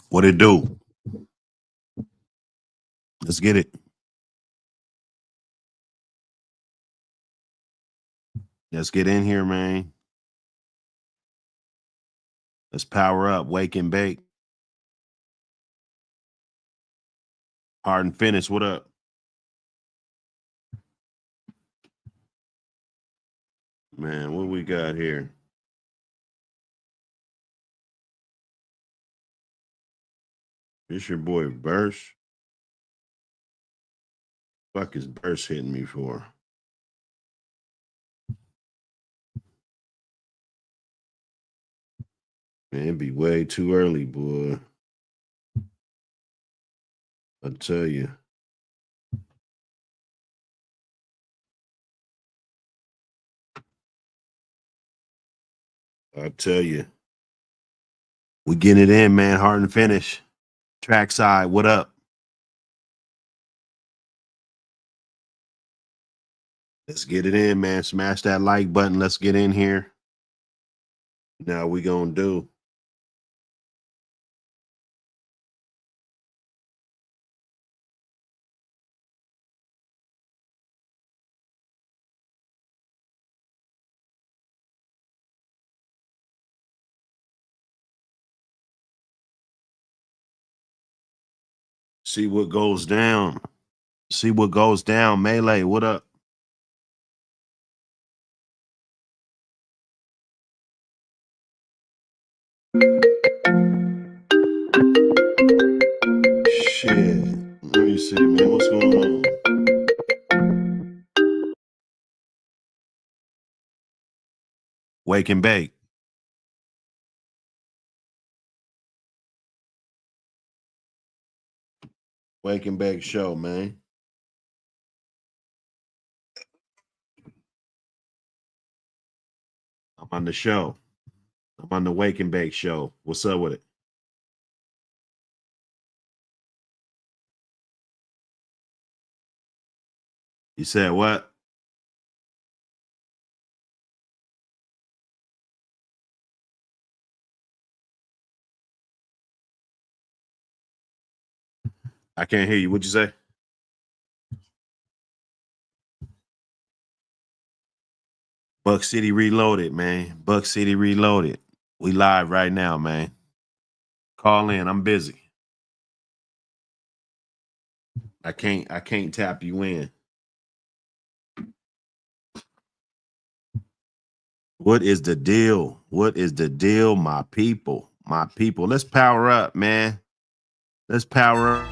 What it do? Let's get it. Let's get in here, man. Let's power up. Wake and bake. Hard and finish. What up? Man, what we got here? This your boy Burst. Fuck is Burst hitting me for? Man, it'd be way too early, boy. I tell you. I tell you. We getting it in, man. Hard and finish. Trackside. What up? Let's get it in, man. Smash that like button. Let's get in here. Now we gonna do. See what goes down. See what goes down. Melee, what up? Shit. Let me see, man. What's going on? Wake and bake. Wake and bake show, man. I'm on the show. I'm on the Wake and Bake show. What's up with it? You said what? I can't hear you. What'd you say? Buck City Reloaded, man. Buck City Reloaded. We live right now, man. Call in. I'm busy. I can't tap you in. What is the deal? What is the deal, my people? My people. Let's power up, man. Let's power up.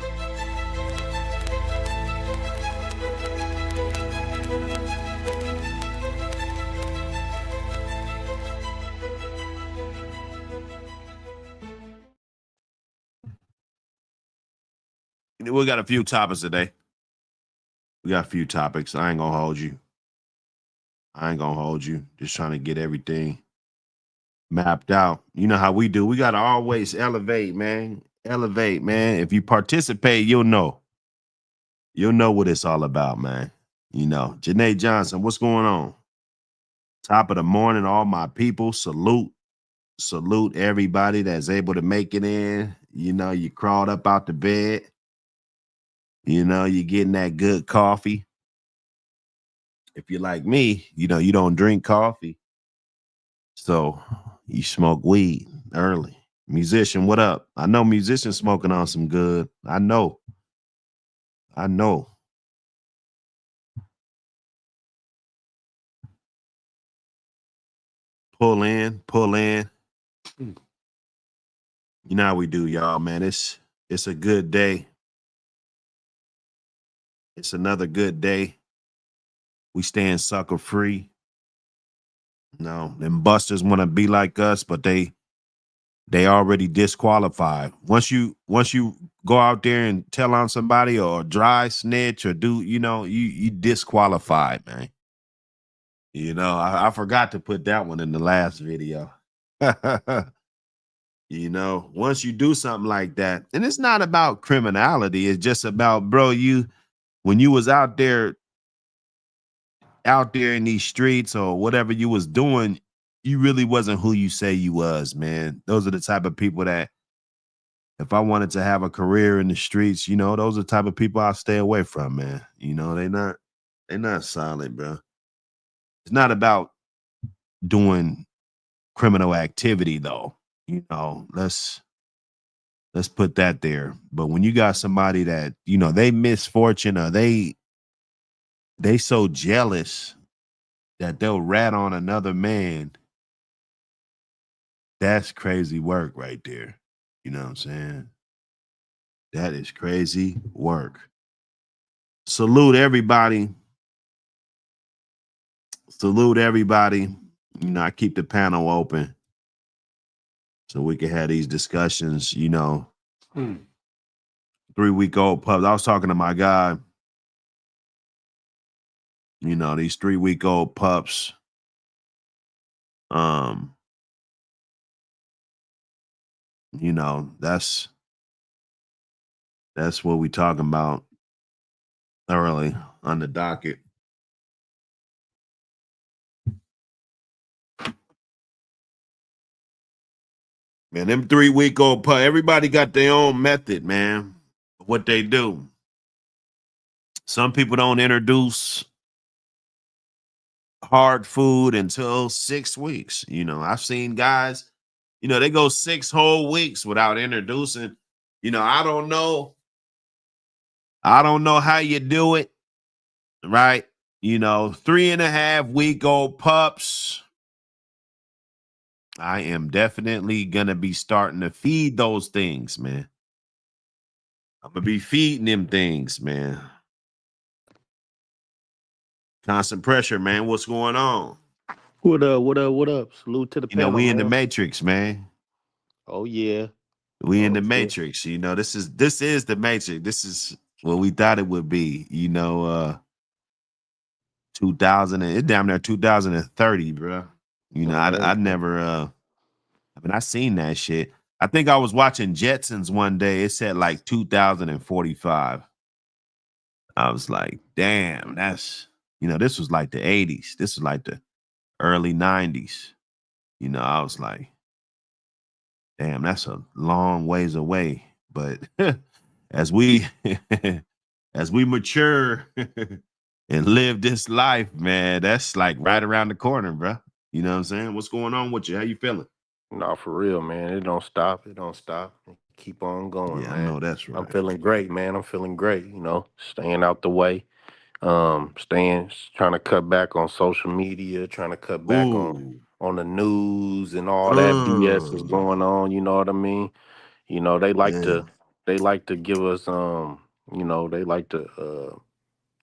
We got a few topics today. We got a few topics. I ain't gonna hold you. Just trying to get everything mapped out. You know how we do. We gotta always elevate, man. Elevate, man. If you participate, you'll know. You'll know what it's all about, man. You know, Janae Johnson, what's going on? Top of the morning, all my people. Salute everybody that's able to make it in. You know, you crawled up out the bed. You know, you're getting that good coffee. If you're like me, you know, you don't drink coffee. So you smoke weed early. Musician, what up? I know musicians smoking on some good. I know. Pull in, pull in. You know how we do, y'all, man. It's a good day. It's another good day. We staying sucker free. No, them busters want to be like us, but they already disqualified. Once you go out there and tell on somebody or dry snitch or do, you know, you disqualified, man. You know, I forgot to put that one in the last video. You know, once you do something like that, and it's not about criminality, it's just about, bro, when you was out there in these streets or whatever you was doing, you really wasn't who you say you was, man. Those are the type of people that if I wanted to have a career in the streets, those are the type of people I stay away from, man. They're not solid, bro. It's not about doing criminal activity though. Let's put that there. But when you got somebody that, they misfortune or they so jealous that they'll rat on another man, that's crazy work right there. You know what I'm saying? That is crazy work. Salute everybody. Salute everybody. I keep the panel open so we can have these discussions, 3-week-old pups. I was talking to my guy, these 3-week-old pups. That's what we talking about early on the docket. Man, them 3-week-old pups, everybody got their own method, man. What they do. Some people don't introduce hard food until 6 weeks. I've seen guys, they go 6 whole weeks without introducing. I don't know how you do it, right? 3.5-week-old pups. I am definitely gonna be starting to feed those things, man. I'm gonna be feeding them things, man. Constant pressure, man. What's going on? What up? What up? What up? Salute to the panel, We in the man. matrix, man. Oh yeah. We in Oh the shit. matrix. This is the matrix. This is what we thought it would be. 2000. It's damn near 2030, bro. I never. I seen that shit. I think I was watching Jetsons one day. It said like 2045. I was like, damn, that's this was like the 80s. This was like the early 90s. I was like, damn, that's a long ways away. But as we as we mature and live this life, man, that's like right around the corner, bro. You know what I'm saying? What's going on with you? How you feeling? Nah, for real, man. It don't stop. It don't stop. Keep on going, Yeah, I man. know that's I'm right. feeling great, man. I'm feeling great. Staying out the way. Trying to cut back on social media. Trying to cut back Ooh. on the news and all that BS is going on. You know what I mean? They like to Man. give us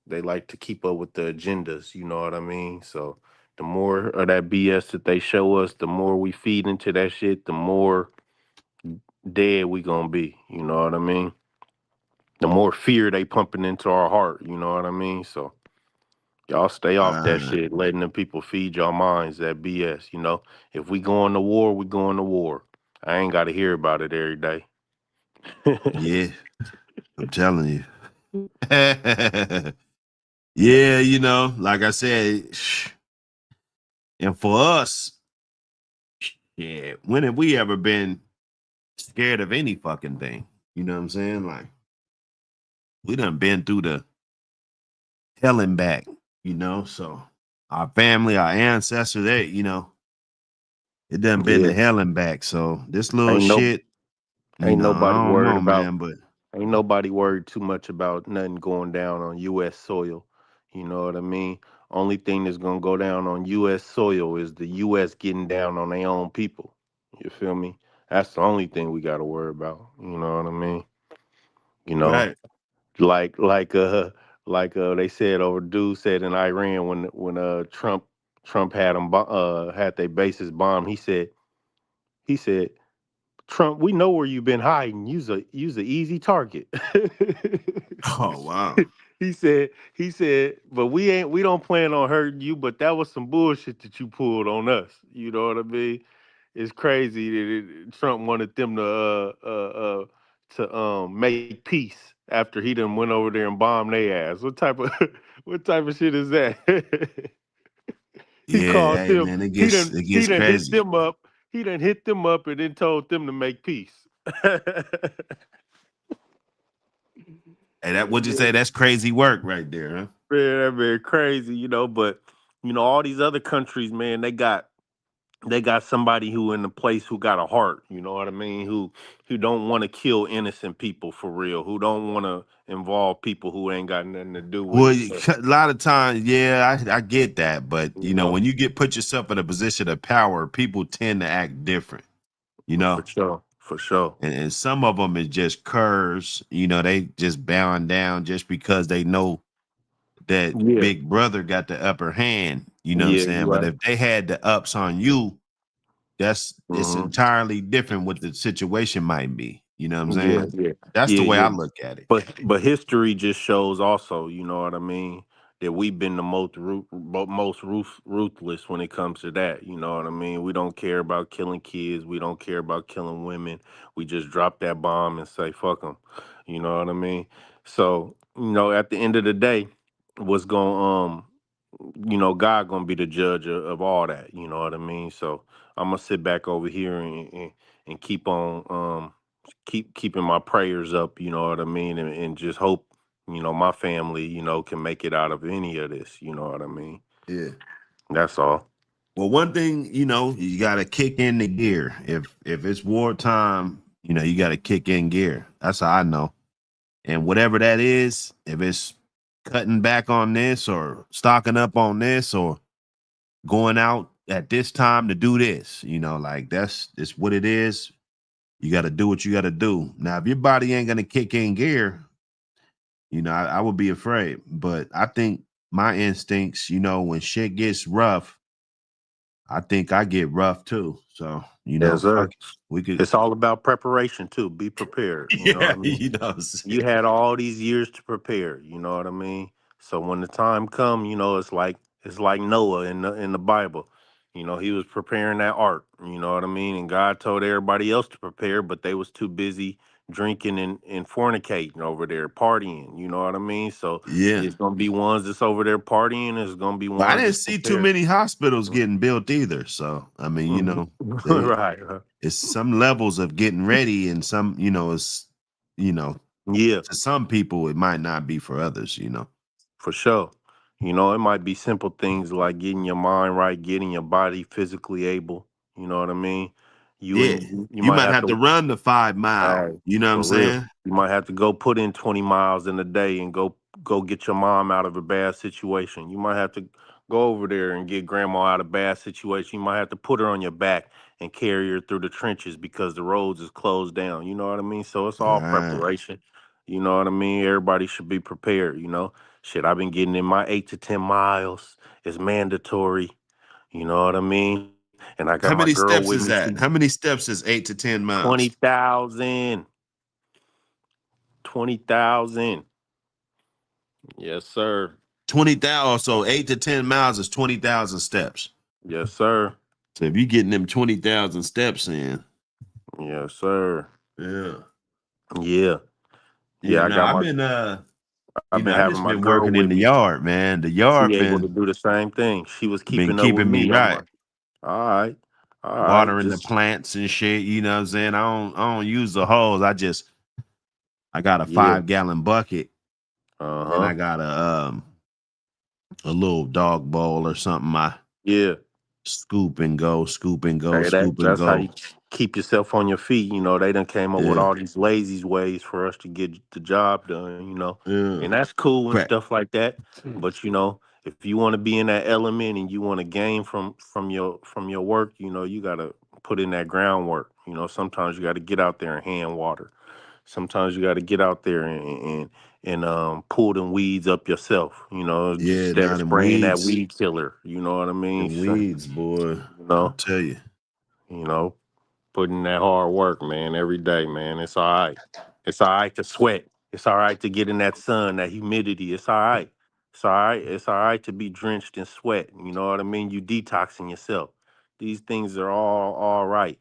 they like to keep up with the agendas, you know what I mean? So the more of that BS that they show us, the more we feed into that shit, the more dead we gonna be, you know what I mean? The more fear they pumping into our heart, you know what I mean? So y'all stay off that Right. shit, letting them people feed your minds that BS. If we going to war, we going to war. I ain't gotta hear about it every day. Yeah, I'm telling you. Yeah, like I said, and for us, yeah, when have we ever been scared of any fucking thing? You know what I'm saying? Like, we done been through the hell and back, so our family, our ancestors, it done been Yeah. to hell and back. So this little Ain't no shit, ain't nobody I don't worried know, about man, but Ain't nobody worried too much about nothing going down on U.S. soil. You know what I mean? Only thing that's gonna go down on U.S. soil is the U.S. getting down on their own people. You feel me? That's the only thing we got to worry about. You know what I mean? You know, right. like like uh they said over dude said in Iran when Trump had them had their bases bombed. He said Trump, we know where you've been hiding. Use a easy target. Oh wow. he said, but we don't plan on hurting you, but that was some bullshit that you pulled on us. You know what I mean? It's crazy that Trump wanted them to make peace after he done went over there and bombed their ass. What type of what type of shit is that? He Yeah, called hey them. man, it He gets done it he gets done hit crazy. them up. He done hit them up and then told them to make peace. Hey, that would you Yeah, say that's crazy work right there, huh? man, that man crazy, but all these other countries, man, they got somebody who in the place who got a heart, you know what I mean? Who don't want to kill innocent people for real, who don't want to involve people who ain't got nothing to do with Well, it. So, a lot of times, yeah, I get that, but you know, when you put yourself in a position of power, people tend to act different, you for know. sure, for sure. And some of them is just curs, they just bowing down just because they know that Yeah, Big Brother got the upper hand, you know what I'm yeah, saying? you But right. if they had the ups on you, it's Hmm. entirely different what the situation might be. You know what I'm Yeah, saying? yeah, That's yeah, the way yeah. I look at it. But history just shows also, you know what I mean, that we've been the most ruthless when it comes to that. You know what I mean? We don't care about killing kids. We don't care about killing women. We just drop that bomb and say fuck them. You know what I mean? So at the end of the day, what's going God gonna be the judge of all that. You know what I mean? So I'm gonna sit back over here and keep on keeping my prayers up, you know what I mean, and just hope, my family, can make it out of any of this, you know what I mean? Yeah. That's all. Well, one thing, you gotta kick in the gear. If it's wartime, you gotta kick in gear. That's how I know. And whatever that is, if it's cutting back on this or stocking up on this or going out at this time to do this, like that's it's what it is. You got to do what you got to do. Now, if your body ain't gonna kick in gear, I would be afraid. But I think my instincts, when shit gets rough, I think I get rough too. So, Yes, sir. fuck it. We could, It's all about preparation too. Be prepared, you know what yeah, I mean? You shit. had all these years to prepare, you know what I mean? So when the time come, it's like Noah in the Bible. He was preparing that ark, you know what I mean? And God told everybody else to prepare, but they was too busy drinking and fornicating over there, partying, you know what I mean? So Yeah. it's gonna be ones that's over there partying, it's gonna be But I ones didn't that's see too prepared. many hospitals getting built either. So, I mean, Mhm. they Right. it's some levels of getting ready and some, it's, you know, Yeah. to some people it might not be for others. For sure. It might be simple things like getting your mind right, getting your body physically able. You know what I mean? You Yeah. and you You might might have have to to, run the 5 mile. right, You know what I'm for real. saying? You might have to go put in 20 miles in a day and go get your mom out of a bad situation. You might have to go over there and get grandma out of a bad situation. You might have to put her on your back and carry her through the trenches because the roads is closed down. You know what I mean? So it's all Right. preparation. You know what I mean? Everybody should be prepared. Shit, I've been getting in my 8 to 10 miles. It's mandatory. You know what I mean? And I got How my many girl steps with is me. that? She How many steps is 8 to 10 miles? 20,000. 20,000. Yes, sir. 20,000. So 8 to 10 miles is 20,000 steps. Yes, sir. So if you're getting them 20,000 steps in, Yes, sir. yeah. Yeah. Yeah, Yeah, I no, got I've my been I've been I having just my been girl working in with the me. yard, man. The She yard able to do the same thing. She was been keeping up with keeping me me. I'm right. like, all right, all right, Watering the just plants and shit, you know what I'm saying? I don't use the hose. I got a yeah. 5 gallon bucket and I Uh-huh. got a little dog bowl or something. I Yeah. scoop and go, scoop and go, Hey, scoop and that's how go. you keep yourself on your feet. They done came up with Yeah. all these lazy ways for us to get the job done. Yeah. And that's cool and Crack. stuff like that. But if you want to be in that element and you want to gain from your work, you gotta put in that groundwork. Sometimes you gotta get out there and hand water. Sometimes you gotta get out there and pull them weeds up yourself, Yeah, instead now of them spraying that weeds, weed killer. You know what I mean? them So, weeds, boy. you I know, tell you. you know. Putting that hard work, man, every day, man. It's all right. It's all right to sweat. It's all right to get in that sun, that humidity. It's all right. It's all right. It's all right to be drenched in sweat. You know what I mean? You detoxing yourself. These things are all right.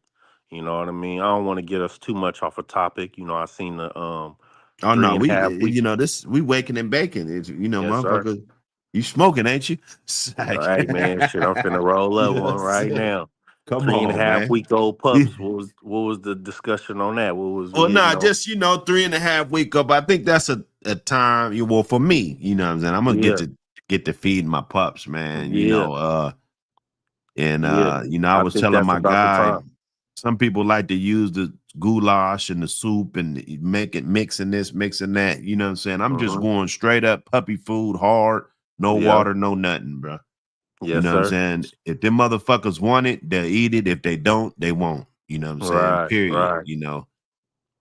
You know what I mean? I don't want to get us too much off a topic. I seen the Oh three no, and a half week. we waking and baking. It's Yes, sir. motherfucker, you smoking, ain't you? All right, man. Shit, I'm finna roll You up know what one I'm right saying? now. Come Three and a on, half man. week old pups. What was the discussion on that? What was we Well, hitting nah, on? just 3.5 week up. I think that's a time. Well, for me, you know what I'm saying. I'm gonna Yeah, get to feed my pups, man. yeah, And yeah. I I was think telling that's my about the guy, time. some people like to use the goulash and the soup and make it mixing this, mixing that. You know what I'm saying? I'm just Hmm. going straight up puppy food, hard, no Yeah. water, no nothing, bro. You Yes, know what I'm sir. saying? If them motherfuckers want it, they'll eat it. If they don't, they won't. You know what I'm saying? Right, Period. right. You know.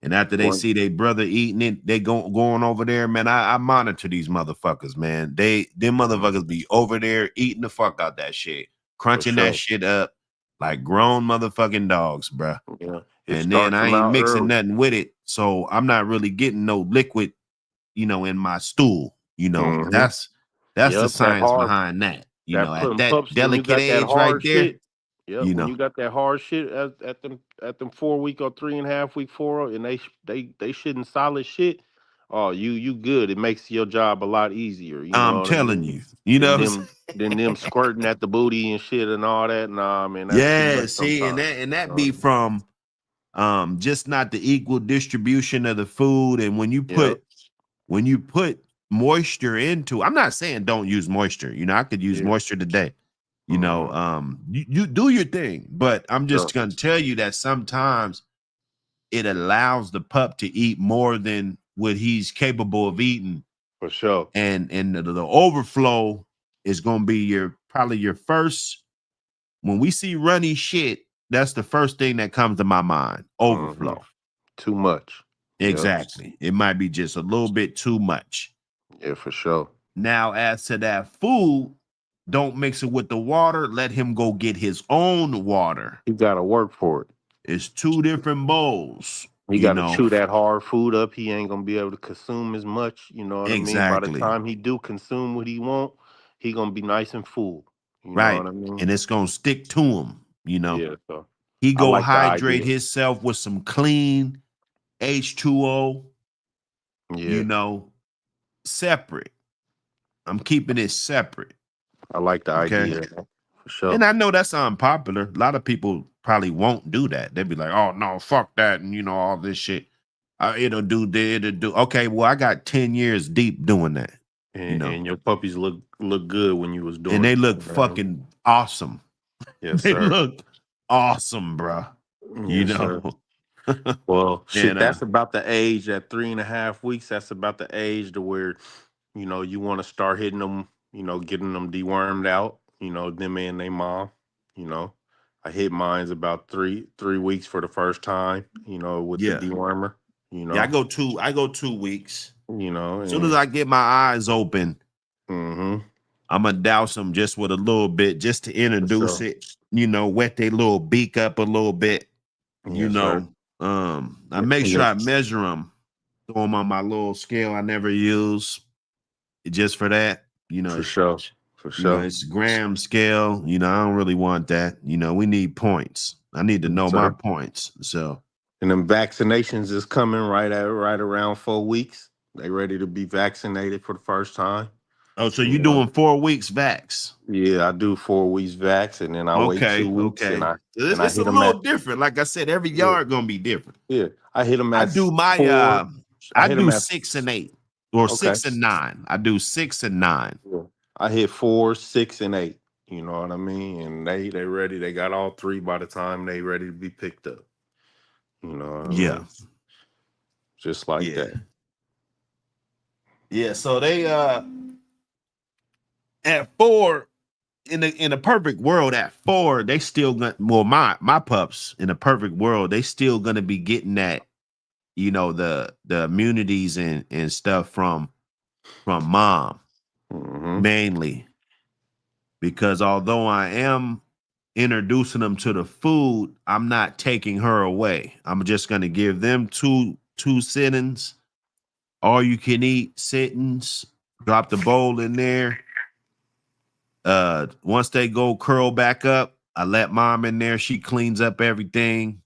And after they One. see their brother eating it, they going over there, man. I monitor these motherfuckers, man. Them Mhm. motherfuckers be over there eating the fuck out that shit, For crunching that sure. shit up like grown motherfucking dogs, bruh. Yeah. It And then starts I them ain't out mixing early. nothing with it, so I'm not really getting no liquid, in my stool. Hmm. That's the Yep. That sut's hard. behind that. That At putting that pups when you delicate got that age right hard there, shit. Yep. you When know. you got that hard shit at them 4 week or 3.5 week four, and they shitting solid shit. Oh, you good. It makes your job a lot easier. You I'm know what I telling mean? you, Than them squirting at the booty and shit and all that. Nah, man, that's too yeah. much See, and sometimes. that be from just not the equal distribution of the food. And Yep. when you put moisture into, I'm not saying don't use moisture. I could use Yeah. moisture today. Hmm. You do your thing, but I'm Sure. just gonna tell you that sometimes it allows the pup to eat more than what he's capable of eating, For sure. and the overflow is gonna be probably your first. When we see runny shit, that's the first thing that comes to my mind. Hmm. Overflow. Too much. Yep. Exactly. It might be just a little bit too much. Yeah, for sure. Now, as to that food, don't mix it with the water. Let him go get his own water. You got to work for it. It's two different bowls, He got to chew that hard food up. He ain't gonna be able to consume as much. You know what I mean? By the Exactly. time he do consume what he want, he gonna be nice and full. You know Right. what I mean? And it's gonna stick to him. Yeah. So He I go like the hydrate idea. himself with some clean H2O, you Yeah, know, separate. I'm keeping it separate. I like the Okay. idea for And sure. I know that's unpopular. A lot of people probably won't do that. They'll be like, "Oh no, fuck that," and all this shit. It'll do. Okay, well, I got 10 years deep doing that, you And, know, and your puppies look good when you was and doing they it. look You know what I mean? fucking awesome. Yes, They sir. look awesome, bruh. You Yes, sir. know, Well, and shit, that's about the age at 3.5 weeks. That's about the age to where, you want to start hitting them, getting them dewormed out, them and they mom, you know. I hit mine's about three weeks for the first time, with the yeah, dewormer, yeah. I go 2 weeks. As soon as and I get my eyes open, mm-hmm, I'm gonna douse them just with a little bit, just to for introduce sure. it. Wet their little beak up a little bit. you Yes, sir. know, I make sure I Yes, measure them, throw them on my little scale I never use just for that. for sure. For sure. It's gram scale. I don't really want that. We need points. I need to Yes, know my sir. points. So, And them vaccinations is coming right around 4 weeks. They ready to be vaccinated for the first time. so You you know. doing 4 weeks vax? Yeah, I do 4 weeks vax, and then I wait two Okay, weeks, and okay. I It's, and I it's a hit them little at different. Like I said, every yeah, yard gonna be different. yeah. I hit them I at do my four. I I hit them do at 6 and 8 or okay. 6 and 9. I do 6 and 9. Yeah. I hit 4, 6, and 8. You know what I mean? And they ready. They got all three by the time they ready to be picked up. You know what I Yeah, mean? Just like yeah, that. yeah. So they at 4, in a perfect world, at 4 they still gonna, well, my pups, in a perfect world, they still gonna be getting that, the immunities and stuff from mom, Hmm. mainly, because although I am introducing them to the food, I'm not taking her away. I'm just gonna give them two sittings, all you can eat sittings, drop the bowl in there. Once they go curl back up, I let mom in there. She cleans up everything.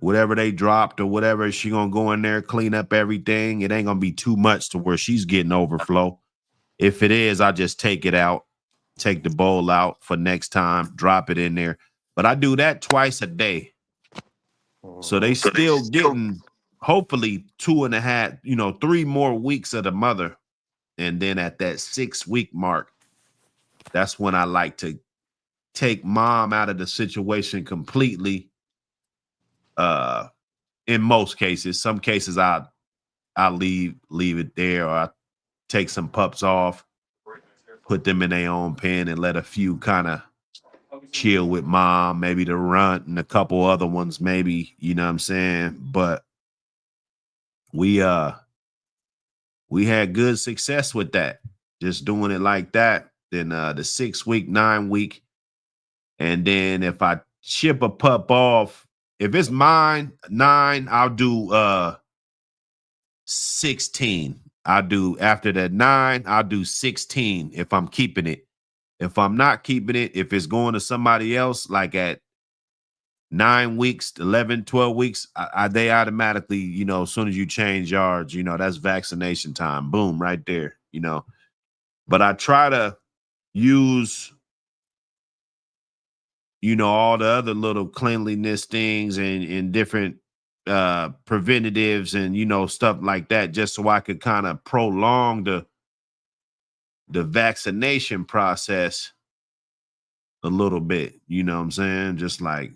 Whatever they dropped or whatever, she gonna go in there, clean up everything. It ain't gonna be too much to where she's getting overflow. If it is, I just take it out, take the bowl out for next time, drop it in there. but I do that twice a day. So they still getting hopefully 2.5, 3 more weeks of the mother. And then at that 6 week mark, that's when I like to take mom out of the situation completely. In most cases, some cases I leave it there, or I take some pups off, put them in their own pen, and let a few kind of chill with mom, maybe the runt and a couple other ones, maybe, you know what I'm saying? But we we had good success with that, just doing it like that. Then the 6 week, 9 week, and then if I ship a pup off, if it's mine, 9, I'll do 16. I'll do after that 9, I'll do 16 if I'm keeping it. If I'm not keeping it, if it's going to somebody else, like at 9 weeks, 11, 12 weeks, they automatically, as soon as you change yards, that's vaccination time. Boom, right there. But I try to use, all the other little cleanliness things and different preventatives and, stuff like that, just so I could kind of prolong the vaccination process a little bit. You know what I'm saying? Just like,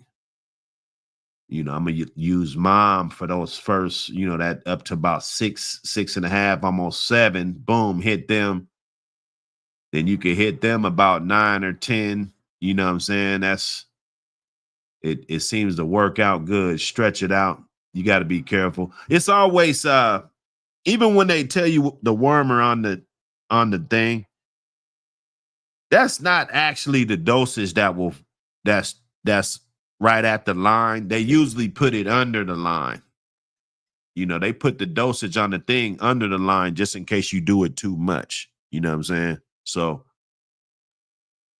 I'm gonna use mom for those first, that up to about 6.5, almost 7. Boom, hit them. Then you can hit them about 9 or 10. You know what I'm saying? That's it. It seems to work out good. Stretch it out. You got to be careful. It's always even when they tell you the wormer on the thing, that's not actually the dosage that's right at the line. They usually put it under the line. They put the dosage on the thing under the line just in case you do it too much. You know what I'm saying? So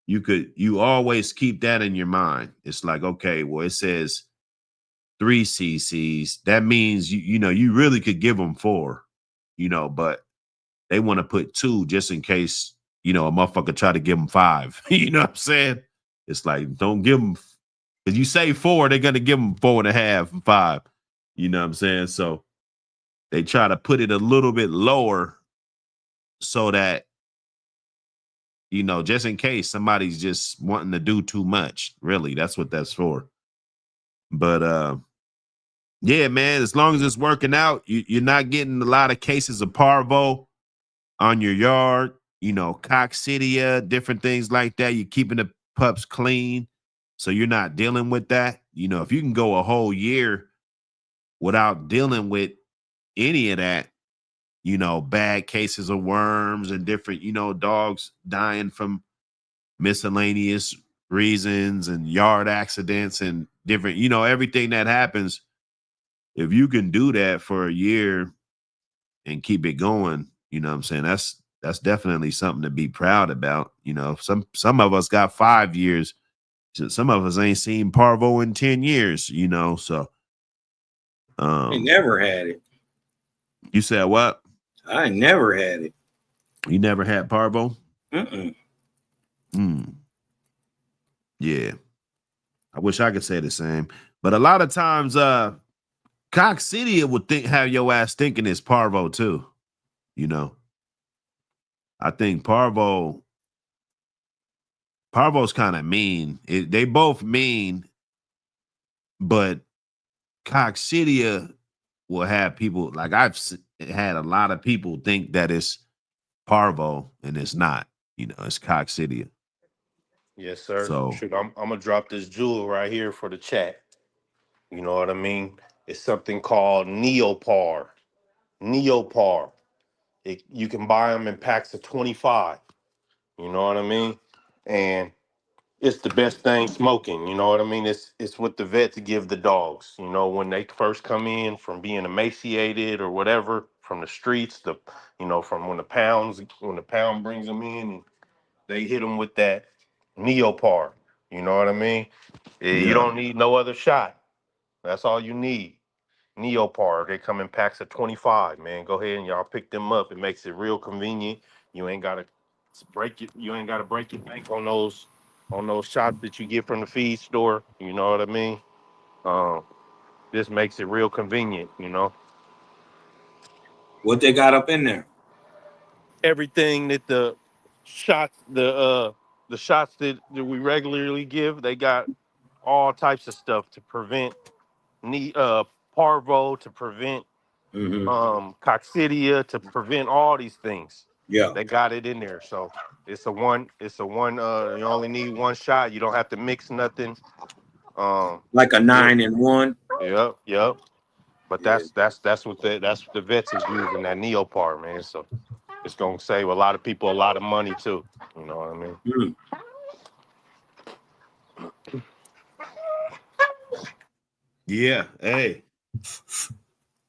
you always keep that in your mind. It's like, okay, well, it says 3 cc's. That means you really could give them 4, but they want to put 2 just in case, a motherfucker try to give them 5. You know what I'm saying? It's like, don't give them, because you say 4, they're gonna give them 4.5 and 5. You know what I'm saying? So they try to put it a little bit lower so that, just in case somebody's just wanting to do too much. Really, that's what that's for. But yeah, man, as long as it's working out, you're not getting a lot of cases of parvo on your yard, coccidia, different things like that. You're keeping the pups clean, so you're not dealing with that. If you can go a whole year without dealing with any of that, bad cases of worms and different, dogs dying from miscellaneous reasons and yard accidents and different, everything that happens. If you can do that for a year and keep it going, you know what I'm saying? That's definitely something to be proud about. Some of us got 5 years. Some of us ain't seen parvo in 10 years, so I never had it. You said what? I never had it. You never had parvo? Mm-mm. Yeah. I wish I could say the same. But a lot of times, coccidia would have your ass thinking it's parvo too. I think parvo's kind of mean. They both mean, but coccidia will have people, like had a lot of people think that it's parvo and it's not. It's coccidia. Yes, sir. So Shoot, I'm gonna drop this jewel right here for the chat. You know what I mean? It's something called Neopar. Neopar. You can buy them in packs of 25. You know what I mean? And it's the best thing smoking. You know what I mean? It's what the vets give the dogs. When they first come in from being emaciated or whatever from the streets, from when the pound brings them in, and they hit them with that Neopar. You know what I mean? You yeah. don't need no other shot. That's all you need. Neopar. They come in packs of 25, man. Go ahead and y'all pick them up. It makes it real convenient. You ain't gotta break your bank on those on those shots that you get from the feed store. You know what I mean? This makes it real convenient. What they got up in there? Everything that the shots that we regularly give, they got all types of stuff to prevent parvo, to prevent coccidia, to prevent all these things. Yeah. They got it in there. So it's a one you only need one shot. You don't have to mix nothing. Like a 9-in-1. Yep. But Yeah. that's what the vets is using, that Neopar, man. So it's gonna save a lot of people a lot of money too. You know what I mean? Mm. Yeah, hey,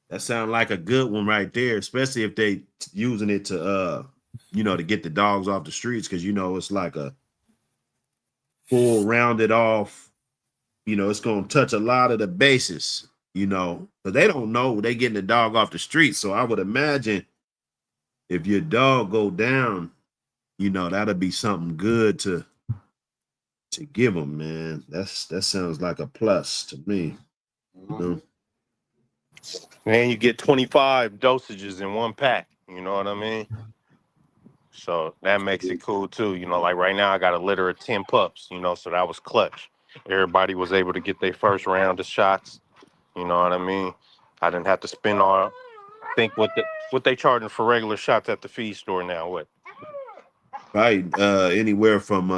that sounds like a good one right there, especially if they using it to to get the dogs off the streets, because it's like a full rounded off. It's gonna touch a lot of the bases. But they don't know they getting the dog off the street. So I would imagine if your dog go down, that'll be something good to give them, man. That sounds like a plus to me. And you get 25 dosages in one pack. You know what I mean? So that makes it cool too. Like right now I got a litter of 10 pups, so that was clutch. Everybody was able to get their first round of shots. You know what I mean? I didn't have to spend all, I think what they charging for regular shots at the feed store now. What? Right. Anywhere from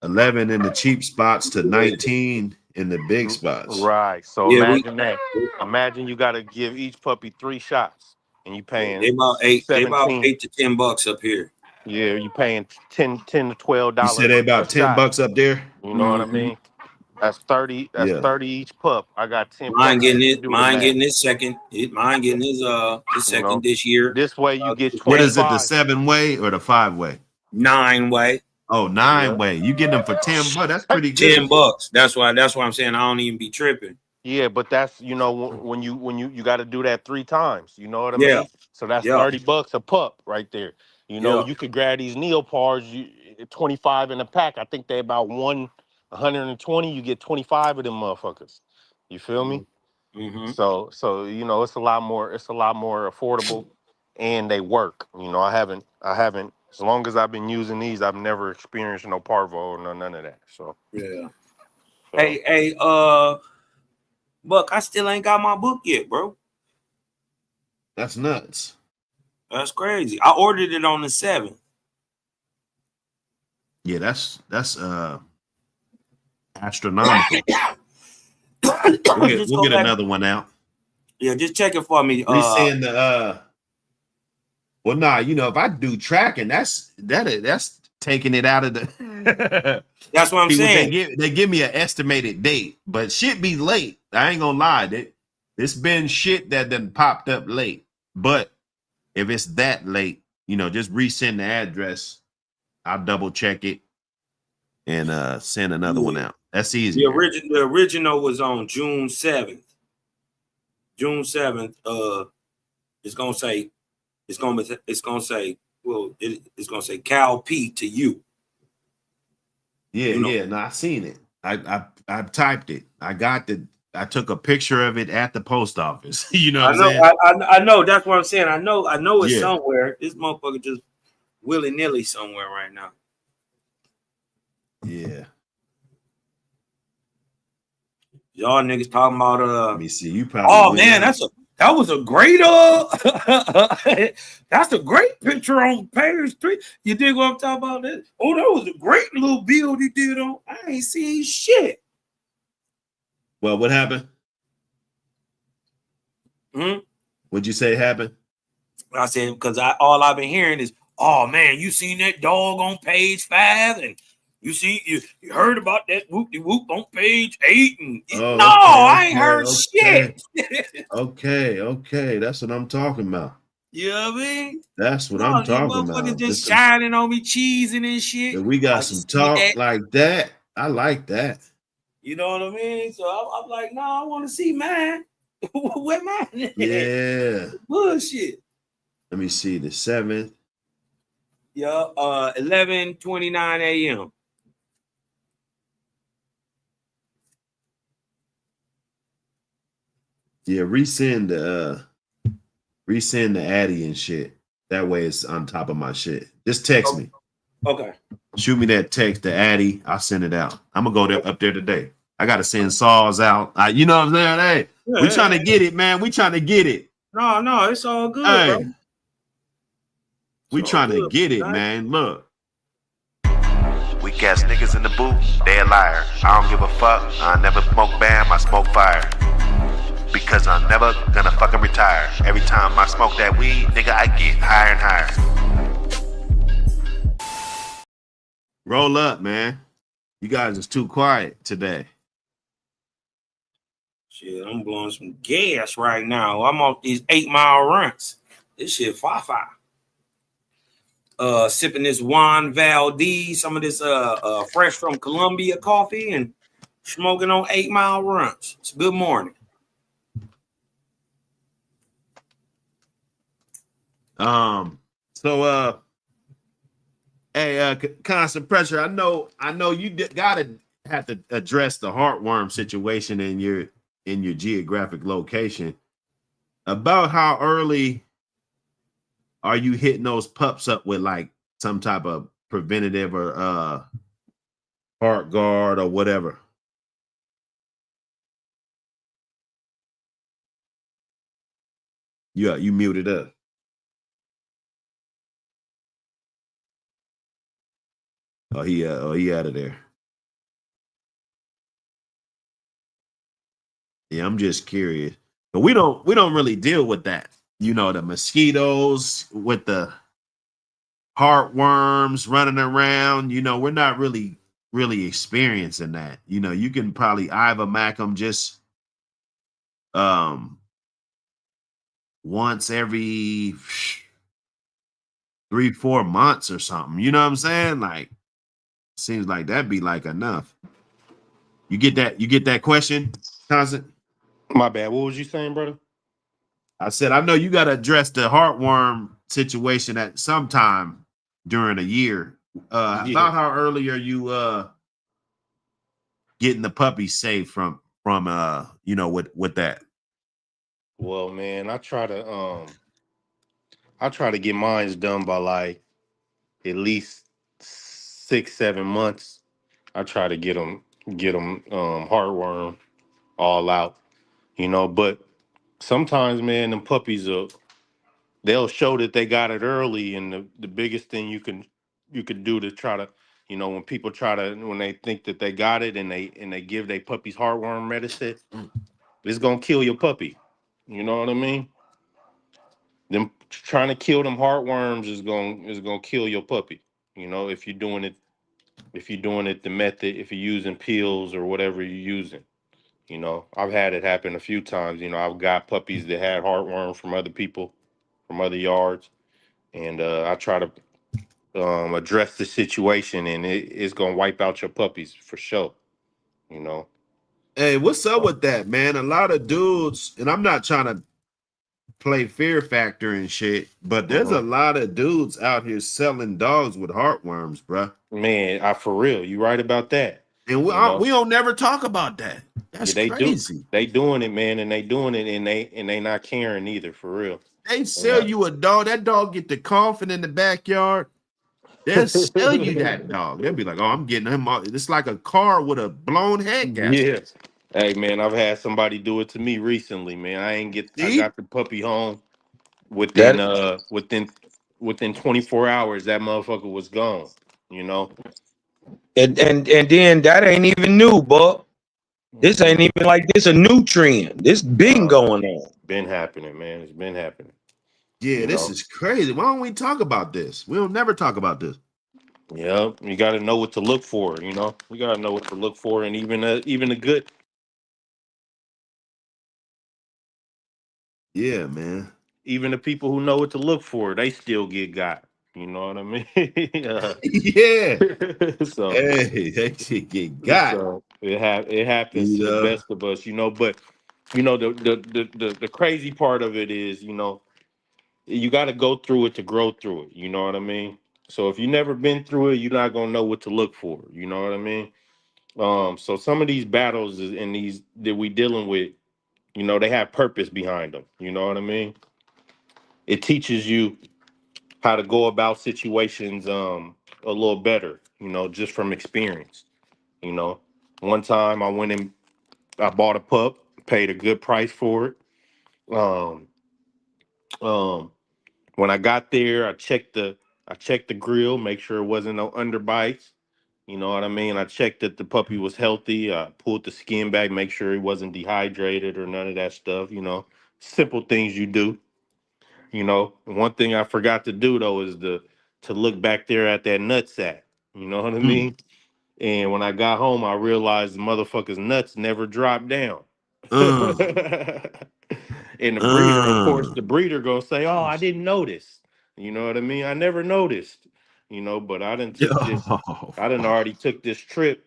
11 in the cheap spots to 19 in the big spots. Right. So Yeah, imagine that. Imagine you got to give each puppy 3 shots, and you paying they about $8 to $10 up here. Yeah, you paying $10 to $12. You said they about $10 up there. You know what I mean? That's 30. That's 30 each pup. I got 10. Mine getting it. Mine getting his second. Mine getting his second this year. This way you get 25. What is it? The 7-way or the 5-way? 9-way. Oh, 9-way. You get them for $10. That's pretty good. $10. That's why I'm saying I don't even be tripping. Yeah, but that's when you got to do that 3 times. You know what I mean? So that's $30 a pup right there. You could grab these Neopars, 25 in a pack. I think they about 120. You get 25 of them motherfuckers. You feel me? Mm-hmm. So it's a lot more affordable, and they work. I haven't as long as I've been using these, I've never experienced no parvo or none of that. So yeah. So. Hey, Buck, I still ain't got my book yet, bro. That's nuts. That's crazy. I ordered it on the 7th. Yeah, that's astronomical. We'll get another one out. Yeah, just check it for me. We saying the well, nah, if I do tracking, that's taking it out of the. That's what I'm saying. They give me an estimated date, but shit be late. I ain't gonna lie. It's been shit that done popped up late. But if it's that late, just resend the address. I'll double check it and send another one out. That's easy. The original was on June 7th. June 7th. It's gonna say Cal P to you. Yeah. No, I seen it. I typed it. I took a picture of it at the post office. You know what I'm saying? I know. That's what I'm saying. I know it's somewhere. This motherfucker just willy-nilly somewhere right now. Yeah. Y'all niggas talking about Let me see. You probably. Oh man, that was a great that's a great picture on page 3. You dig what I'm talking about? That was a great little build he did on. I ain't seen shit. Well, what happened? What'd you say happened? I said because all I've been hearing is, oh man, you seen that dog on page 5 and you heard about that whoop-de-whoop on page 8 and I ain't heard shit. Okay. That's what I'm talking about. You know what I mean? That's what I'm talking about. Just shining on me, cheesing and shit. We got some talk like that. I like that. You know what I mean? So I'm like, no, I want to see mine. Where mine? Yeah. Bullshit. Let me see the 7th. Yeah, 11:29 a.m. Yeah, resend the Addy and shit. That way it's on top of my shit. Just text me. Okay. Shoot me that text, the Addy. I'll send it out. I'm gonna go there up there today. I gotta send saws out. You know what I'm saying? Hey, we trying to get it, man. We trying to get it. No, it's all good, Hey, bro. we It's all trying to good, get it, right? man. Look. Weak ass niggas in the booth, they a liar. I don't give a fuck. I never smoke bam, I smoke fire. Because I'm never gonna fucking retire. Every time I smoke that weed, nigga, I get higher and higher. Roll up, man. You guys is too quiet today. Shit, I'm blowing some gas right now. I'm off these 8-mile runs. This shit fire. Sipping this Juan Valdez, some of this fresh from Colombia coffee, and smoking on 8-mile runs. It's a good morning. Hey, constant pressure. I know you gotta have to address the heartworm situation in your geographic location. About how early are you hitting those pups up with like some type of preventative or heart guard or whatever? Yeah, you muted up. Oh, he out of there. Yeah, I'm just curious. But we don't really deal with that. You know, the mosquitoes with the heartworms running around. You know, we're not really experiencing that. You know, you can probably ivermectin them just once every 3-4 months or something. You know what I'm saying? Like, seems like that'd be like enough. You get that question, Constant? My bad. What was you saying, brother? I said, I know you got to address the heartworm situation at some time during a year. Yeah. About how early are you getting the puppy safe from you know, with that? Well, man, I try to get mine done by like at least 6-7 months. I try to get them heartworm all out, you know. But sometimes, man, them puppies they'll show that they got it early, and the biggest thing you can do to try to, you know, when people try to, when they think that they got it and they give their puppies heartworm medicine, it's gonna kill your puppy. You know what I mean? Them trying to kill them heartworms is gonna kill your puppy. You know, if you're doing it the method, if you're using pills or whatever you're using. You know, I've had it happen a few times. You know, I've got puppies that had heartworm from other people, from other yards, and I try to address the situation, and it's gonna wipe out your puppies for sure. You know. Hey, what's up with that, man? A lot of dudes, and I'm not trying to play fear factor and shit, but there's a lot of dudes out here selling dogs with heartworms, bruh. Man, for real, you right about that. And You know, we don't never talk about that. That's yeah, they do. crazy. They doing it, man, and they doing it, and they not caring either, for real. They They sell not. you a dog. That dog get the coughing in the backyard. They'll sell you that dog. They'll be like, "Oh, I'm getting him out." It's like a car with a blown head gasket. Yeah. Hey, man, I've had somebody do it to me recently, man. I See? got the puppy home within That within 24 hours. That motherfucker was gone. You know. and then that ain't even new, but this ain't even like this a new trend. This been Uh, going on. been happening, man. It's been happening. Yeah, You this know. is crazy. Why don't we talk about this? We'll never talk about this. Yeah, you got to know what to look for. You know, you got to know what to look for, and even a good. Yeah, man. Even the people who know what to look for, they still get got. You know what I mean? Yeah. So, Hey, that shit get got. it happens You to the know? best of us, you know. But you know the crazy part of it is, you know, you got to go through it to grow through it. You know what I mean? So if you never been through it, you're not gonna know what to look for. You know what I mean? So some of these battles and these that we dealing with, You know, they have purpose behind them. You know what I mean? It teaches you how to go about situations a little better, you know, just from experience. You know, one time I went and I bought a pup, paid a good price for it. Um, um, when I got there, I checked the grill, make sure it wasn't no underbites. You know what I mean? I checked that the puppy was healthy. I pulled the skin back, make sure he wasn't dehydrated or none of that stuff. You know, simple things you do. You know, one thing I forgot to do though is to look back there at that nut sack. You know what I Mm. mean? And when I got home, I realized the motherfucker's nuts never dropped down. Uh, And the breeder, of course, uh. the breeder gonna say, "Oh, I didn't notice." You know what I mean? I never noticed. You know, but Yo. I didn't already took this trip,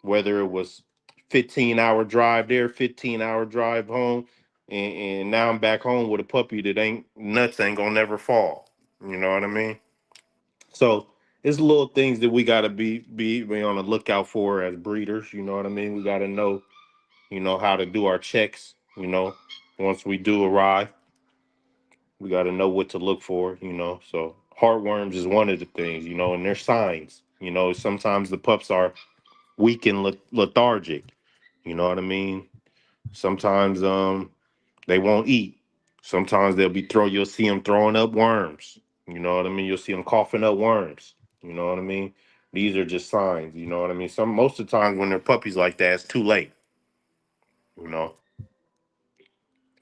whether it was 15-hour drive there, 15-hour drive home, and now I'm back home with a puppy that ain't gonna never fall. You know what I mean? So it's little things that we gotta be on the lookout for as breeders. You know what I mean? We gotta know, you know, how to do our checks. You know, once we do arrive, we gotta know what to look for. You know, so heartworms is one of the things. You know, and there's signs. You know, sometimes the pups are weak and lethargic. You know what I mean? Sometimes they won't eat. Sometimes you'll see them throwing up worms. You know what I mean? You'll see them coughing up worms. You know what I mean? These are just signs, you know what I mean? Most of the time when they're puppies like that, it's too late. You know,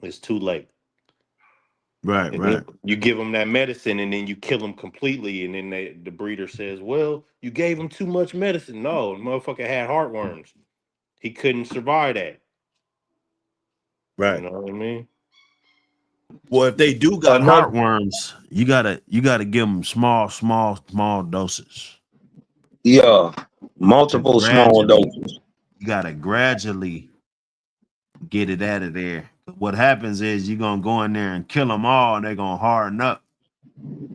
it's too late. Right, And then right. you give them that medicine and then you kill them completely. And then the breeder says, well, you gave him too much medicine. No, the motherfucker had heartworms. He couldn't survive that. You Right. know what I mean? Well, if they do got Another, heartworms, you gotta give them small doses. yeah, To multiple small gradually, doses. you gotta gradually get it out of there. What happens is you're gonna go in there and kill them all, and they're gonna harden up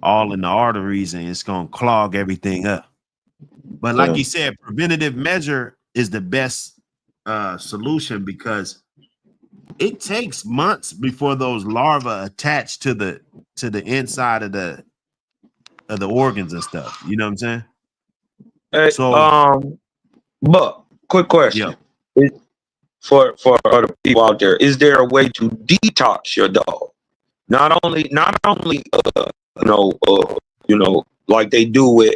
all in the arteries, and it's gonna clog everything up. But like Yeah. you said, preventative measure is the best solution because it takes months before those larvae attach to the inside of the organs and stuff. You know what I'm saying? Hey, So but quick yeah, question. Is- for other people out there, is there a way to detox your dog? Not only like they do with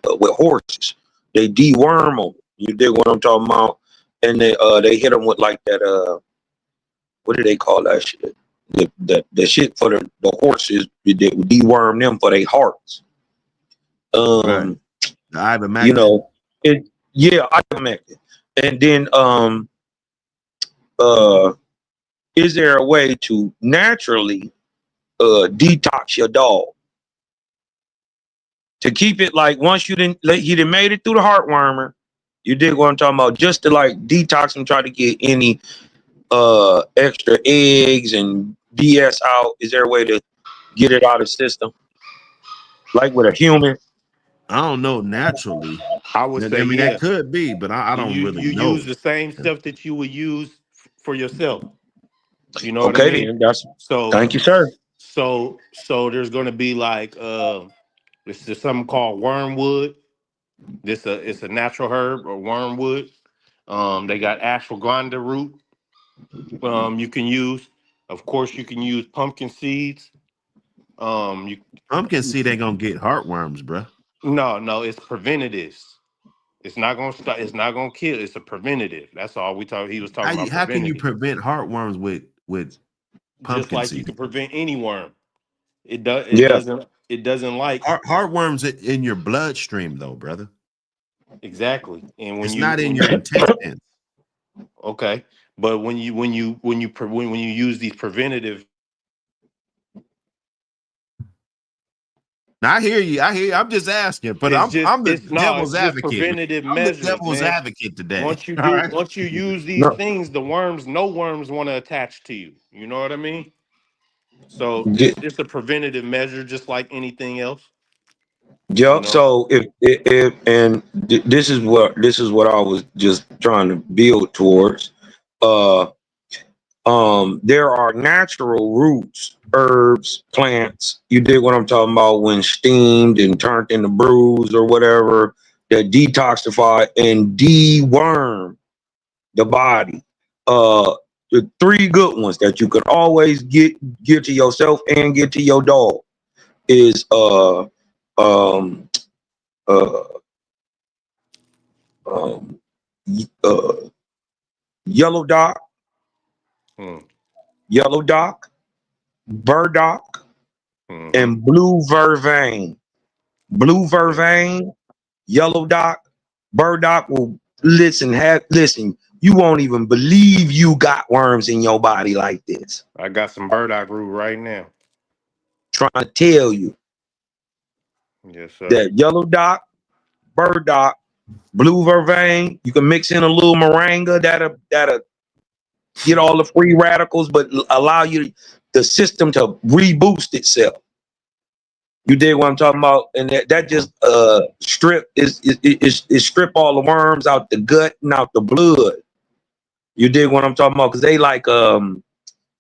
horses. They deworm them. You dig what I'm talking about? And they hit them with like that what do they call that shit? The shit for the horses, they deworm them for their hearts. right. Um, The you ivermectin. know, it yeah, ivermectin. And then uh is there a way to naturally detox your dog to keep it like once he didn't made it through the heartwormer, you dig what I'm talking about, just to like detox and try to get any extra eggs and BS out? Is there a way to get it out of the system like with a human? I don't know naturally. I would I say, mean, that yeah. could be, but I don't really You use know. the same stuff that you would use for yourself. You know what I Okay, mean? then that's So thank you, sir. so there's gonna be like this is something called wormwood. It's a natural herb or wormwood. They got ashwagandha root. You can use, of course, you can use pumpkin seeds. You Pumpkin seed ain't gonna get heartworms, bruh. no, it's preventatives. It's not gonna stop. It's not gonna kill. It's a preventative. That's all we talk. He was talking about How can you preventative, prevent heartworms with just pumpkin like you seed? can prevent any worm. It does. Yeah, It doesn't like Heartworms in your bloodstream, though, brother. exactly. And It's not in your intestines. okay, but when you use these preventative, Now, I hear you. I hear you. I'm just asking, but I'm the it's devil's just advocate. preventative I'm the measures, devil's man. advocate today. All right. Once you use these no, things, no worms want to attach to you. You know what I mean? So yeah, it's a preventative measure, just like anything else. You yeah. know. So if and this is what I was just trying to build towards. Uh, There are natural roots, herbs, plants. You dig what I'm talking about? When steamed and turned into brews or whatever, that detoxify and deworm the body. The three good ones that you can always get to yourself and get to your dog is um uh um uh yellow dock, Mm, burdock, mhm. and blue vervain. Blue vervain, yellow dock, burdock will listen. You won't even believe you got worms in your body like this. I got some burdock root right now. Trying to tell you Yes, sir. that yellow dock, burdock, blue vervain, you can mix in a little moringa that'll get all the free radicals, but allow you the system to reboost itself. You dig what I'm talking about? And that just strip all the worms out the gut and out the blood. You dig what I'm talking about? Because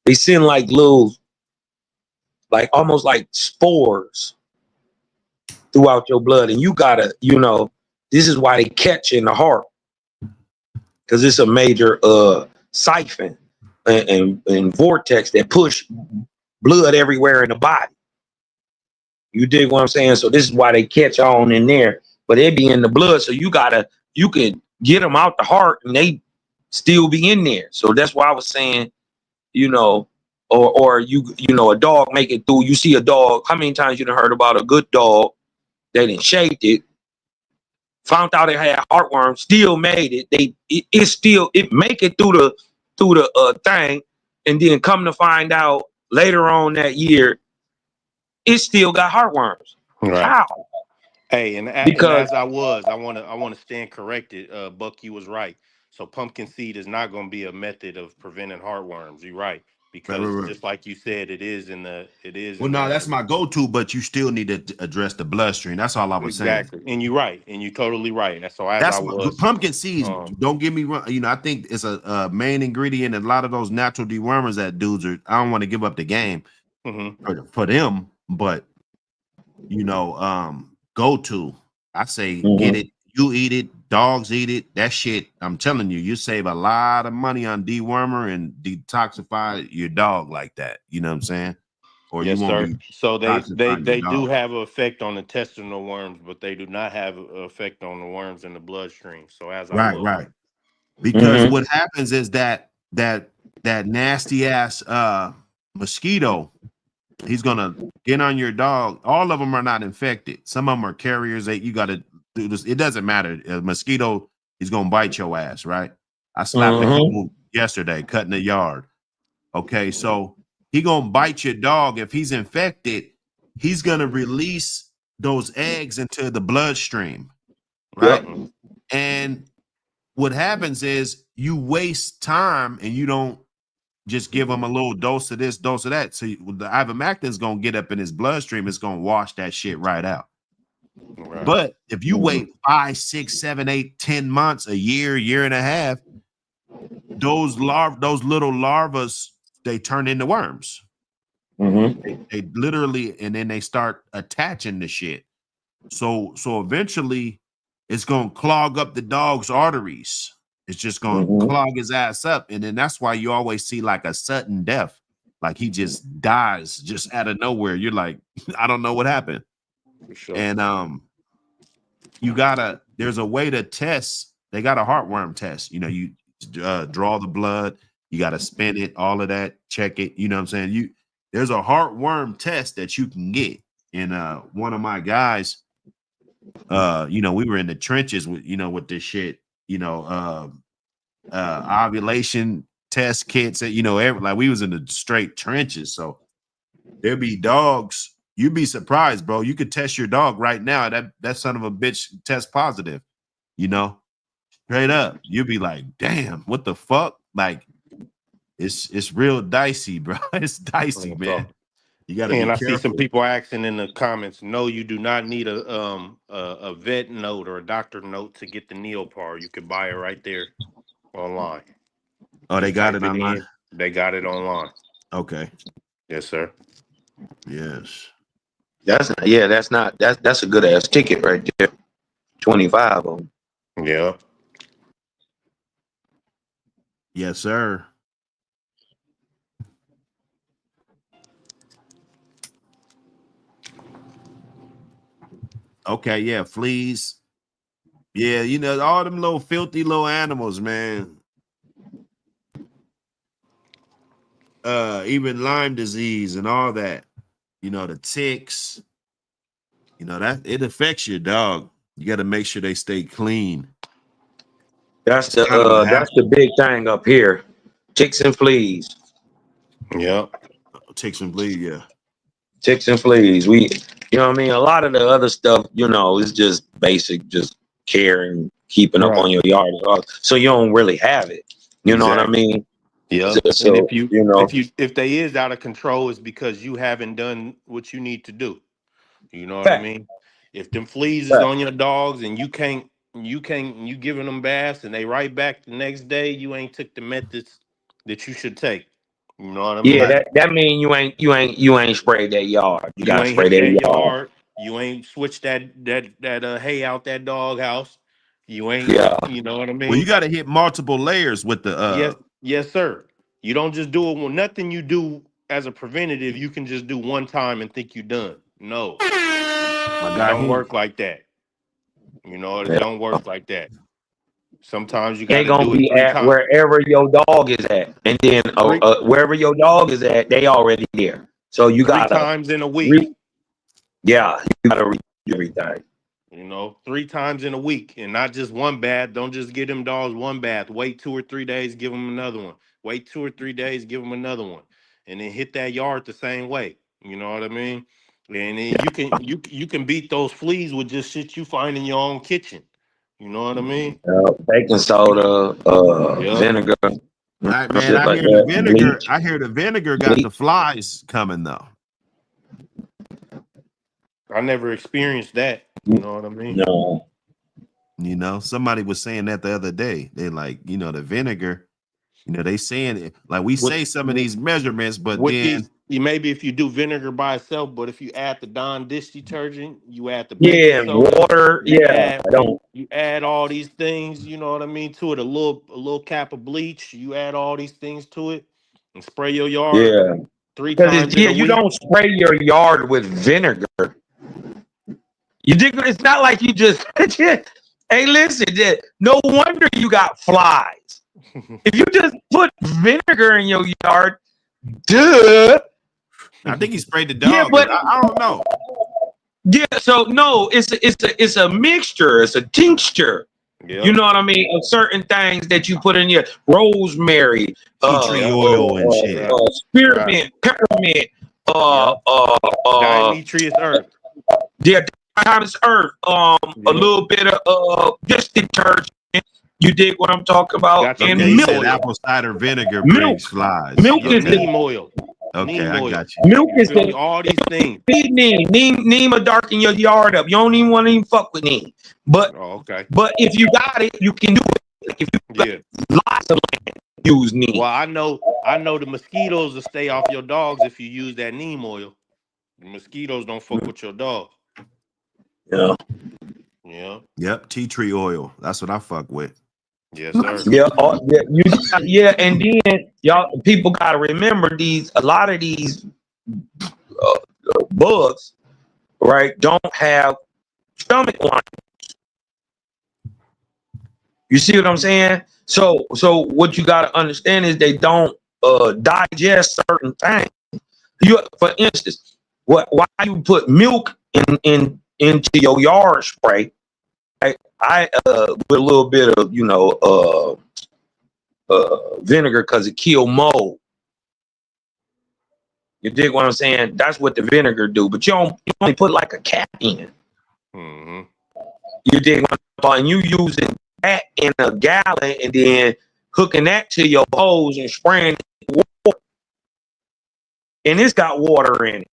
they send like little, like almost like spores throughout your blood, and you gotta, this is why they catch in the heart, because it's a major siphon and vortex that push blood everywhere in the body. You dig what I'm saying? So this is why they catch on in there, but they be in the blood. So you could get them out the heart and they still be in there. So that's why I was saying, or a dog make it through. You see a dog. How many times you done heard about a good dog that didn't shaped it, found out it had heartworm, still made it. It make it through the thing, and then come to find out later on that year, it still got heartworms. Right. How? Hey, and Because as I want to stand corrected. Buck, you was right. So pumpkin seed is not going to be a method of preventing heartworms. You're right, Right, because right, right. just like you said, it is Well, in no, that's the my go-to, but you still need to address the bloodstream. That's all I was saying. exactly. And you're right, and you're totally right. And so as I That's was, pumpkin seeds. um, Don't get me wrong. I think it's a main ingredient in a lot of those natural dewormers that dudes are. I don't want to give up the game mhm. for them, but go to. I say get Mhm. it. You eat it. Dogs eat it. That shit. I'm telling you, you save a lot of money on dewormer and detoxify your dog like that. You know what I'm saying? Or you Yes, won't sir. be So they they toxifying your they do dog. have an effect on intestinal worms, but they do not have an effect on the worms in the bloodstream. So as I Right, was, right. Because Mhm. what happens is that nasty ass mosquito, he's gonna get on your dog. All of them are not infected. Some of them are carriers that you gotta do this. It doesn't matter. A mosquito is gonna bite your ass, right? I slapped a Mhm. couple yesterday cutting the yard. Okay, so he gonna bite your dog. If he's infected, he's gonna release those eggs into the bloodstream, right? Yep. mhm, And what happens is you waste time and you don't just give him a little dose of this, dose of that. So the ivermectin is gonna get up in his bloodstream. It's gonna wash that shit right out. right, But if you Mhm. wait 5, 6, 7, 8, 10 months, a year and a half, those little larvas, they turn into worms. Mhm. They literally, and then they start attaching the shit. So eventually it's gonna clog up the dog's arteries. It's just gonna Mhm. clog his ass up. And then that's why you always see like a sudden death. Like he just dies just out of nowhere. You're like, I don't know what happened. for sure. And there's a way to test. They got a heartworm test. You draw the blood, you gotta spin it, all of that, check it. You know what I'm saying? There's a heartworm test that you can get. And one of my guys, we were in the trenches with this shit, ovulation test kits that, like we was in the straight trenches. So there'd be dogs. You'd be surprised, bro. You could test your dog right now. That son of a bitch test positive, you know, straight up. You'd be like, damn, what the fuck? Like, it's real dicey, bro. It's dicey, Real man. talk. You got to be And I see some careful. people asking in the comments. No, you do not need a vet note or a doctor note to get the Neopar. You can buy it right there online. Oh, they Just got type it it in. online. They got it online. Okay. Yes, sir. Yes. That's a good ass ticket right there. 25 of them. Yeah. Yes, sir. Okay, yeah, fleas. Yeah, you know, all them little filthy little animals, man. Even Lyme disease and all that. You know, the ticks. You know, that it affects your dog. You got to make sure they stay clean. That's kinda what the big thing up here. Ticks and fleas. Yeah. Ticks and bleed, yeah. Ticks and fleas. You know what I mean? A lot of the other stuff, you know, is just basic, just caring, keeping up Right. on your yard. So you don't really have it. You know what I Exactly. mean? Yeah. So And if you know, if they is out of control, it's because you haven't done what you need to do. You know what I fact, mean? If them fleas is fact. on your dogs and you giving them baths and they right back the next day, you ain't took the methods that you should take. You know what I Yeah, mean? that mean you ain't sprayed that yard. You You gotta ain't spray hit that that yard. yard. You ain't switched that hay out that dog house. You ain't, Yeah. you know what I Well, you mean? got to hit multiple layers with the Yes, sir. You don't just do it when nothing you do as a preventative, you can just do one time and think you're done. No, my it guy don't he work like that. You know, it Yeah. don't work like that. Sometimes you got They to gonna do it be three at times. wherever your dog is at, and then Three wherever your dog is at, they already there. So you three gotta times in a week. you gotta read everything. You know, 3 times in a week and not just one bath. Don't just give them dogs one bath. Wait 2 or 3 days, give them another one. Wait 2 or 3 days, give them another one. And then hit that yard the same way. You know what I mean? And then you can beat those fleas with just shit you find in your own kitchen. You know what I mean? Baking soda, Yeah. vinegar, man, shit like that. Bleach. I hear the vinegar got the flies coming though. I never experienced that. You know what I mean? No. You know, somebody was saying that the other day. They like, you know, the vinegar, you know, they saying it like we With say some of these measurements, but with these, then maybe if you do vinegar by itself, but if you add the Dawn dish detergent, you add the baking Yeah, and soda, water. you Yeah, add I don't. you add all these things, you know what I mean, to it, a little cap of bleach, you add all these things to it and spray your yard Yeah, three because times in a you week. don't spray your yard with vinegar. You dig? It's not like you just. Hey, listen. No wonder you got flies. If you just put vinegar in your yard, duh. I think he sprayed the Yeah, dog, but but I don't know. yeah. So no, it's a mixture. It's a tincture. Yeah, You know what I mean? Of certain things that you put in your rosemary, Tea tree oil and shit. right, spearmint, peppermint, yeah. Dimetриus earth. yeah, diamond's earth, a Yeah. little bit of dish detergent. You dig what I'm talking about? Got your And Okay, he neem said oil. apple cider vinegar Milk. brings flies. Milk Your is the neem oil. Okay, Neem I oil. got you. milk You is feel me? the All these things. feed neem will darken your yard up. You don't even want to even fuck with neem. But Oh, okay. if you got it, you can do it. Like if you got Yeah. lots of land, use neem. Well, I know the mosquitoes will stay off your dogs if you use that neem oil. The mosquitoes don't fuck with your dog. Yeah. Yeah. Yep, tea tree oil. That's what I fuck with. Yes, sir. Yeah, and then y'all people gotta remember a lot of these bugs, right, don't have stomach lines. You see what I'm saying? So what you gotta understand is they don't digest certain things. For instance, why you put milk into your yard spray? I with a little bit of vinegar because it kill mold. You dig what I'm saying? That's what the vinegar do, but you only put like a cap in. Mm-hmm. You dig what I'm saying? And you using that in a gallon and then hooking that to your hose and spraying it with water. And it's got water in it.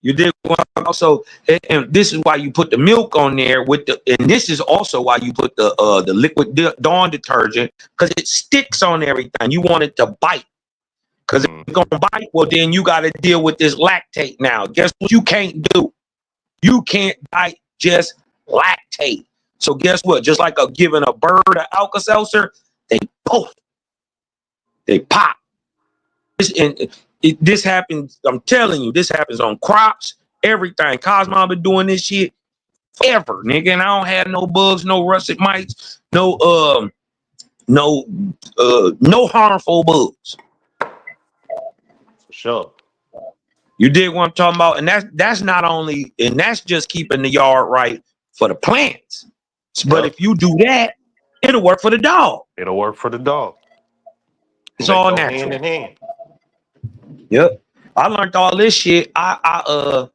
You dig what I'm saying? And this is why you put the milk on there and this is also why you put the liquid Dawn detergent, because it sticks on everything. You want it to bite. Because if it's gonna bite, well, then you got to deal with this lactate now. Guess what you can't do? You can't digest lactate. So guess what? Just like giving a bird an Alka-Seltzer, they poof, they pop. This happens. I'm telling you, this happens on crops, everything. Cosmo been doing this shit ever, nigga, and I don't have no bugs, no russet mites, no harmful bugs. For sure. You dig what I'm talking about? And that's not only, and that's just keeping the yard right for the plants. But if you do that, it'll work for the dog. It'll work for the dog. It's They all go natural. hand in hand. Yep. I learned all this shit. I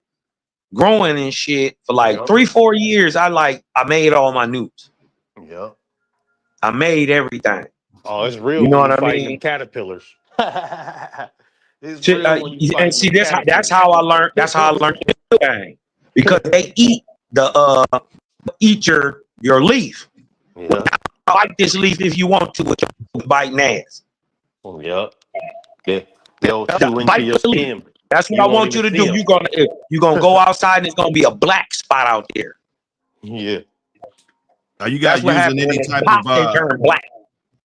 growing and shit for like 3-4 years. I made all my nukes. Yeah. I made everything. Oh, it's real. You know when what I fighting mean? them caterpillars. It's Shit, real when you and see, that's how I learned. That's how I learned the game, because they eat your leaf. Yeah. Bite this leaf if you want to with your biting ass. Yeah. They'll chew into your skin. That's what I want you to do. You're gonna go outside and it's gonna be a black spot out there. Yeah. Are you guys using any type they turn black.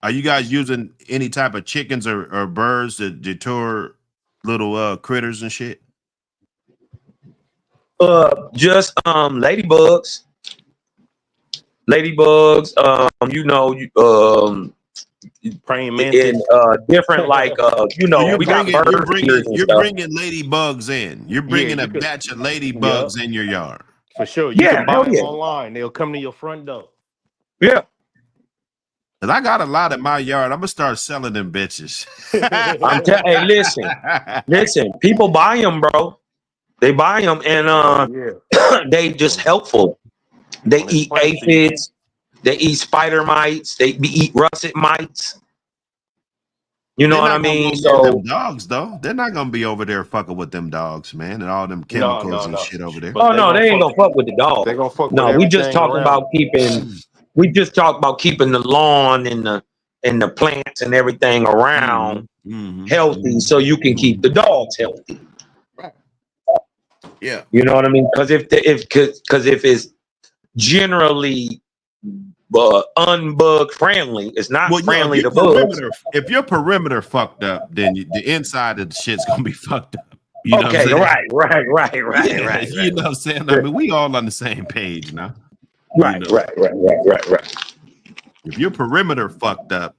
Are you guys using any type of chickens or birds to deter little critters and shit? Just ladybugs. Praying mantis. And different like So we got birds. You're bringing ladybugs in. You're bringing a batch of ladybugs in your yard. For sure. You can buy them online. They'll come to your front door. Yeah. Cause I got a lot in my yard. I'm gonna start selling them bitches. Hey, listen. People buy them, bro. They buy them, and they just helpful. They eat aphids. They eat spider mites. They eat russet mites. You know what I mean? So them dogs, though, they're not gonna be over there fucking with them dogs, man, and all them chemicals and shit over there. Oh no, they ain't gonna fuck with the dog. They gonna fuck. No, we just talking about keeping. We just talked about keeping the lawn and the plants and everything around healthy, so you can keep the dogs healthy. Yeah, you know what I mean. Because if it's generally unbug friendly, it's not friendly to bugs. If your perimeter fucked up, then the inside of the shit's gonna be fucked up. You know okay, right. You know what I'm saying? I mean, we all on the same page now. Right. If your perimeter fucked up,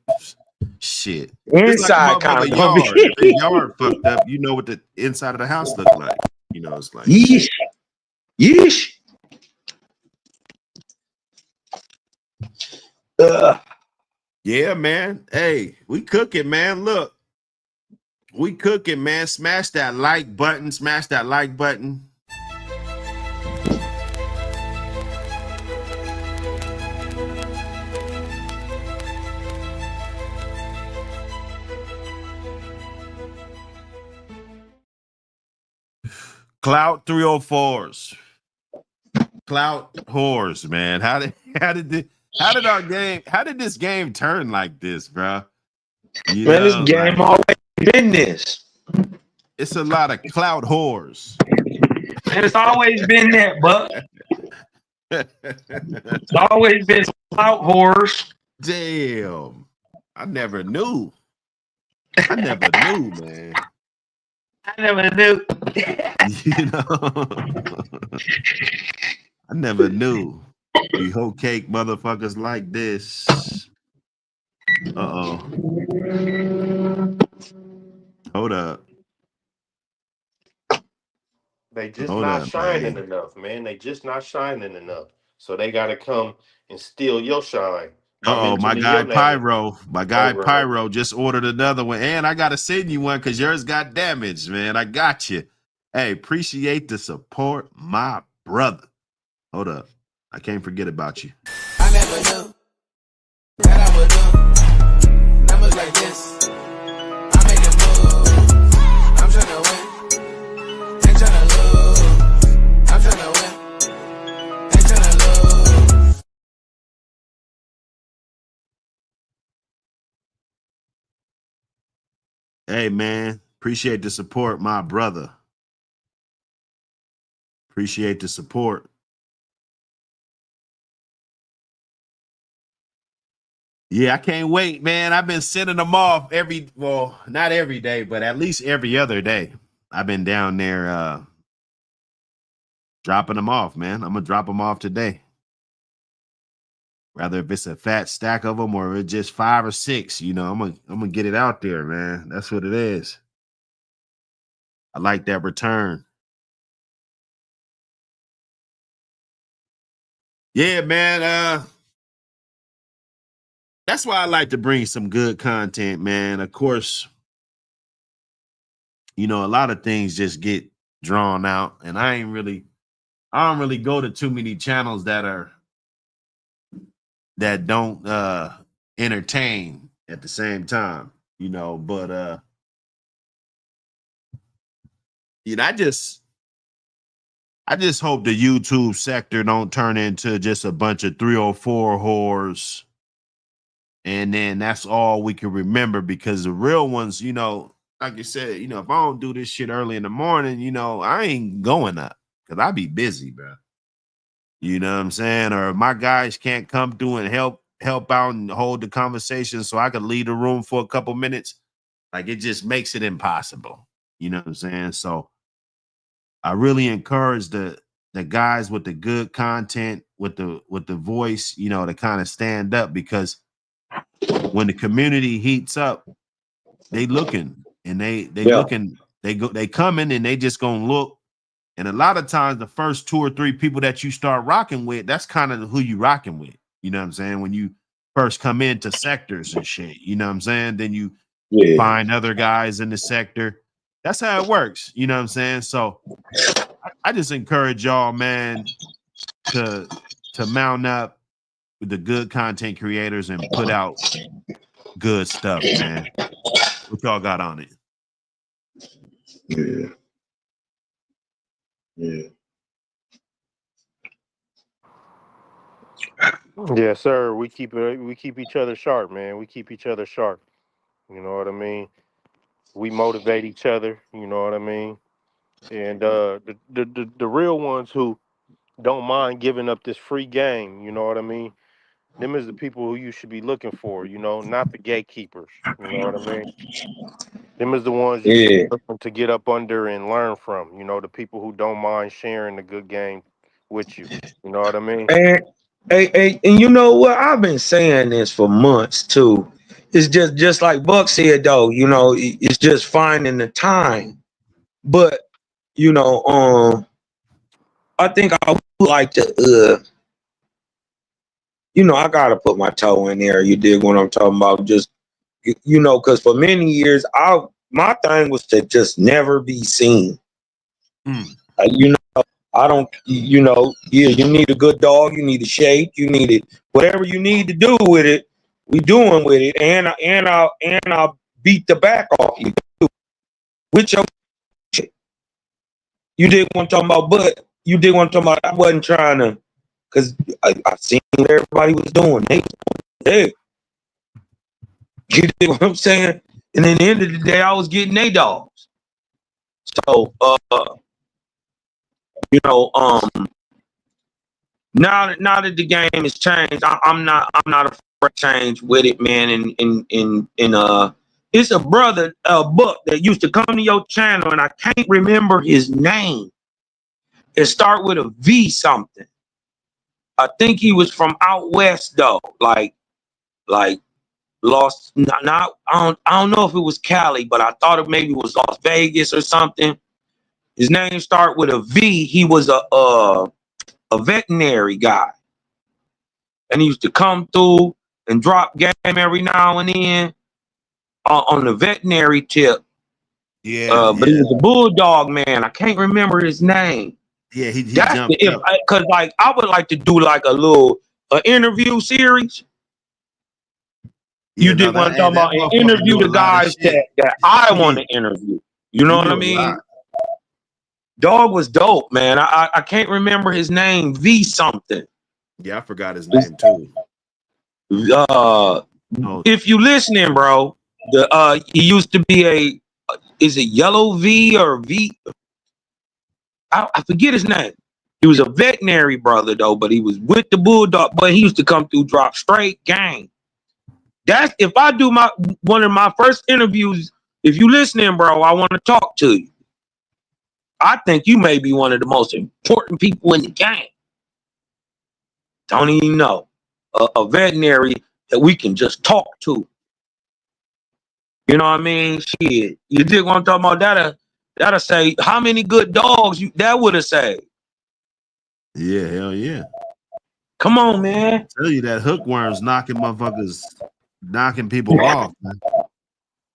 shit. Inside kind of yard. If the yard fucked up, you know what the inside of the house look like. You know, it's like yeesh. Yeah, man. Hey, we cooking, man. Look, we cooking, man. Smash that like button. Smash that like button. Clout 304s. Clout whores, man. How did this game turn like this, bro? Man, this game always been this. It's a lot of clout whores. And it's always been that, but it's always been clout whores. Damn. I never knew, man. I never knew. You know, I never knew. We hoe cake motherfuckers like this. Hold up. They just not shining enough, man. They just not shining enough. So they gotta come and steal your shine. My guy Pyro just ordered another one, and I gotta send you one because yours got damaged, man. I got you. Hey, appreciate the support, my brother. Hold up, I can't forget about you. I never knew that I would do numbers like this. I make a move. I'm tryna win, ain't tryna lose. I'm tryna win, ain't tryna lose. Hey, man, Appreciate the support, my brother. Appreciate the support. Yeah, I can't wait, man. I've been sending them off not every day, but at least every other day. I've been down there dropping them off, man. I'm gonna drop them off today. Rather if it's a fat stack of them or it's just 5 or 6, I'm gonna get it out there, man. That's what it is. I like that return. Yeah, man. That's why I like to bring some good content, man. Of course, a lot of things just get drawn out, and I don't really go to too many channels that don't entertain at the same time, but I just hope the YouTube sector don't turn into just a bunch of 304 whores. And then that's all we can remember, because the real ones, like you said, if I don't do this shit early in the morning, I ain't going up because I be busy, bro. You know what I'm saying? Or if my guys can't come through and help out and hold the conversation so I could leave the room for a couple minutes, like it just makes it impossible. You know what I'm saying? So I really encourage the guys with the good content, with the voice, to kind of stand up, because when the community heats up, they looking and they looking, they coming and they just gonna look. And a lot of times the first 2 or 3 people that you start rocking with, that's kind of who you rocking with. You know what I'm saying? When you first come into sectors and shit, you know what I'm saying? Then you find other guys in the sector. That's how it works. You know what I'm saying? So I just encourage y'all, man, to mount up with the good content creators and put out good stuff, man. What y'all got on it? Yeah. Yeah. Yes, sir. We keep each other sharp, man. We keep each other sharp. You know what I mean? We motivate each other. You know what I mean? And the real ones who don't mind giving up this free game, you know what I mean? Them is the people who you should be looking for, not the gatekeepers. You know what I mean? Them is the ones you should be looking to get up under and learn from. The people who don't mind sharing the good game with you. You know what I mean? And you know what? I've been saying this for months too. It's just like Buck said, though. It's just finding the time. But I think I would like to. I gotta put my toe in there. You dig what I'm talking about? Just because for many years, my thing was to just never be seen. I don't, yeah, you need a good dog, you need a shape, you need it, whatever you need to do with it, we doing with it, and I'll beat the back off you with your shit. You did what I'm talking about, but you did what I'm talking about. I wasn't trying to, because I seen what everybody was doing. Hey, you did what I'm saying? And at the end of the day, I was getting they dogs. So, now that the game has changed, I'm not afraid to change with it, man. And it's a brother, Buck, that used to come to your channel, and I can't remember his name. It start with a V something. I think he was from out west though, like Los. Not I don't know if it was Cali, but I thought it maybe was Las Vegas or something. His name start with a V. He was a veterinary guy, and he used to come through and drop game every now and then on the veterinary tip. Yeah, but he was a bulldog man. I can't remember his name. Yeah, he jumped up. Because I would like to do like a little interview series. You did want to talk about and interview the guys that I want to interview. You know what I mean? Dog was dope, man. I can't remember his name. V something. Yeah, I forgot his name too. If you listening, bro, he used to be is it Yellow V or V? I forget his name. He was a veterinary brother though, but he was with the Bulldog. But he used to come through, drop straight gang. That's if I do one of my first interviews. If you listening, bro, I want to talk to you. I think you may be one of the most important people in the game. Don't even know a veterinary that we can just talk to. You know what I mean? Shit, you dig what I'm talking about? That'll say how many good dogs that would have saved. Yeah, hell yeah. Come on, man. I tell you that hookworm's knocking people off, man.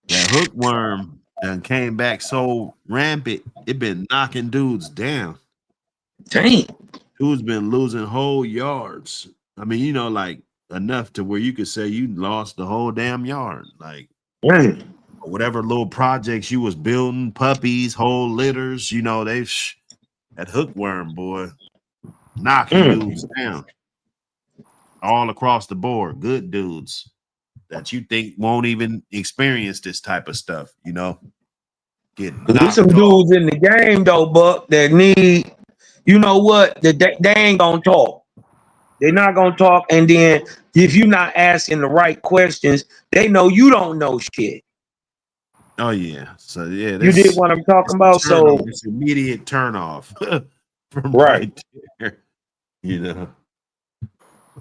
That hookworm done came back so rampant, it been knocking dudes down. Dang. Dudes been losing whole yards. I mean, you know, like enough to where you could say you lost the whole damn yard. Like whatever little projects you was building, puppies, whole litters, you know, that hookworm, boy, knocking dudes down all across the board. Good dudes that you think won't even experience this type of stuff, you know. There's some dudes in the game though, Buck, that need, you know what, they ain't gonna talk. They're not gonna talk, and then if you're not asking the right questions, they know you don't know shit. Oh yeah, so yeah, you did what I'm talking about. So it's immediate turn off from right there. You know,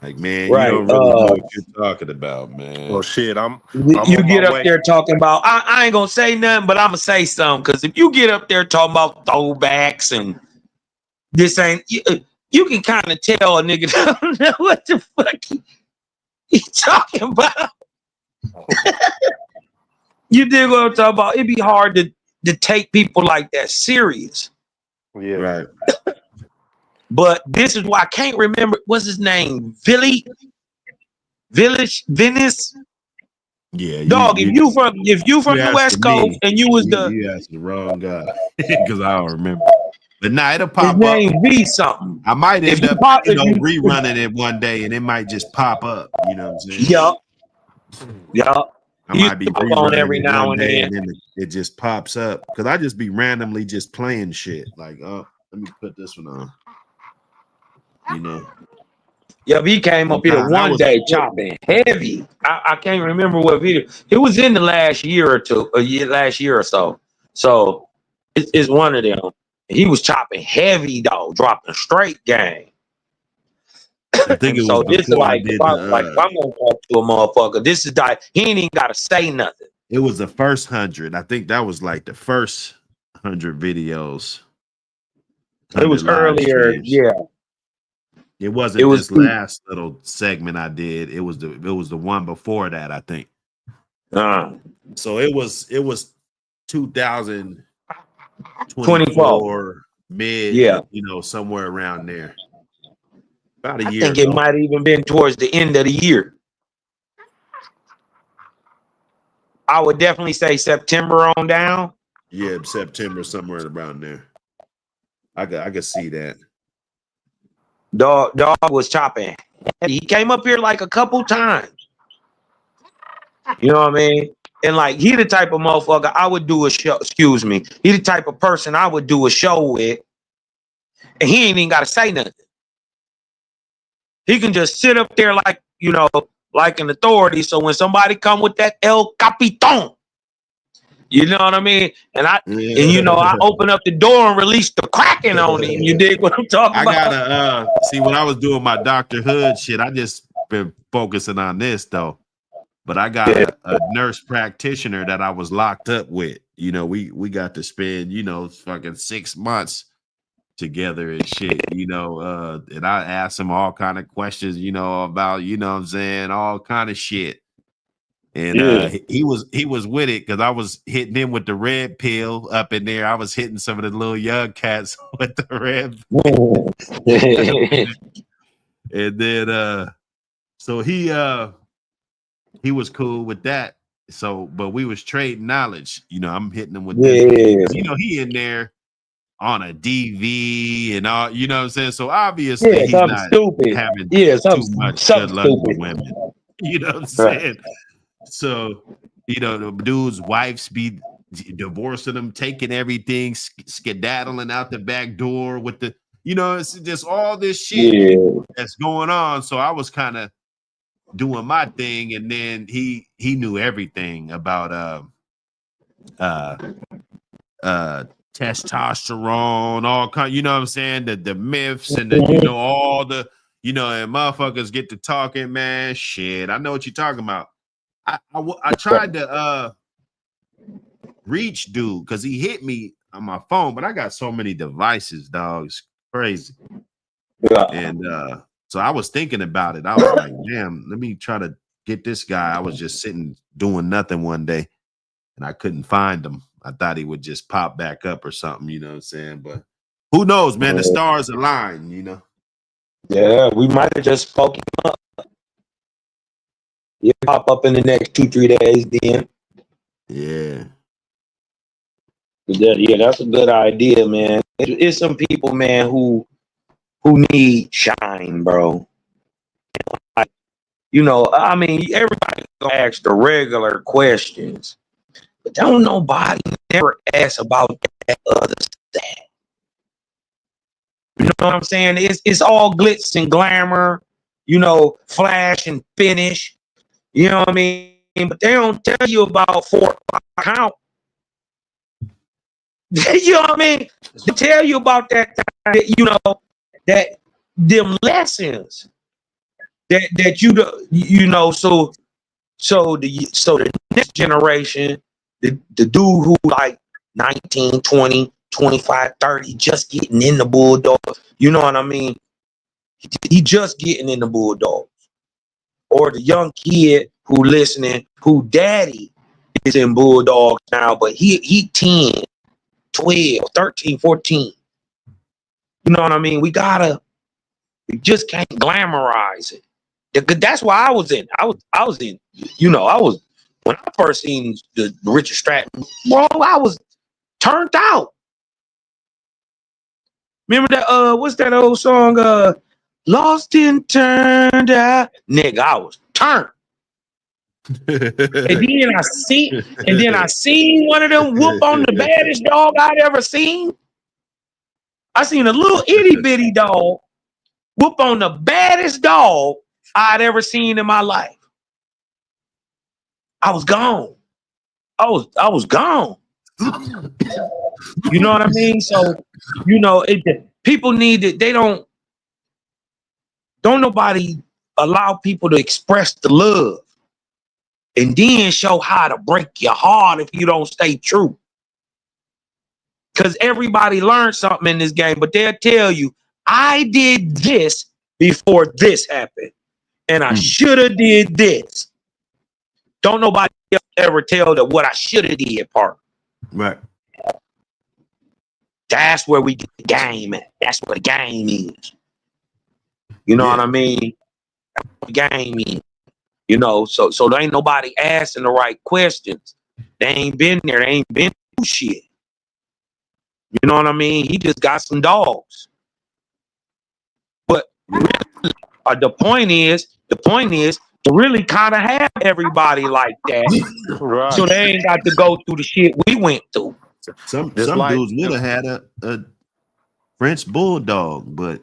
like man, right. you don't really know what you're talking about, man. Well, shit, I'm you get up there talking about. I ain't gonna say nothing, but I'm gonna say something because if you get up there talking about throwbacks and this ain't. You can kind of tell a nigga don't know what the fuck he talking about. You dig what I'm talking about? It'd be hard to take people like that serious. Yeah. Right. But this is why I can't remember. What's his name? Venice? Yeah. Dog, if you from the West Coast and you was you asked the wrong guy because I don't remember. But nah, it'll pop his up. name be something. I might end up, rerunning it one day, and it might just pop up. You know what I'm saying? Yup. I might be rerunning every now and then, and then it just pops up because I just be randomly just playing shit. Like, oh, let me put this one on. You know. Yeah, he came up here one day chopping heavy. I can't remember what video. It was in the last year or so. So it's one of them. He was chopping heavy, dog, dropping straight gang. I think it was so this is like, if I'm gonna talk to a motherfucker. This is like he ain't even gotta say nothing. It was the first 100. I think that was like the first 100 videos. It was earlier, yeah. It wasn't this last little segment I did. It was the one before that, I think. So it was 2024 mid, yeah, you know, somewhere around there. About a year. I think it might have even been towards the end of the year. I would definitely say September on down. Yeah, September, somewhere around there. I could see that. Dog was chopping. He came up here like a couple times. You know what I mean? And like he the type of motherfucker I would do a show. Excuse me. He the type of person I would do a show with, and he ain't even got to say nothing. He can just sit up there like, you know, like an authority. So when somebody come with that El Capitan, you know what I mean? And I open up the door and release the Kraken on him. You dig what I'm talking about? I gotta see when I was doing my Dr. Hood shit. I just been focusing on this though. But I got a nurse practitioner that I was locked up with. You know, we got to spend, you know, fucking 6 months together and shit, you know, and I asked him all kind of questions, you know, about, you know what I'm saying, all kind of shit. And he was with it because I was hitting him with the red pill up in there. I was hitting some of the little young cats with the red pill. And then so he was cool with that. So, but we was trading knowledge. You know, I'm hitting him with this. You know, he in there on a DV and all, you know what I'm saying? So obviously he's not having too much good luck with women. You know what I'm saying? So, you know, the dude's wives be divorcing them, taking everything, skedaddling out the back door with the, it's just all this shit Yeah. that's going on. So I was kind of doing my thing, and then he knew everything about testosterone, all kind, what I'm saying, the myths and the all the and motherfuckers get to talking, man. Shit, I know what you're talking about. I tried to reach dude because he hit me on my phone, but I got so many devices, dog. It's crazy. Yeah. And so I was thinking about it. I was like, damn, let me try to get this guy. I was just sitting doing nothing one day and I couldn't find him. I thought he would just pop back up or something, you know what I'm saying? But who knows, man? The stars align, Yeah, we might have just spoken up. He'll pop up in the next 2-3 days then. Yeah. Yeah, that's a good idea, man. It's some people, man, who need shine, bro. Like, I mean, everybody gonna ask the regular questions, but don't nobody never ask about that other stuff. You know what I'm saying? It's all glitz and glamour, flash and finish. You know what I mean? But they don't tell you about 4 count. You know what I mean? They tell you about that, that them lessons that so the next generation, the dude who like 19, 20, 25, 30, just getting in the Bulldog, you know what I mean? He just getting in the Bulldogs. Or the young kid who listening, who daddy is in Bulldogs now, but he 10, 12, 13, 14. You know what I mean? We just can't glamorize it. That's why I was in, when I first seen the Richard Stratton, bro, I was turned out. Remember that, what's that old song, Lost and Turned Out? Nigga, I was turned. And then I seen one of them whoop on the baddest dog I'd ever seen. I seen a little itty bitty dog whoop on the baddest dog I'd ever seen in my life. I was gone. I was gone. You know what I mean? So, people need it. They don't nobody allow people to express the love and then show how to break your heart if you don't stay true. Because everybody learns something in this game, but they'll tell you, I did this before this happened, and I should have did this. Don't nobody ever tell the what I should have did part. Right. That's where we get the game at. That's where the game is. You know what I mean? That's what the game is. So there ain't nobody asking the right questions. They ain't been there. They ain't been through shit. You know what I mean? He just got some dogs. But really, the point is to really kind of have everybody like that. Right. So they ain't got to go through the shit we went through. Some dudes would have had a French bulldog, but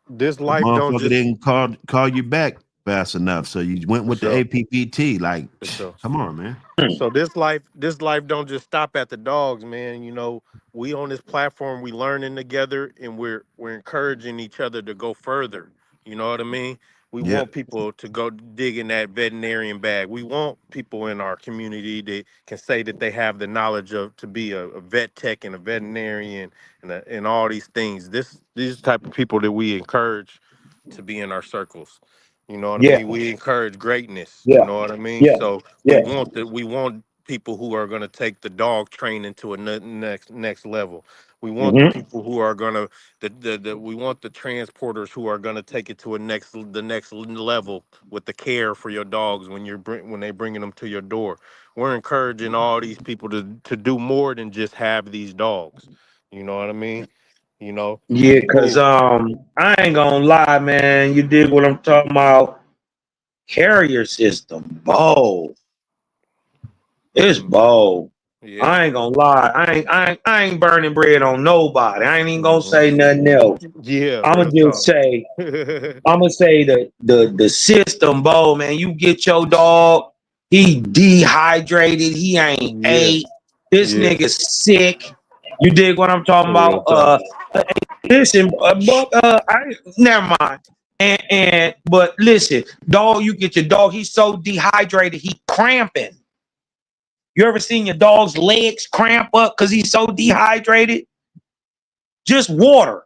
this life don't just didn't call you back fast enough, so you went with the APPT. Like, come on, man. So this life don't just stop at the dogs, man. We on this platform, we learning together, and we're encouraging each other to go further. You know what I mean? We want people to go dig in that veterinarian bag. We want people in our community that can say that they have the knowledge to be a vet tech and a veterinarian and all these things. These type of people that we encourage to be in our circles. You know what I mean? We encourage greatness. You know what I mean? So we want people who are going to take the dog training to a next level. We want the people who are going to we want the transporters who are going to take it to the next level with the care for your dogs when they bringing them to your door. We're encouraging all these people to do more than just have these dogs. You know what I mean? Yeah, because I ain't gonna lie, man. You dig what I'm talking about? Carrier system, bold. It's bold. Yeah. I ain't gonna lie. I ain't burning bread on nobody. I ain't even gonna say nothing else. Yeah, I'ma real just talk. say, the system, Bo, man. You get your dog, he dehydrated, he ain't Yeah, ate. This yeah, nigga's sick. You dig what I'm talking real about? talk. Listen, but never mind. But listen, dog, you get your dog, he's so dehydrated, he cramping. You ever seen your dog's legs cramp up because he's so dehydrated? Just water.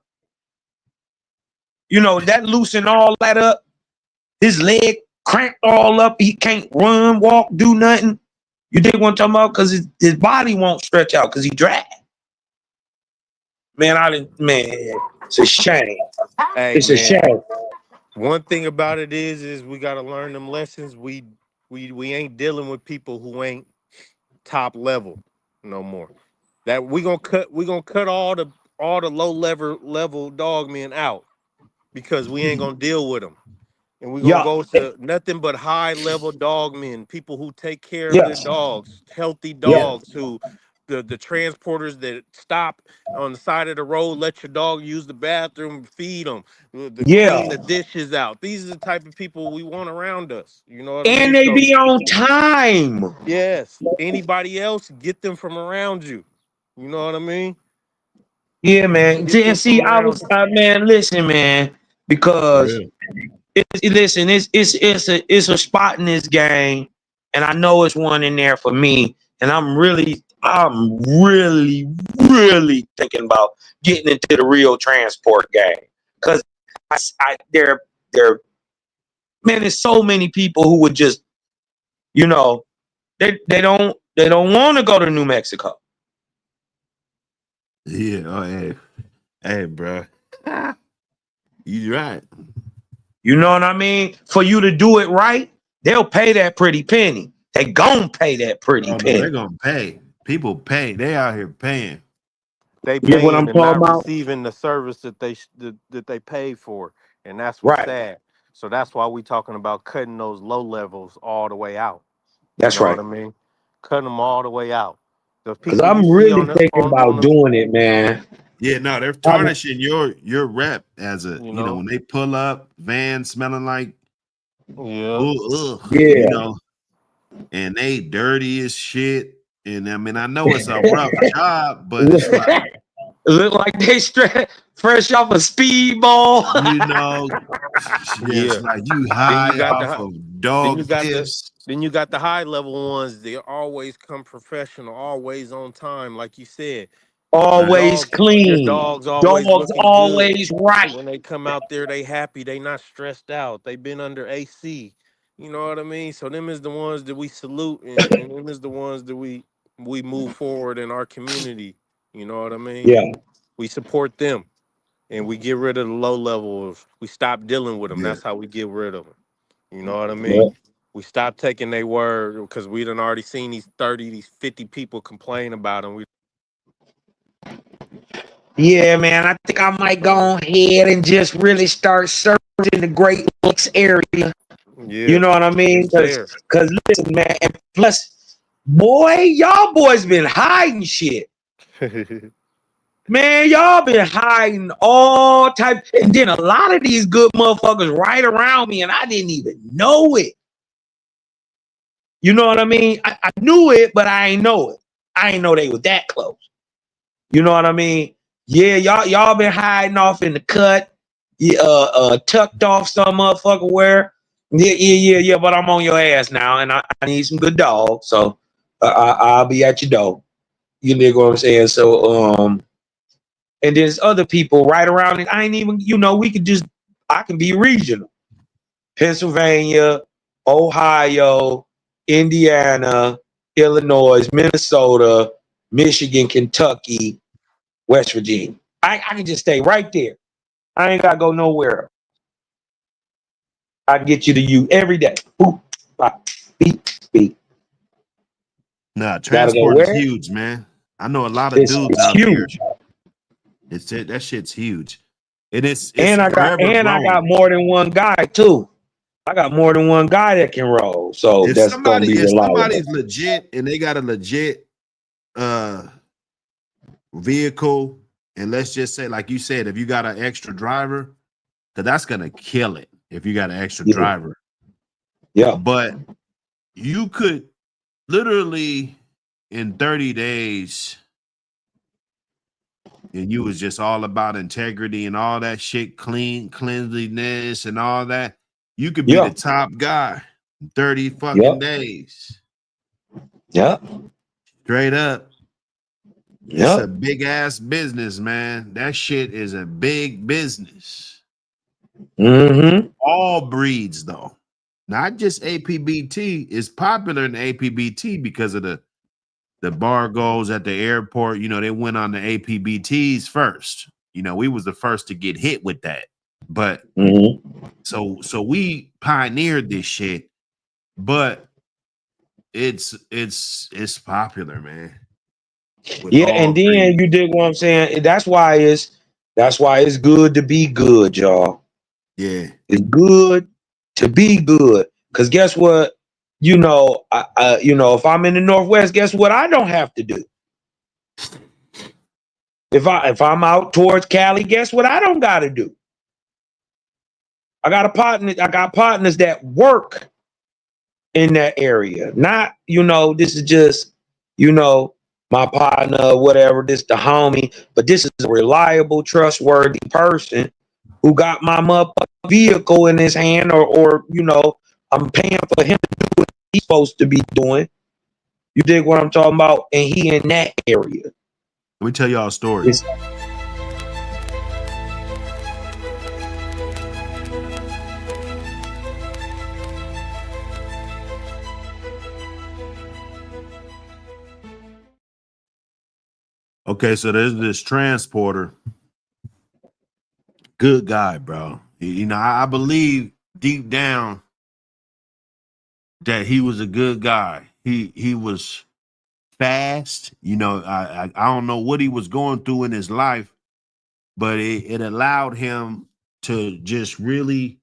You know, that loosen all that up. His leg cramped all up. He can't run, walk, do nothing. You dig what I'm talking about? Because his body won't stretch out because he dry. Man, it's a shame. Hey It's a man, shame. one thing about it is we gotta learn them lessons. We ain't dealing with people who ain't top level no more. That we gonna cut all the low level dog men out because we ain't gonna deal with them. And we're gonna Yeah, go to nothing but high level dog men, people who take care of their yes, dogs, healthy yeah, dogs, who the transporters that stop on the side of the road, let your dog use the bathroom, feed them, the yeah. clean the dishes out. These are the type of people we want around us. You know what I And mean? they So be on time. yes, anybody else, get them from around you. You know what I mean? Yeah, man. Get them See, from I around was, man, listen, man, because real. listen, it's a spot in this game, and I know it's one in there for me. And I'm really thinking about getting into the real transport game because there, man, there's so many people who would just, you know, they don't want to go to New Mexico. Yeah. Oh, hey, bro. You right. You know what I mean? For you to do it right, they'll pay that pretty penny. They gon' pay that pretty Oh no, they're penny. gonna pay. People pay. They out here paying. they You get what paying I'm and talking not about? receiving the service that that they paid for, and that's what's Right. sad. So that's why we talking about cutting those low levels all the way out. You That's know right. what I mean? Cutting them all the way out. The Cause people you I'm see really on thinking on about them, doing it, man. Yeah, no, they're I'm- tarnishing your rep as a, you you know, know. when they pull up, van smelling like Yeah, you yeah. know, and they dirty as shit. And I mean, I know it's a rough job, but it's like, Look like they straight fresh off a speedball. you know, yeah, it's yeah. like you Then you high got off the of then you dog got the piss. then you got the high level ones. They always come professional, always on time, like you said. Your Right. Always dog, your clean. dog's always Dogs looking good. always right. When they come out there, they happy. They not stressed out. They been under AC. You know what I mean? So them is the ones that we salute, and them is the ones that we move forward in our community. You know what I mean? Yeah. We support them, and we get rid of the low levels. We stop dealing with them. Yeah. That's how we get rid of them. You know what I Yeah. mean? We stop taking their word because we done already seen these 30, these 50 people complain about them. Yeah, man. I think I might go ahead and just really start searching the Great Lakes area. You Yeah, know what I mean? it's there. Cause listen, man, and plus, boy, y'all boys been hiding shit. Man, y'all been hiding all type, and then a lot of these good motherfuckers right around me, and I didn't even know it. You know what I mean? I knew it, but I ain't know it. I ain't know they were that close. You know what I mean? Yeah, y'all been hiding off in the cut, tucked off some motherfucker where. Yeah. But I'm on your ass now, and I need some good dogs, so I'll be at your door. You know what I'm saying? So and there's other people right around it. I ain't even, I can be regional. Pennsylvania, Ohio, Indiana, Illinois, Minnesota, Michigan, Kentucky, West Virginia. I can just stay right there. I ain't gotta go nowhere. I can get you to you every day. Boop, bop, beep, beep. Nah, Gotta go transport is where? huge, man. I know a lot of It's dudes out here. huge. It's it. That shit's huge, and it's And forever I got growing. more than one guy too. I got more than one guy that can roll. So If that's gonna be somebody's reliable. legit and they got a legit vehicle, and let's just say, like you said, if you got an extra driver, because that's gonna kill it if you got an extra Yeah. driver. Yeah. But you could literally in 30 days, and you was just all about integrity and all that shit, cleanliness and all that. You could be Yeah. the top guy in 30 fucking Yeah. days. Yeah. Straight up. It's Yeah. a big ass business, man. That shit is a big business. Mm-hmm. All breeds, though, not just APBT. Is popular in APBT because of the bargoes at the airport. You know, they went on the APBTs first. You know, we was the first to get hit with that. But Mm-hmm. so we pioneered this shit. But it's popular, man. With Yeah, all and then breeds. you dig what I'm saying. That's why it's good to be good, y'all. Yeah. It's good to be good. Cause guess what? You know, if I'm in the Northwest, guess what I don't have to do? If I'm out towards Cali, guess what I don't gotta do? I got partners that work in that area. Not, this is just, my partner or whatever, this the homie, but this is a reliable, trustworthy person who got my motherfucking vehicle in his hand, or I'm paying for him to do what he's supposed to be doing. You dig what I'm talking about? And he in that area. Let me tell y'all a story. It's- Okay, so there's this transporter. Good guy, bro. I believe deep down that he was a good guy. He was fast. I don't know what he was going through in his life, but it allowed him to just really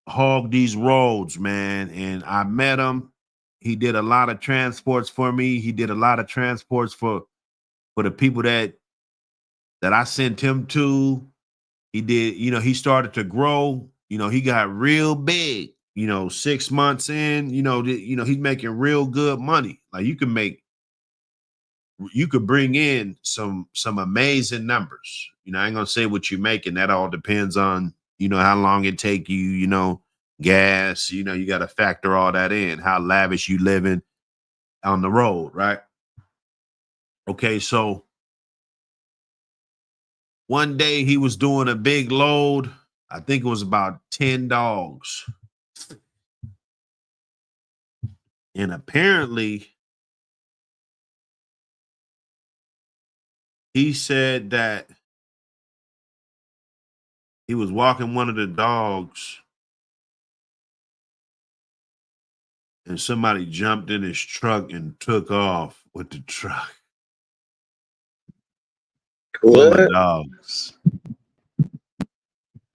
hog these roads, man. And I met him. He did a lot of transports for me. He did a lot of transports for the people that I sent him to. He did, he started to grow. He got real big. 6 months in, he's making real good money. Like you could bring in some amazing numbers. I ain't gonna say what you're making. That all depends on, how long it take you, gas, you got to factor all that in, how lavish you living on the road, right? Okay, so one day he was doing a big load. I think it was about 10 dogs. And apparently he said that he was walking one of the dogs and somebody jumped in his truck and took off with the truck. Full of dogs.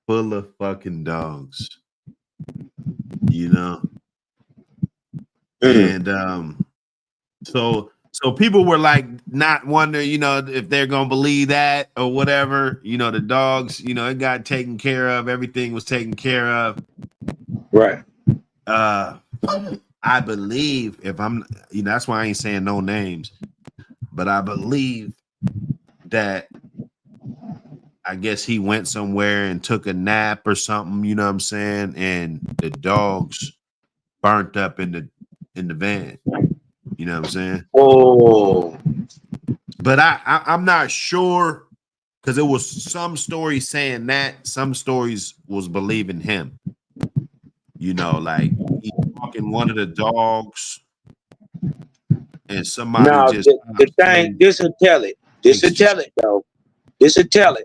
Full of fucking dogs. And so people were like not wondering, if they're gonna believe that or whatever. The dogs, it got taken care of, everything was taken care of. Right. I believe that's why I ain't saying no names, but I believe that I guess he went somewhere and took a nap or something, you know what I'm saying? And the dogs burnt up in the van. You know what I'm saying? Oh. But I'm not sure, because it was some stories saying that, some stories was believing him. Like he walking one of the dogs and somebody Now, just the thing, this will tell it. This will tell it, though. This will tell it.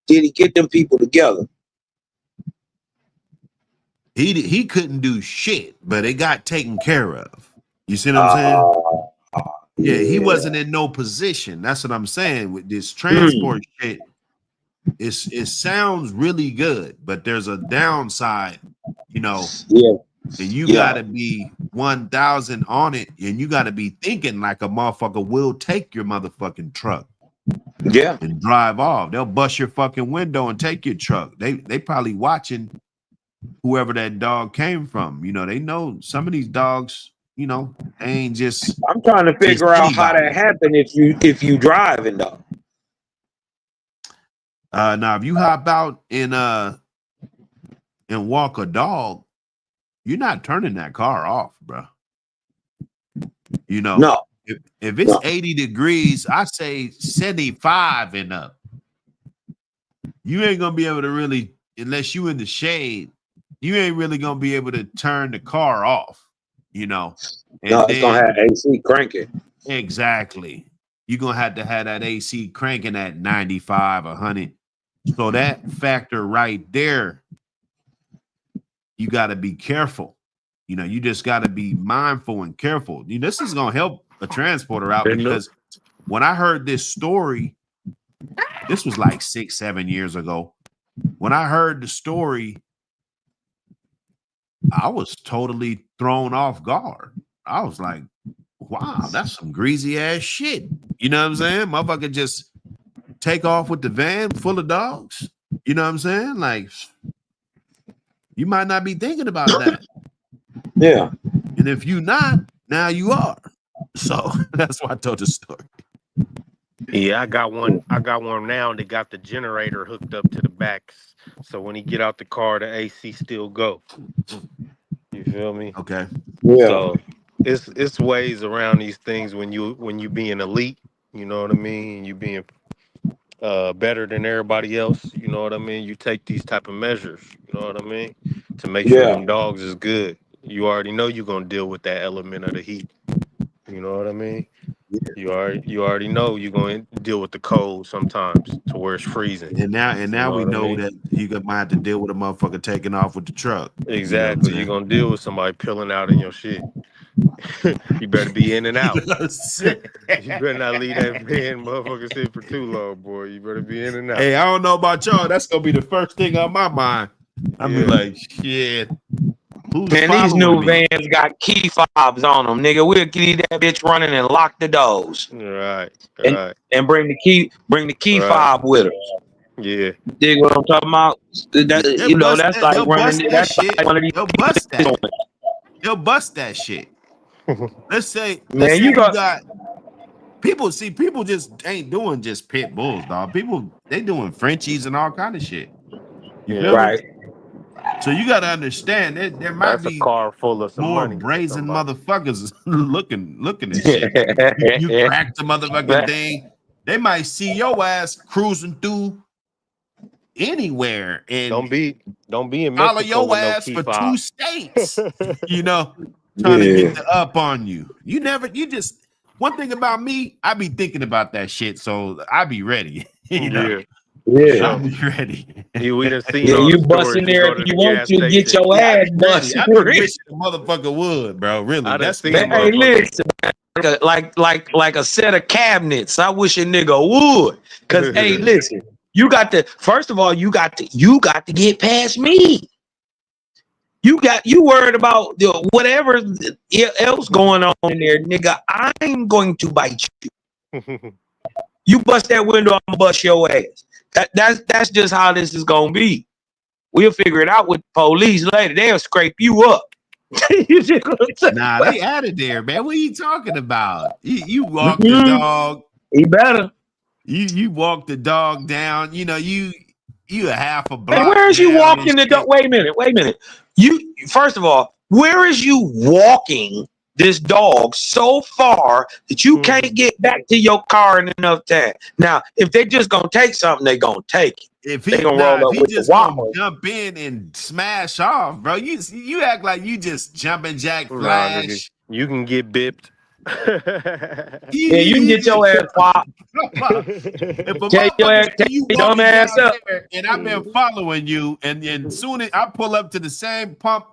Did he get them people together? He couldn't do shit, but it got taken care of. You see what I'm saying? Yeah, he wasn't in no position. That's what I'm saying. With this transport shit, it sounds really good, but there's a downside, Yeah. and you Yeah. gotta be 1,000 on it, and you got to be thinking like a motherfucker will take your motherfucking truck Yeah. and drive off. They'll bust your fucking window and take your truck. They probably watching whoever that dog came from. You know, they know some of these dogs, you know, they ain't just I'm trying to figure out how anybody. that happened if you driving though. Now if you hop out and walk a dog, you're not turning that car off, bro. You know, No. if it's No. 80 degrees, I say 75 and up. You ain't gonna be able to really, unless you in the shade, you ain't really gonna be able to turn the car off, you know. And No, it's gonna have AC cranking. exactly. You're gonna have to have that AC cranking at 95, 100. So that factor right there, you gotta be careful. You know, you just gotta be mindful and careful. This is gonna help a transporter out because when I heard this story, this was like 6-7 years ago. When I heard the story, I was totally thrown off guard. I was like, wow, that's some greasy ass shit. You know what I'm saying? Motherfucker just take off with the van full of dogs. You know what I'm saying? Like, you might not be thinking about that. Yeah. And if you not, now you are. So that's why I told the story. Yeah, I got one now that got the generator hooked up to the back. So when he get out the car, the AC still go. You feel me? Okay. Yeah. So it's ways around these things when you being elite, you know what I mean? You being better than everybody else, you know what I mean? You take these type of measures, you know what I mean? To make sure Yeah. them dogs is good. You already know you're gonna deal with that element of the heat. You know what I mean? You already know you're going to deal with the cold sometimes to where it's freezing. And now You know we what I know mean? that you might have to deal with a motherfucker taking off with the truck. Exactly. You're gonna deal with somebody peeling out in your shit. You better be in and out. You better not leave that van motherfucker sit for too long, boy. You better be in and out. Hey, I don't know about y'all. That's gonna be the first thing on my mind. I'm Yeah. like, shit. Who's Man, these following new me? vans got key fobs on them, nigga. We'll keep that bitch running and lock the doors Right. and, Right. and bring the key Right. fob with us. Yeah. Dig what I'm talking about? That, you know, that's like They'll running. bust that That's shit. like one of these. They'll bust that. They'll bust that shit. Let's say Man, you you got got people just ain't doing just pit bulls, dog. People they doing Frenchies and all kind of shit. You Yeah. feel me? right. So you got to understand that there might That's a be car full of some more money. for brazen somebody. motherfuckers looking at shit. You crack the motherfucking thing, they might see your ass cruising through anywhere and Don't be in follow Mexico your with no ass key for 2 fob. states. You know, trying to Yeah. get the up on you. You just one thing about me, I be thinking about that shit, so I be ready. You know, Yeah. I be ready. We done seen Yeah, all you the bust in stories. You there go if to the you want gas to get station. your Yeah, I ass be ready. busted. I be wishing the motherfucker would, bro. Really, I done that's seen me. Hey, motherfuckers. listen, like a set of cabinets. I wish a nigga would. Cause hey, listen, you got to first of all, you got to get past me. You worried about whatever else going on in there, nigga. I'm going to bite you. You bust that window, I'm gonna bust your ass. That's just how this is gonna be. We'll figure it out with the police later. They'll scrape you up. You just gonna say, Nah, they added there, man. What are you talking about? You walk the Mhm. dog. he better. You walk the dog down. You know, you a half a Hey, block. where is you down walking and the dog? shit. Wait a minute. You first of all, where is you walking this dog so far that you can't get back to your car in enough time? Now, if they just gonna take something, they gonna take it. If They gonna roll up he with the just gonna whoppers. jump in and smash off, bro. You act like you just jumping jack Nah, nigga, flash. you can get bipped. Yeah, you can get your ass popped. If a Take your motherfucker ass, see take you your dumb walking ass down up. there and I've been following you, and soon as I pull up to the same pump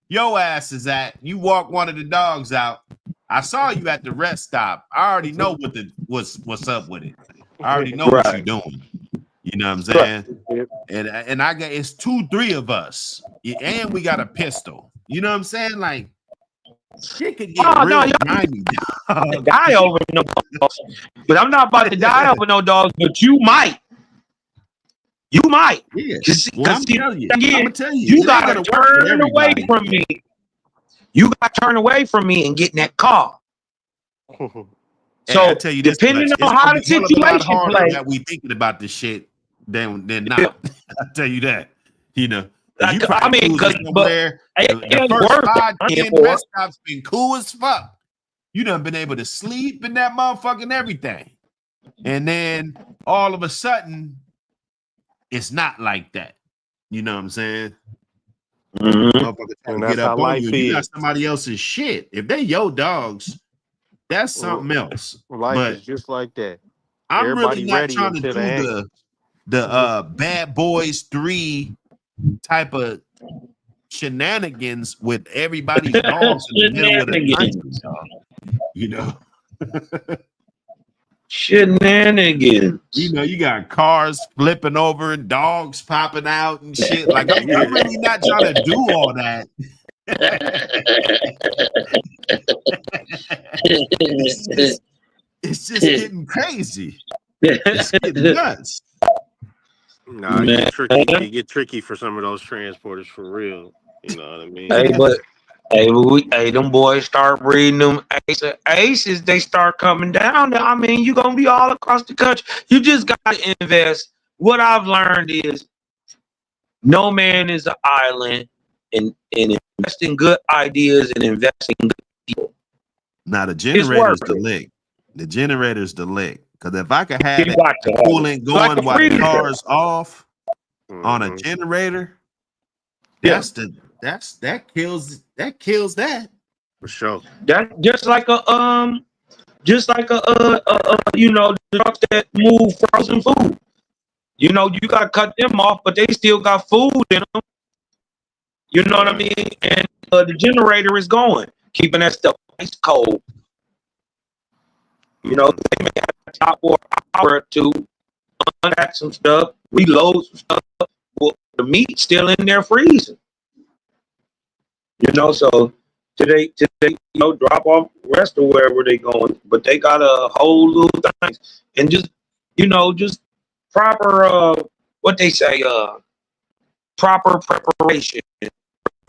your ass is at, you walk one of the dogs out. I saw you at the rest stop. I already know what's up with it. I already know what you're Right. doing. You know what I'm saying? And I got it's 2-3 of us, and we got a pistol. You know what I'm saying? Like Shit could get Oh, real no, y'all grimy. dog. die over no dogs. But I'm not about to die over no dogs, but you might. You might. Yeah. Cause Well, I'm see, telling you. I'm again, gonna tell you, you it ain't gotta gonna work for turn away everybody. from me. You gotta turn away from me and get in that car. Hey, I So tell you this depending much, on it's how gonna the be hell of a lot situation harder plays, that we thinking about this shit than not. I tell you that. You know, 'cause you I probably mean, cruising somewhere. The it's first worth 5, it 10 for. rest stops been cool as fuck. You done been able to sleep in that motherfucking everything. And then all of a sudden, it's not like that. You know what I'm saying? Mhm. Motherfucker trying And to that's get how up on life you. You got is. somebody else's shit. If they your dogs, that's something else. Life But is just like that. I'm really Everybody not ready trying to until they do ain't. the Bad Boys 3 type of shenanigans with everybody's dogs in the middle of the country, dog. You know, Shenanigans. you know, you got cars flipping over and dogs popping out and shit. Like I'm really not trying to do all that. it's just getting crazy. It's getting nuts. Nah, it Man. get tricky. It get tricky for some of those transporters for real. You know what I mean? Hey, them boys start breeding them aces. They start coming down. I mean, you gonna be all across the country. You just gotta invest. What I've learned is, no man is an island, and investing good ideas and investing good people. Now the It's generator's worth the it. lick. The generator's the lick. Because if I could have You it, got the to have coolant it. Like going a while the freezer. car's off on a Mhm. generator, Yeah. that kills that. For sure. That just like a you know, the trucks that move frozen food. You know, you got to cut them off, but they still got food in them. You know what I mean? And the generator is going, keeping that stuff ice cold. You know, they may have to stop for an hour or two, unpack some stuff, reload some stuff. Well, the meat's still in there freezing. You know, so today, you know, drop off rest or wherever they going, but they got a whole little thing, and just, you know, just proper what they say, proper preparation.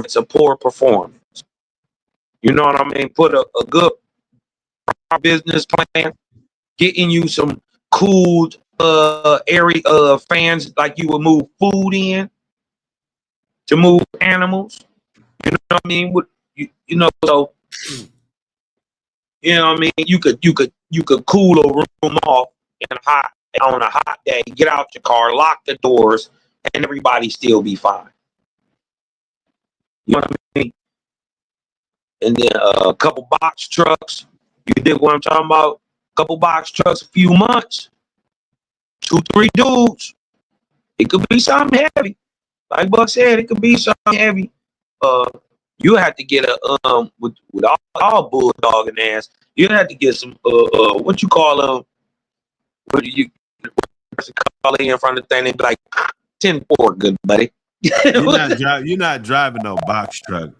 It's a poor performance. You know what I mean? Put a good business plan, getting you some cooled area fans like you would move food in to move animals. You know what I mean? With you know, so you know what I mean. You could cool a room off on a hot day. Get out your car, lock the doors, and everybody still be fine. You know what I mean? And then a couple box trucks. You dig what I'm talking about? Couple box trucks, a few months, 2-3 dudes. It could be something heavy. Like Buck said, it could be something heavy. You have to get a with all bulldogging ass. You have to get some what you call what do you call in front of the thing and be like 10-4, good buddy. You're not driving no box truck.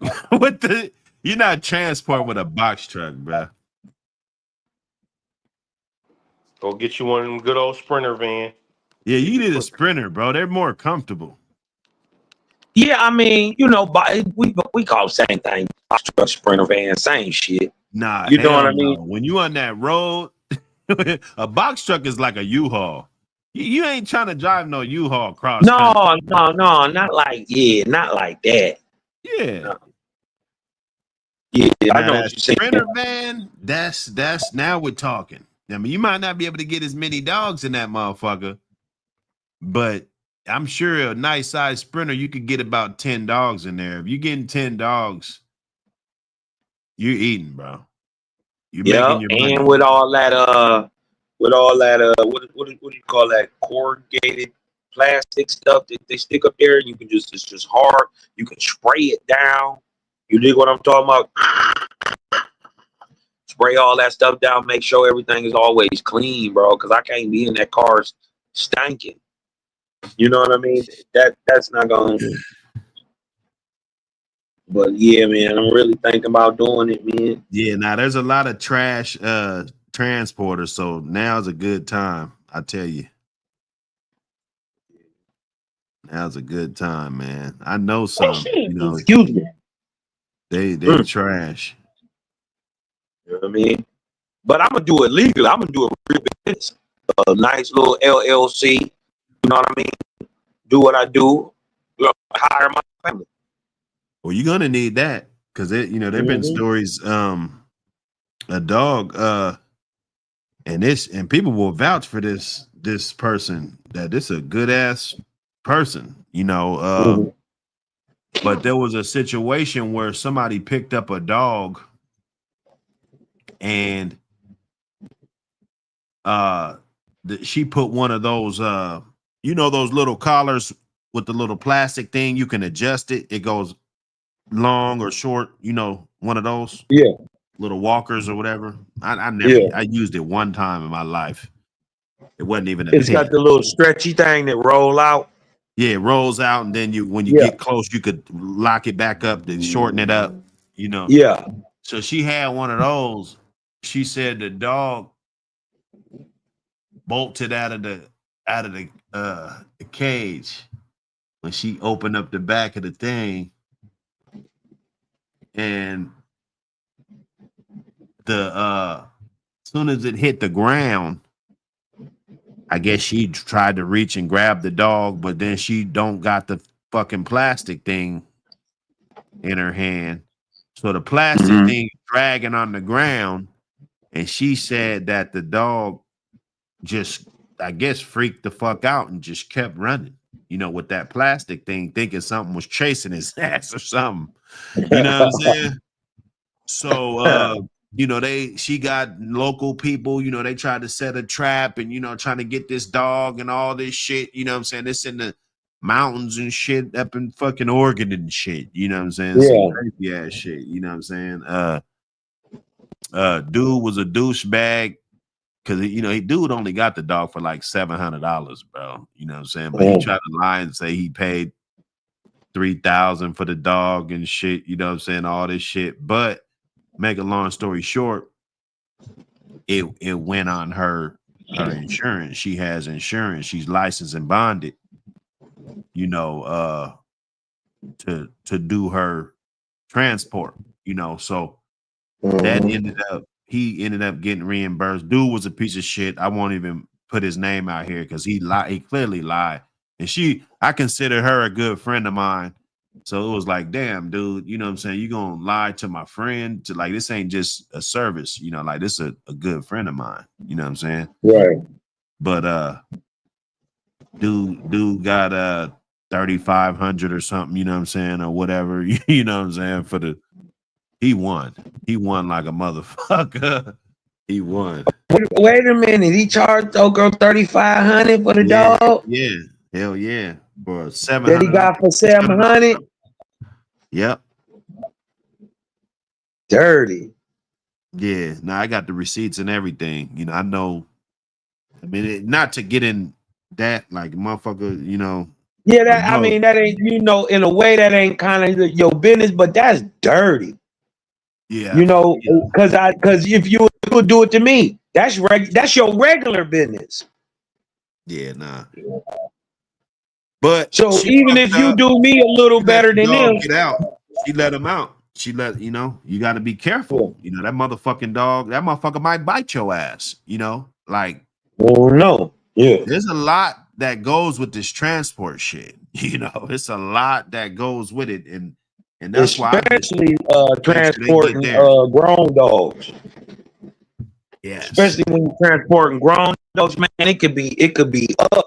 You're not transporting with a box truck, bro. Go get you one of them good old Sprinter van. Yeah, you need a Sprinter, bro. They're more comfortable. Yeah, I mean, you know, we call the same thing. Box truck, Sprinter van, same shit. Nah, You know what I no. mean? When you on that road, a box truck is like a U-Haul. You ain't trying to drive no U-Haul cross country. No, not like that. Yeah. No. Yeah, I Now know that what you're saying. Sprinter van, that's now we're talking. I mean, you might not be able to get as many dogs in that motherfucker, but I'm sure a nice size Sprinter, you could get about 10 dogs in there. If you're getting 10 dogs, you're eating, bro. You're making your money. And with all that what do you call that, corrugated plastic stuff that they stick up there, you can it's just hard. You can spray it down. You dig what I'm talking about? Spray all that stuff down, make sure everything is always clean, bro, because I can't be in that car stinking. You know what I mean? That's not going. But yeah, man, I'm really thinking about doing it, man. Yeah, now there's a lot of trash transporters, so now's a good time. I tell you, now's a good time, man. I know some, Excuse me. they trash. You know what I mean? But I'm gonna do it legal. I'm gonna do a real business, a nice little LLC. You know what I mean? Do what I do. Hire my family. Well, you're gonna need that because there've been stories. A dog, and people will vouch for this person that this a good ass person, But there was a situation where somebody picked up a dog and she put one of those those little collars with the little plastic thing you can adjust it goes long or short, one of those little walkers or whatever. I used it one time in my life. It wasn't even It's got the little stretchy thing that roll out. Yeah, it rolls out, and then when you get close, you could lock it back up, then shorten it up, Yeah. So she had one of those. She said the dog bolted out of the cage when she opened up the back of the thing, and as soon as it hit the ground, I guess she tried to reach and grab the dog, but then she don't got the fucking plastic thing in her hand. So the plastic thing is dragging on the ground, and she said that the dog just, I guess, freaked the fuck out and just kept running, with that plastic thing, thinking something was chasing his ass or something. You know what I'm saying? So she got local people, they tried to set a trap and trying to get this dog and all this shit, what I'm saying? It's in the mountains and shit up in fucking Oregon and shit, what I'm saying? Yeah. Some crazy ass shit, what I'm saying? Dude was a douchebag because dude only got the dog for like $700, bro. You know what I'm saying? But he tried to lie and say he paid $3,000 for the dog and shit, what I'm saying? All this shit. But make a long story short, it went on her insurance. She has insurance. She's licensed and bonded, to do her transport, so that he ended up getting reimbursed. Dude was a piece of shit. I won't even put his name out here because he clearly lied. And I consider her a good friend of mine. So it was like, damn, dude, what I'm saying? You gonna lie to my friend? To like, this ain't just a service, like this is a good friend of mine. You know what I'm saying? Right. But dude got 3,500 or something, you know what I'm saying, or whatever, you know what I'm saying, he won like a motherfucker. He won. Wait a minute, he charged old girl $3,500 for the dog? Yeah, hell yeah. For $700. That he got for $700? Yep. Dirty. Yeah, now I got the receipts and everything. I know. I mean, not to get in that, like, motherfucker, Yeah, that ain't, in a way that ain't kind of your business, but that's dirty. Yeah. Because if you would do it to me, that's your regular business. Yeah, nah. But so even if you do me a little better than him, get out. She let him out. She let you got to be careful. That motherfucking dog, that motherfucker might bite your ass. Like. Oh no. Yeah. There's a lot that goes with this transport shit. It's a lot that goes with it, and that's especially transporting grown dogs. Yes. Especially when you're transporting grown dogs, man, it could be up.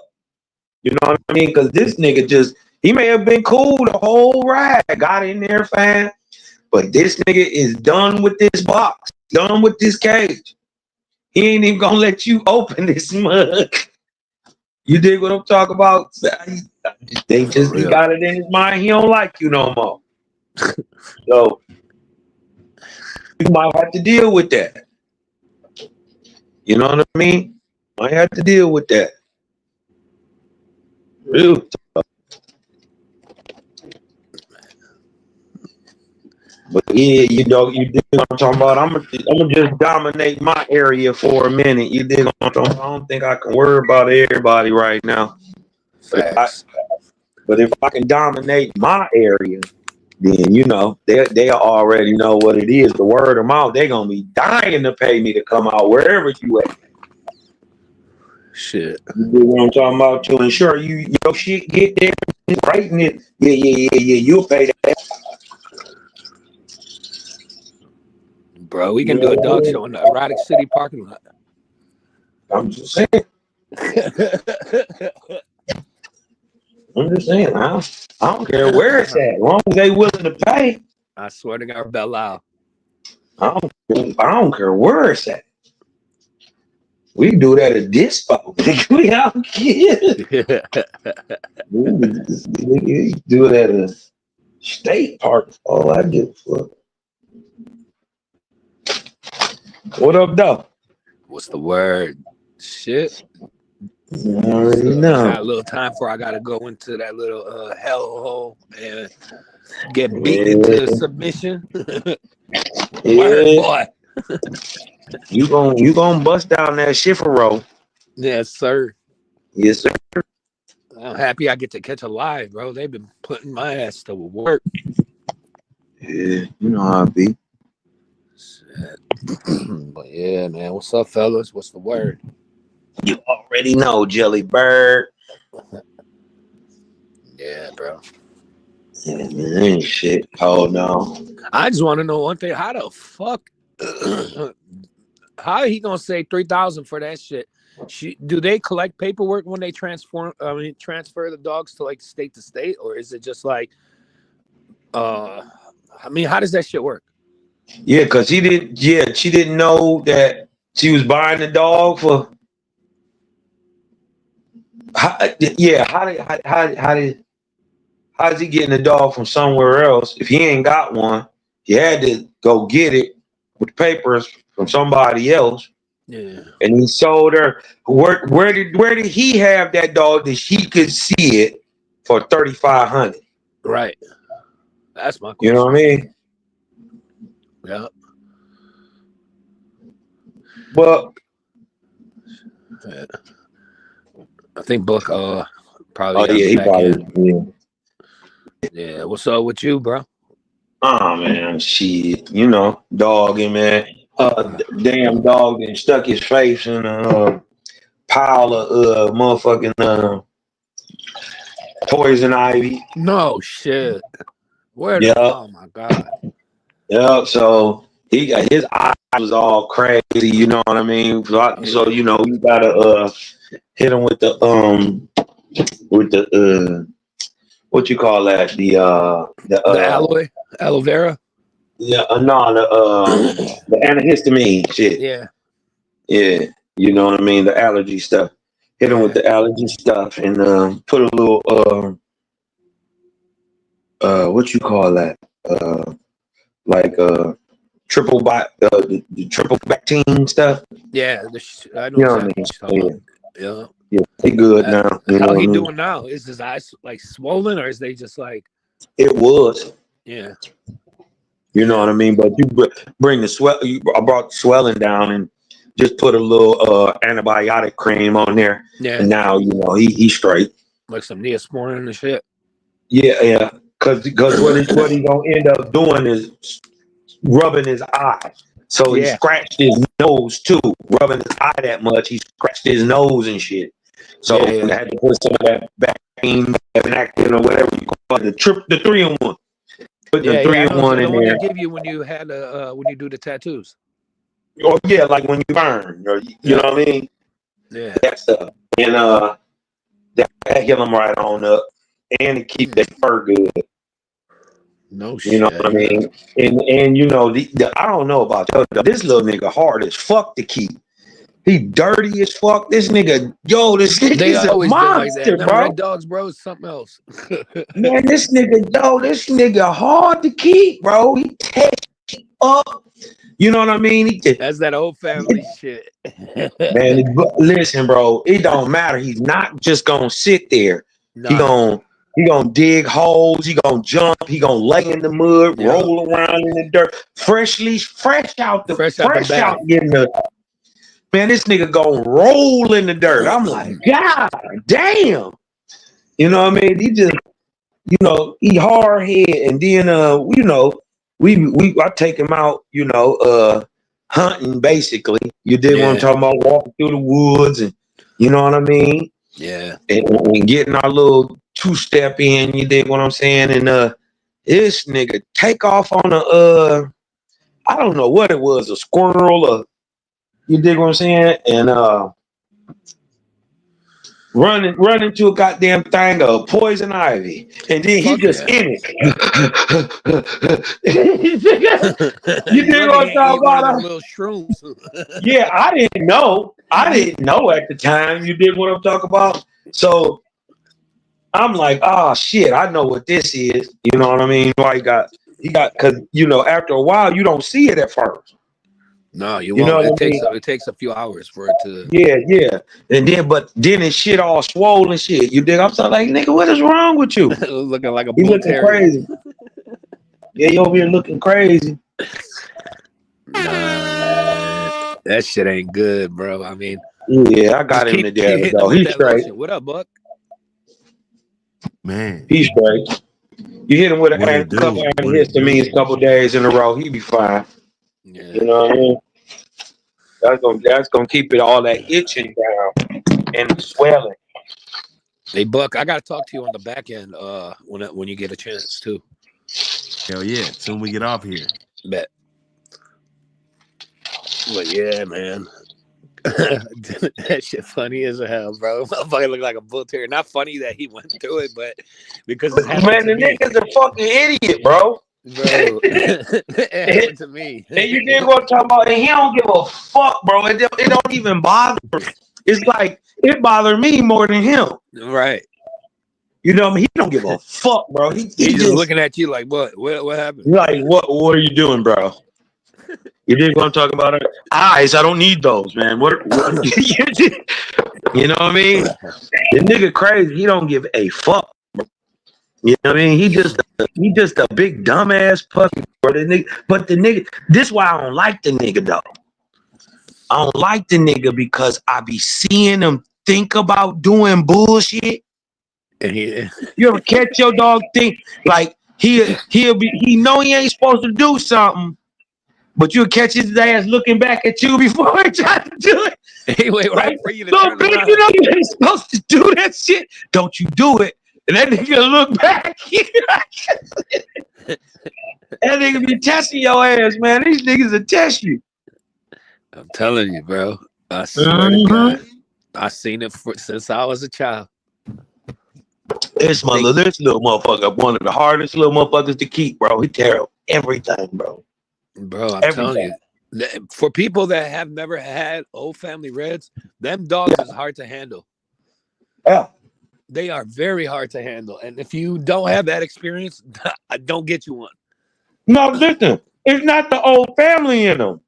You know what I mean? Because this nigga he may have been cool the whole ride, got in there fine, but this nigga is done with this box, done with this cage. He ain't even gonna let you open this mug. You dig what I'm talking about? He got it in his mind. He don't like you no more. So you might have to deal with that. You know what I mean? Might have to deal with that. Real tough. But yeah, you dig what I'm talking about. I'm gonna just dominate my area for a minute. You dig what I'm talking about? I don't think I can worry about everybody right now. Facts. But if I can dominate my area, then they already know what it is. The word of mouth, they're gonna be dying to pay me to come out wherever you at. Shit. You know what I'm talking about? To ensure your shit get there, writing it. Yeah. You'll pay that. Bro, we can do a dog show in the Erotic City parking lot. I'm just saying. I don't care where it's at, as long as they willing to pay. I swear to God, Belle. I don't care where it's at. We do that at Dispo. We out here. We do it at a state park. All I give a fuck. What up, though? What's the word? Shit. You already know. Got a little time before I gotta go into that little hellhole and get beaten into submission. Word, boy. You gonna bust down that shiffer roll. Yes, sir. Yes, sir. I'm happy I get to catch a live, bro. They've been putting my ass to work. Yeah, you know how I be. But yeah, man. What's up, fellas? What's the word? You already know, Jelly Bird. Yeah, bro. Yeah, man, ain't shit. Hold on. I just want to know one thing. How the fuck? How he gonna say 3,000 for that shit? Do they collect paperwork when they transfer the dogs to like state to state, or is it just like, how does that shit work? Yeah, cause she didn't know that she was buying the dog for. How's he getting the dog from somewhere else? If he ain't got one, he had to go get it with papers from somebody else. Yeah. And he sold her. Where did he have that dog that he could see it for $3,500? Right. That's my question. You know what I mean? Yeah. Well, I think Book probably. Oh yeah, he probably. Yeah. What's up with you, bro? Oh man, shit. Dogging, man. Damn dog and stuck his face in a pile of motherfucking poison ivy. No shit. Where? Yeah. Oh my god. Yeah. So he got his eyes was all crazy. You know what I mean? So you gotta hit him with the what you call that? The aloe vera. Yeah, no, the antihistamine shit. Yeah. Yeah, you know what I mean? The allergy stuff. Hit him with the allergy stuff and put a little what you call that? Triple the triple vaccine stuff. Yeah, I know. You know what I mean? Yeah, he good now. How he doing now? Is his eyes like swollen, or is they just like? It was. Yeah. You know what I mean? But you bring the swell. I brought the swelling down and just put a little antibiotic cream on there. Yeah. And now he's straight. Like some Neosporin and shit. Yeah. Because what he's gonna end up doing is rubbing his eye. So he scratched his nose too, rubbing his eye that much. He scratched his nose and shit. So I had to put some of that vaccine or whatever you call it, the 3-in-1. Put the 3-in-1 in there. They give you when you had when you do the tattoos. Oh yeah, like when you burn, or you know what I mean? Yeah, that stuff, and that heal them right on up, and to keep that fur good. No shit. You know what I mean? And I don't know about you, this little nigga hard as fuck to keep. He dirty as fuck. This nigga, this nigga's a monster, like bro. Red Dogs, bro, is something else. Man, this nigga hard to keep, bro. He takes up. You know what I mean? That's that old family shit. Man, listen, bro. It don't matter. He's not just gonna sit there. No. He gonna He gonna dig holes. He gonna jump. He gonna lay in the mud, Yeah. roll around in the dirt. Fresh out the bag. getting the man. This nigga gonna roll in the dirt. I'm like, God damn. You know what I mean? He just, you know, he hard head, and then you know, I take him out, you know, hunting basically. You did what I'm Yeah. talking about, walking through the woods, and you know what I mean, Yeah. and getting our little 2-step in. You dig what I'm saying? And this nigga take off on a I don't know what it was, a squirrel, or you dig what I'm saying, and run into a goddamn thing of poison ivy, and then he Fuck just yeah. in it. You He's dig lucky what he I'm ain't eat talking one of them about? little shrooms. Yeah, I didn't know at the time. You dig what I'm talking about? So I'm like, oh shit, I know what this is. You know what I mean? Like he got because you know after a while you don't see it at first. No, you You know won't. what I mean? It takes a few hours for it to. Yeah. And then his shit all swollen shit. You dig? I'm so like, nigga, what is wrong with you? Looking like a You bull looking terrier. crazy. Yeah, you over here looking crazy. Nah, man. That shit ain't good, bro. I mean, Yeah, I got him keep today hitting though. him with He's that straight. lotion. What up, Buck? Man, He's straight. You hit him with a what it couple do? What it antihistamines do? a couple days in a row, he be fine. Yeah. You know what I mean? That's gonna keep it all that itching down and the swelling. Hey, Buck, I gotta talk to you on the back end. When you get a chance too. Hell yeah! Soon we get off here. Bet. But yeah, man. That shit funny as hell, bro. Motherfucker look like a bull terrier. Not funny that he went through it, but because it happened Man, to the me, nigga's a fucking idiot, bro. bro. It happened to me. And you did what I'm talking about, and he don't give a fuck, bro. It don't even bother him. It's like it bothered me more than him. Right. You know what I mean? He don't give a fuck, bro. He He's just just looking at you like, what happened? like, what are you doing, bro? You dig what I'm talking about? Eyes, I don't need those, man. What you know what I mean? The nigga crazy. He don't give a fuck. Bro. You know what I mean? He just a big dumbass puppy, bro. But the nigga, this is why I don't like the nigga though. I don't like the nigga because I be seeing him think about doing bullshit. And You ever catch your dog think like he know he ain't supposed to do something, but you'll catch his ass looking back at you before he tries to do it. he wait right Like, for you to little turn bitch, around. you know you ain't supposed to do that shit. Don't you do it. And that nigga look back. That nigga be testing your ass, man. These niggas will test you. I'm telling you, bro. I swear to God. I seen it since I was a child. This little motherfucker, one of the hardest little motherfuckers to keep, bro. He tear up everything, bro. Bro, I'm telling you. For people that have never had old family reds, them dogs is hard to handle. Yeah. They are very hard to handle. And if you don't have that experience, don't get you one. No, listen. It's not the old family in them.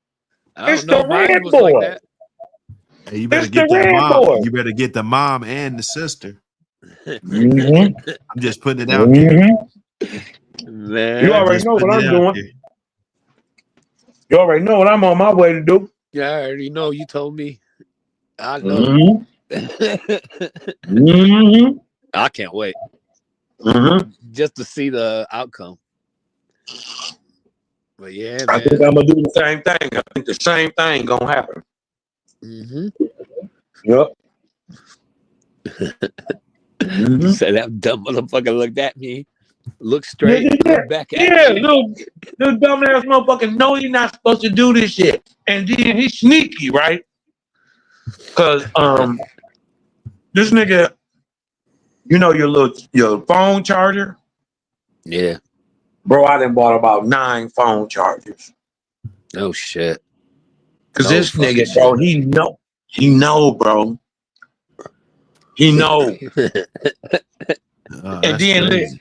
I It's don't know. the Mine red was like boy. that. Hey, you better It's get the that red mom. boy. You better get the mom and the sister. Mm-hmm. I'm just putting it out there. Mm-hmm. Man. You already Just know what putting I'm it out doing. You already know what I'm on my way to do. Yeah, I already know. You told me. I know. Mm-hmm. Mm-hmm. I can't wait Mm-hmm. just to see the outcome. But yeah, I man. think I'm gonna do the same thing. I think the same thing gonna happen. Mm-hmm. Yep. Mm-hmm. So that dumb motherfucker looked at me, looked straight, Yeah. looked back at Yeah, me. little dumbass motherfucker know he's not supposed to do this shit. And then he's sneaky, right? Cause this nigga, you know your phone charger? Yeah. Bro, I done bought about 9 phone chargers. Oh shit. Cause No this fucking nigga, shit. bro, he know, bro. He know. And That's then crazy.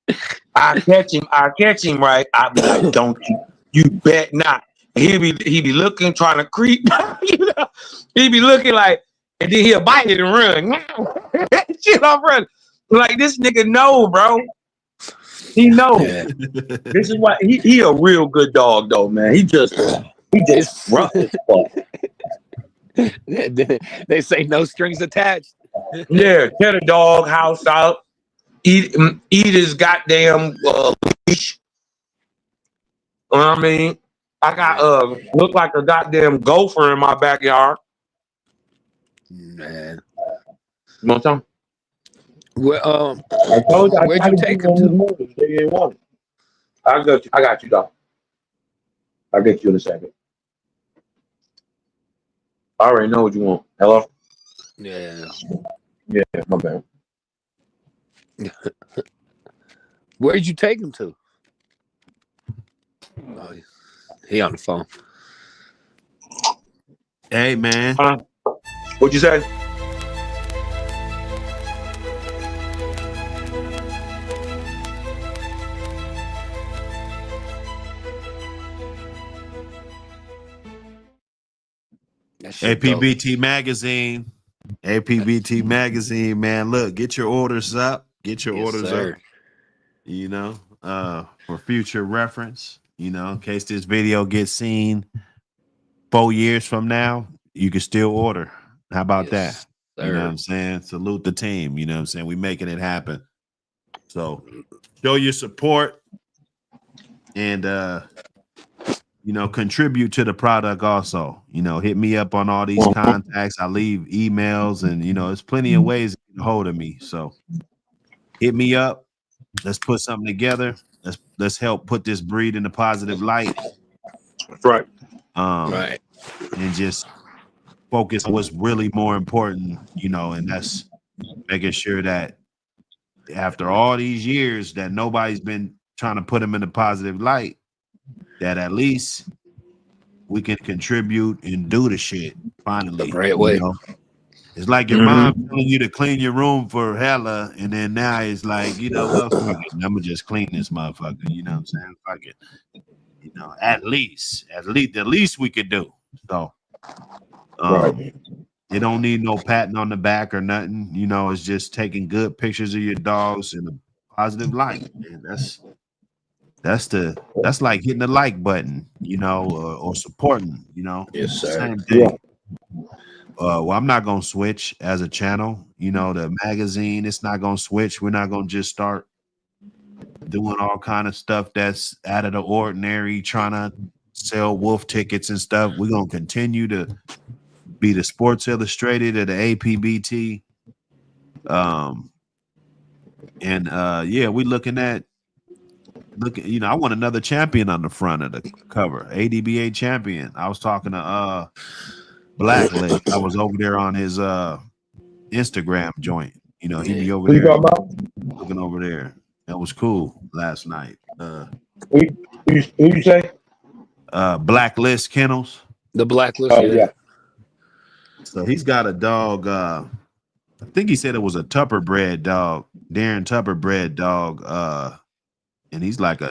listen, I catch him, right? I be like, don't you bet not. He be looking, trying to creep. You know? He be looking like, and then he'll bite it and run. Shit, I'm running. Like this nigga know, bro. He know. Yeah. This is why he a real good dog though, man. He just rough as fuck. They say no strings attached. Yeah, get a dog house out. Eat his goddamn leash. You know what I mean? I got look like a goddamn gopher in my backyard. Man. You know what I'm saying? Well, I told you, where'd you take him to? They didn't want it. I got you, dog. I'll get you in a second. I already know what you want. Hello? Yeah. Yeah, my bad. Where'd you take him to? Oh, he on the phone. Hey, man. What'd you say? That shit dope. APBT Magazine. APBT Magazine, man. Look, get your orders up. Get your Yes, orders sir. up. You know, for future reference. You know, in case this video gets seen 4 years from now, you can still order. How about Yes, that? You know sir. what I'm saying? Salute the team. You know what I'm saying? We making it happen. So show your support and you know, contribute to the product also. You know, hit me up on all these contacts. I leave emails and you know, there's plenty of ways to get a hold of me. So hit me up. Let's put something together. Let's help put this breed in a positive light. That's right. Right. And just focus on what's really more important, you know, and that's making sure that after all these years that nobody's been trying to put them in a positive light, that at least we can contribute and do the shit finally. The right way. You know? It's like your mom telling you to clean your room for hella, and then now it's like, you know, well, fuck it. I'm gonna just clean this motherfucker. You know what I'm saying? Fuck it. You know, at least the least we could do. So, it don't need no patting on the back or nothing. You know, it's just taking good pictures of your dogs in a positive light. And that's like hitting the like button, you know, or supporting, you know. Yes, sir. Same thing. Well, I'm not gonna switch as a channel. You know, the magazine, it's not gonna switch. We're not gonna just start doing all kind of stuff that's out of the ordinary, trying to sell wolf tickets and stuff. We're gonna continue to be the Sports Illustrated or the APBT. Yeah, we're looking, you know, I want another champion on the front of the cover, ADBA champion. I was talking to Blacklist. I was over there on his Instagram joint. You know, he be over there looking over there. That was cool last night. Who you say? Blacklist Kennels. The Blacklist. Oh yeah. So he's got a dog. I think he said it was a Tupper bred dog, Darren Tupper bred dog. And he's like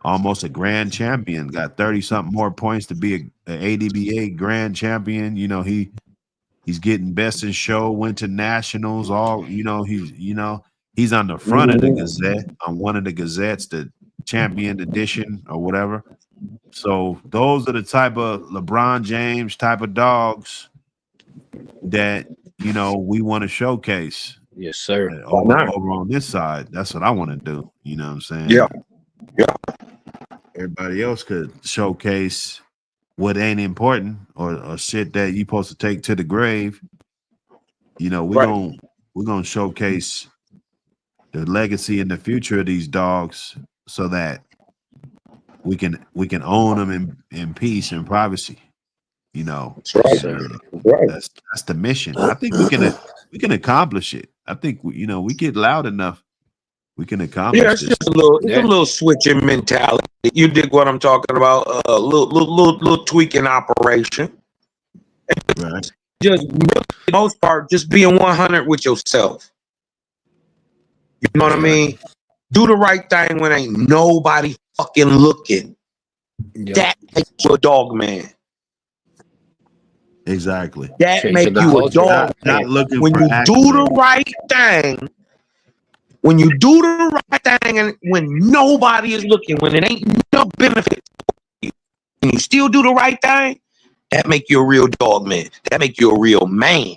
almost a grand champion. Got 30 something more points to be an ADBA grand champion. You know, he's getting best in show. Went to nationals. All you know, he's on the front of the Gazette, on one of the Gazettes, the champion edition or whatever. So those are the type of LeBron James type of dogs that, you know, we want to showcase. Yes, sir. Over on this side. That's what I want to do. You know what I'm saying? Yeah. Everybody else could showcase what ain't important or shit that you supposed to take to the grave. You know, we're gonna showcase the legacy and the future of these dogs so that we can own them in peace and privacy. You know, That's right. That's the mission. I think we can accomplish it. I think we get loud enough, we can accomplish. Yeah, it's just a little switching mentality. You dig what I'm talking about? A little tweaking operation. Right. Just really, for the most part, just being 100 with yourself. You know what I mean? Do the right thing when ain't nobody fucking looking. Yep. That makes you a dog man. Exactly. That Changing make the you a culture. dog Not man. looking When for you do accolades. the right thing When you do the right thing and when nobody is looking, when it ain't no benefit for you, and you still do the right thing, that make you a real dog man. That make you a real man.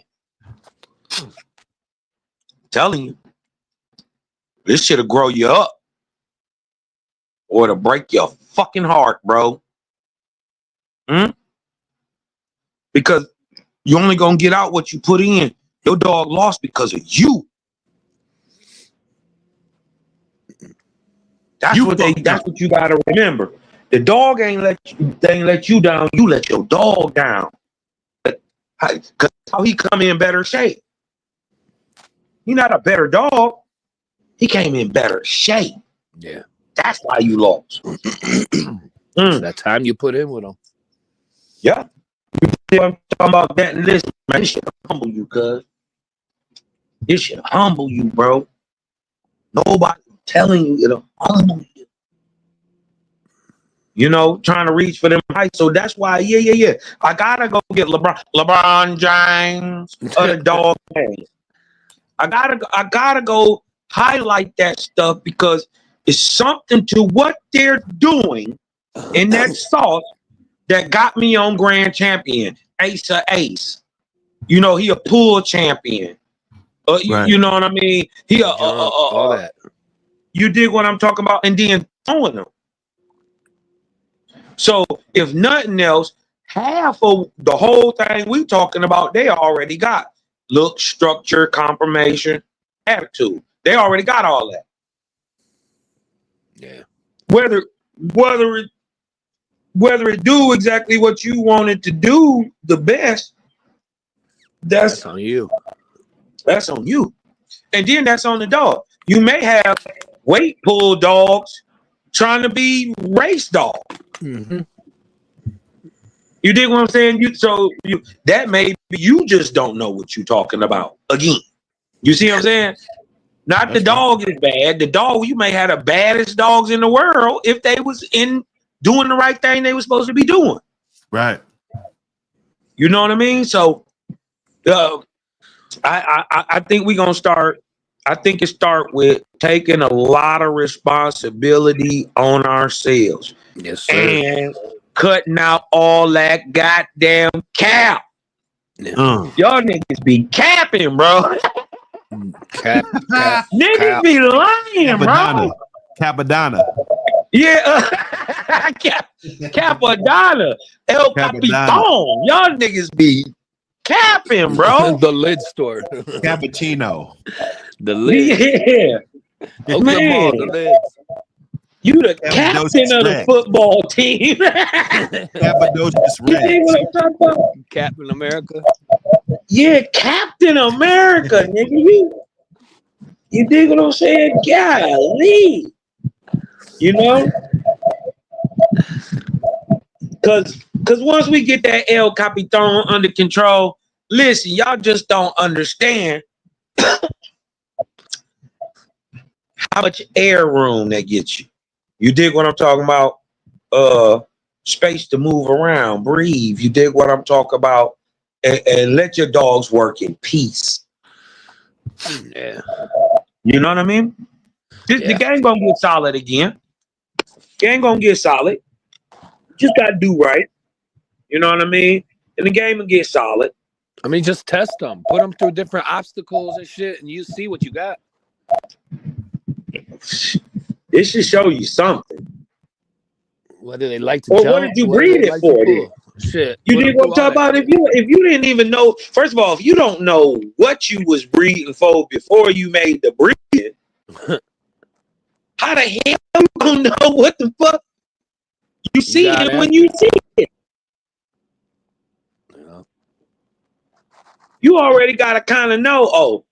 I'm telling you, this shit'll grow you up, or it'll break your fucking heart, bro. Because you only gonna get out what you put in. Your dog lost because of you. That's what you gotta remember. The dog ain't let you down. You let your dog down. Cause how he come in better shape. He not a better dog. He came in better shape. Yeah. That's why you lost. That time you put in with him. Yeah. I'm talking about that. Listen, man, this should humble you, cuz. This should humble you, bro. Nobody telling you it'll humble you. You know, trying to reach for them heights. So that's why, yeah. I gotta go get LeBron James of the dog game. I gotta go highlight that stuff because it's something to what they're doing in that sauce that got me on Grand Champion, Ace of Ace. You know, he a pool champion. Right. You know what I mean? He all that. You dig what I'm talking about? And then throwing them. So if nothing else, half of the whole thing we talking about, they already got. Look, structure, confirmation, attitude. They already got all that. Yeah. Whether it do exactly what you wanted to do the best, that's on you. That's on you. And then that's on the dog. You may have weight pull dogs trying to be race dog. Mm-hmm. You dig what I'm saying? That may be you just don't know what you're talking about. Again, you see what I'm saying? Not the dog is bad. The dog, you may have the baddest dogs in the world if they was in doing the right thing they were supposed to be doing. Right. You know what I mean? So, I think we're gonna start. I think it start with taking a lot of responsibility on ourselves. Yes, sir. And cutting out all that goddamn cap. Y'all niggas be capping, bro. Cap. Niggas be lying, bro. Capadonna. Yeah, Capadonna. El Capitan. Y'all niggas be capping, bro. The lid store. Cappuccino. The lid. Yeah. Man. The lids. You the captain of the football team. Cappadocious You see what I'm talking about? Captain America. Yeah, Captain America, nigga. You dig what I'm saying? Golly. You know? Cause once we get that El Capitan under control, listen, y'all just don't understand how much air room that gets you. You dig what I'm talking about? Space to move around, breathe. You dig what I'm talking about? And let your dogs work in peace. Yeah. You know what I mean? The game gonna get solid again. Game gonna get solid. Just gotta do right. You know what I mean? And the game will get solid. I mean, just test them. Put them through different obstacles and shit, and you see what you got. It should show you something. What do they like to Or jump? what did you breed it for then? Shit. You didn't want to talk about if you didn't even know. First of all, if you don't know what you was breeding for before you made the breed, how the hell you gonna know what the fuck you see it when you see it? Yeah. You already gotta kind of know. Oh,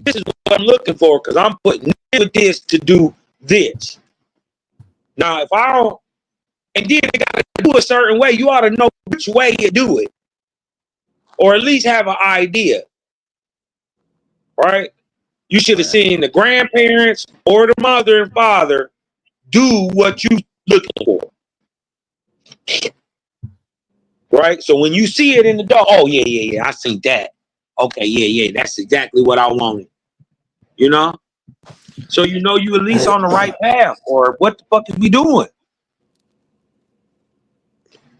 this is what I'm looking for because I'm putting with this to do this. Now, if I don't, and then they gotta do a certain way, you ought to know which way you do it, or at least have an idea, right? You should have seen the grandparents or the mother and father do what you looking for, right? So when you see it in the dog, oh yeah, I see that. Okay, yeah, that's exactly what I wanted. You know. So you know you at least on the right path, or what the fuck is we doing?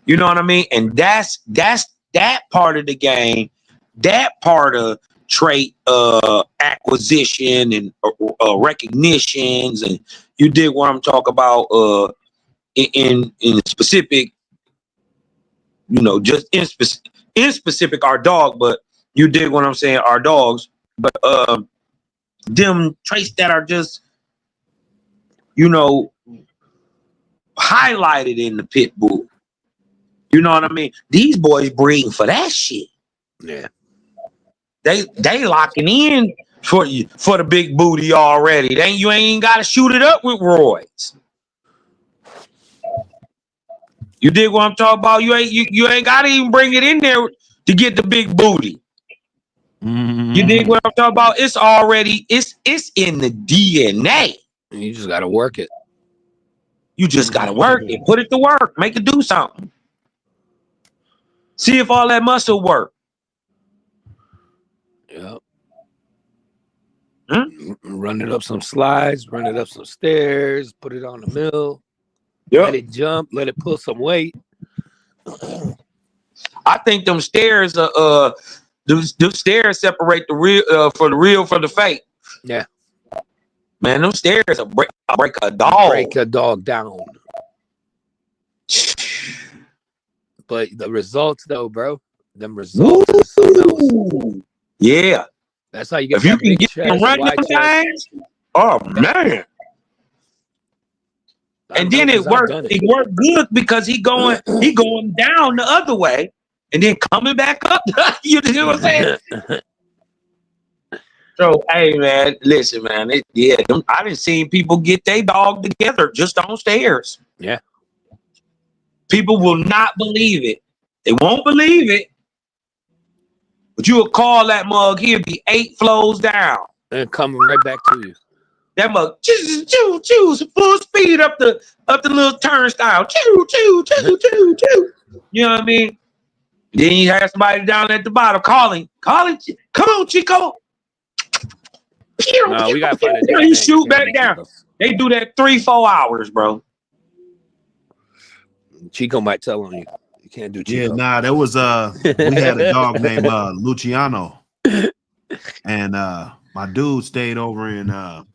You know what I mean? And that's that part of the game, that part of trait acquisition and recognitions, and you dig what I'm talking about in specific, you know, just in specific our dog, but you dig what I'm saying, our dogs, but them traits that are just, you know, highlighted in the pit bull. You know what I mean? These boys breeding for that shit. Yeah. They locking in for you for the big booty already. You ain't gotta shoot it up with Roy's. You dig what I'm talking about? You ain't gotta even bring it in there to get the big booty. You dig what I'm talking about? It's already it's in the DNA. You just gotta work it. You just gotta work it, put it to work, make it do something. See if all that muscle work. Yep. Hmm? Run it up some slides, run it up some stairs, put it on the mill, Yep. let it jump, let it pull some weight. I think them stairs them stairs separate the real from the fake. Yeah. Man, them stairs will break a dog. Break a dog down. But the results, though, bro, them results is something else. Ooh. Yeah. That's how you get If you that can big get chest, them running wide them chest. things, oh man. And then it worked. It worked good because he going down the other way and then coming back up. You know what I'm saying? So hey man, listen man, I done seen people get their dog together just on stairs. Yeah. People will not believe it. They won't believe it. But you will call that mug, he'll be 8 floors down. And coming right back to you. That mug, choose full speed up the little turnstile. Choo. You know what I mean? Then you have somebody down at the bottom calling. Come on, Chico. No, we gotta find a You shoot back down. They do that 3-4 hours, bro. Chico might tell on you. You can't do Chico. Yeah, nah, there was we had a dog named Luciano. And my dude stayed over in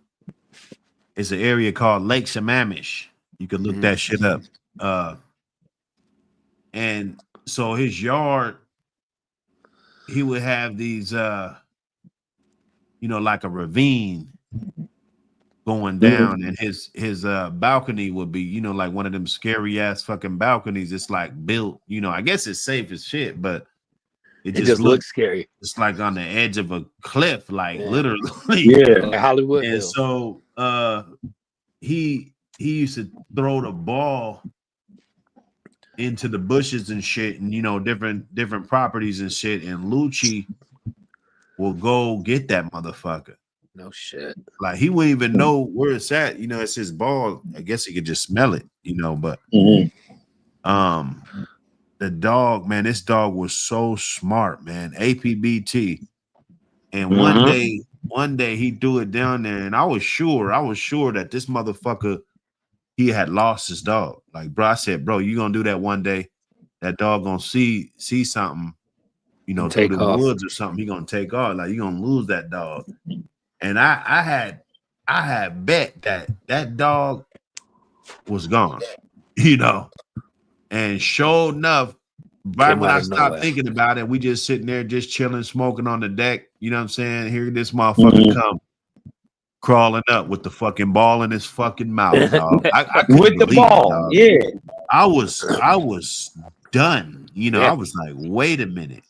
it's an area called Lake Sammamish. You could look that shit up. And so his yard, he would have these you know, like a ravine going down, and his balcony would be, you know, like one of them scary ass fucking balconies. It's like built, you know, I guess it's safe as shit, but it just looks scary. It's like on the edge of a cliff, like literally. Yeah. Like Hollywood. And so he used to throw the ball into the bushes and shit, and you know, different properties and shit, and Lucci will go get that motherfucker. No shit. Like he wouldn't even know where it's at. You know, it's his ball. I guess he could just smell it, you know, but the dog, man, this dog was so smart, man. APBT. And one day he threw it down there, and I was sure that this motherfucker, he had lost his dog. Like, bro, I said, bro, you gonna do that one day. That dog gonna see something, you know, through the woods or something. He gonna take off. Like, you gonna lose that dog. And I had bet that dog was gone, you know. And sure enough, right when I stopped thinking about it, we just sitting there, just chilling, smoking on the deck. You know what I'm saying? Here this motherfucker come crawling up with the fucking ball in his fucking mouth, dog. I with the ball, yeah. I was done. You know, I was like, wait a minute.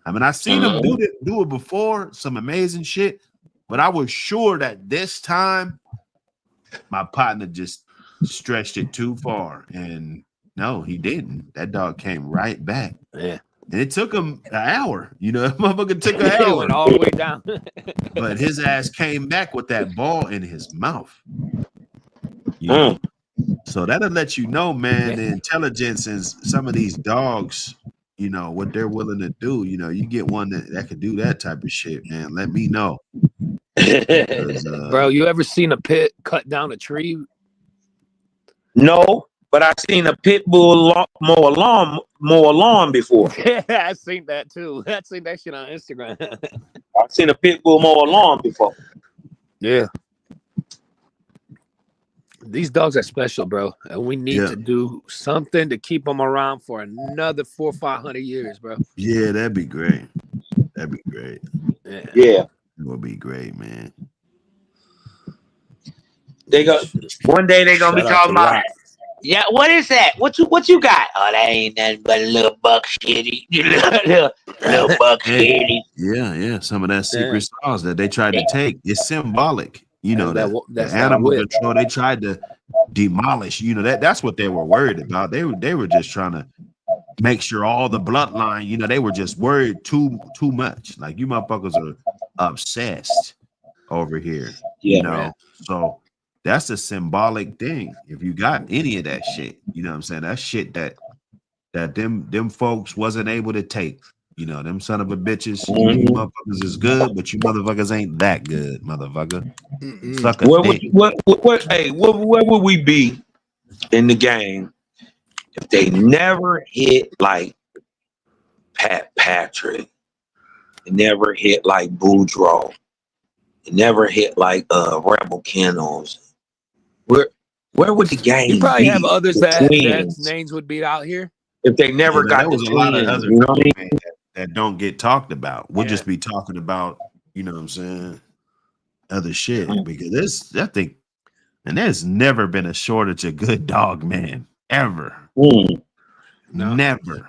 I mean, I seen him do it before, some amazing shit. But I was sure that this time my partner just stretched it too far. And no, he didn't. That dog came right back. Yeah. And it took him an hour. You know, that motherfucker took an hour. Went all the way down. But his ass came back with that ball in his mouth. You know? So that'll let you know, man, the intelligence in some of these dogs, you know, what they're willing to do. You know, you get one that can do that type of shit, man. Let me know. 'Cause, Bro, you ever seen a pit cut down a tree? No, but I seen a pit bull mow a lawn before. Yeah, I seen that too. I seen that shit on Instagram. I've seen a pit bull mow a lawn before. Yeah. These dogs are special, bro. And we need Yeah. to do something to keep them around for another 400 or 500 years, bro. yeah, that'd be great. That'd be great. Yeah. Yeah, It would be great, man. they go one day. They gonna be Shout out talking to about. Rock. Yeah, what is that? What you got? Oh, that ain't nothing but a little buck shitty. little buck shitty. Yeah. Some of that secret sauce that they tried to take is symbolic. You know, And that's the that animal whip. control they tried to demolish. You know, that's what they were worried about. They were just trying to make sure all the bloodline. You know, they were just worried too much. Like, you motherfuckers are obsessed over here. Yeah, You know, man. so that's a symbolic thing. If you got any of that shit, you know what I'm saying? That shit that them folks wasn't able to take. You know, them son of a bitches, you motherfuckers is good, but you motherfuckers ain't that good, motherfucker. Suck a Where dick. where would we be in the game if they never hit like Pat Patrick, they never hit like Boudreaux, they never hit like Rebel Kennels? Where would the game You probably be? have others The that twins, names would be out here. if they never Yeah, got there the was a lot of twins, other you know what I mean? man, that don't get talked about. We'll Yeah. just be talking about, you know what I'm saying, other shit. Mhm. Because I think, and there's never been a shortage of good dog, man. Ever. Mm. No. Never.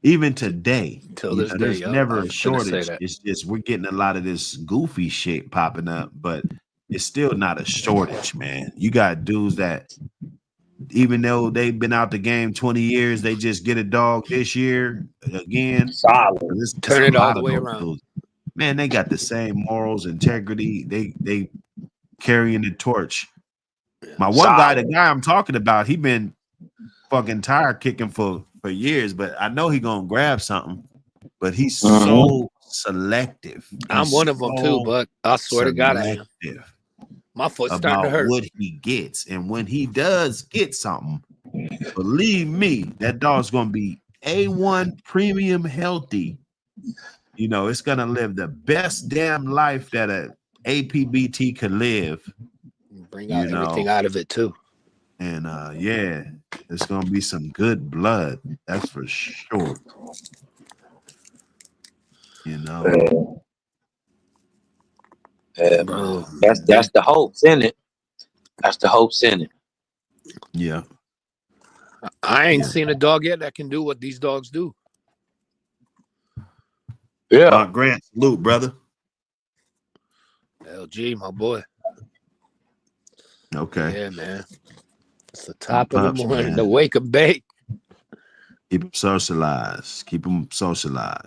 Even today. Till you this know, day, there's yo, never I a was gonna say shortage. that. It's just we're getting a lot of this goofy shit popping up, but it's still not a shortage, man. You got dudes that, even though they've been out the game 20 years, they just get a dog this year again. Solid. It's Turn a it all lot the of way those around. dudes. Man, they got the same morals, integrity. They carrying the torch. My one guy, the guy I'm talking about, he been fucking tire kicking for years, but I know he gonna grab something. But he's so selective. I'm He's one of them too, so but I swear to God, I am. selective My foot's starting to about hurt. what he gets, and when he does get something, believe me, that dog's gonna be A1 premium healthy. You know, it's gonna live the best damn life that a APBT could live. Bring You out know. everything out of it too. And yeah, it's gonna be some good blood, that's for sure. You know, Bro, That's the hopes in it. That's the hopes in it. yeah. I ain't Yeah. seen a dog yet that can do what these dogs do. Yeah. Grant, salute, brother. LG, my boy. Okay, Yeah, man. It's the top of Pups, the morning, man. the wake and bake. keep them socialized. Keep them socialized.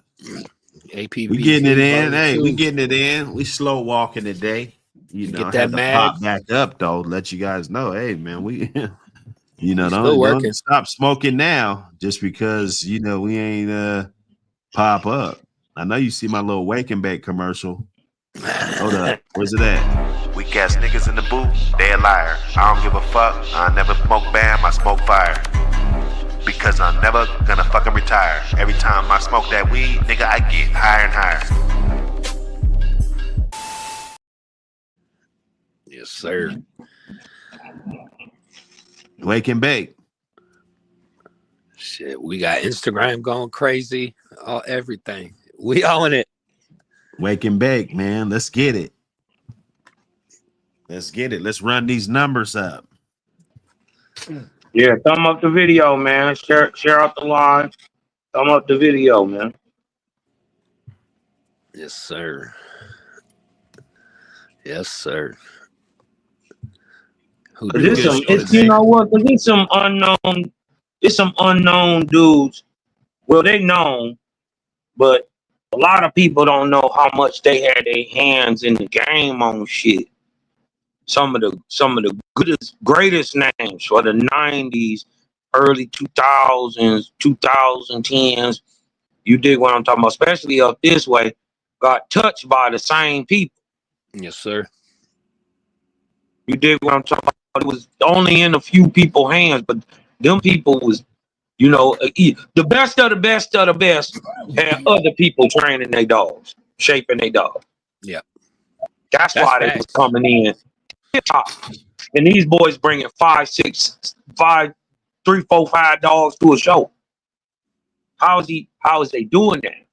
APB. We getting it in. Hey, we getting it in. We slow walking today. You You know, get I that had to mag? pop back up though. Let you guys know, hey man, we you know, We still don't working. stop smoking now just because you know we ain't pop up. I know you see my little wake and bake commercial. Hold up, where's it at? Weak ass niggas in the booth, they a liar. I don't give a fuck. I never smoke bam, I smoke fire. Because I'm never gonna fucking retire. Every time I smoke that weed, nigga, I get higher and higher. Yes, sir. Wake and bake. Shit, we got Instagram going crazy. Everything. We own it. Wake and bake, man. Let's get it. Let's get it. Let's run these numbers up. Yeah, thumb up the video, man. Share out the line. Thumb up the video, man. Yes, sir. Yes, sir. Who do There's this some, show it's, today? you know what? There's some unknown dudes. Well, they known, but a lot of people don't know how much they had their hands in the game on shit. Some of the greatest names for the 90s, early 2000s, 2010s. You dig what I'm talking about? Especially up this way. got touched by the same people. Yes, sir. You dig what I'm talking about? It was only in a few people's hands, but them people was, you know, the best of the best of the best had other people training their dogs, shaping their dogs. Yeah. That's why they was facts. coming in top. And these boys bringing 5, 6, 5, 3, 4, 5 dogs to a show. How is they doing that?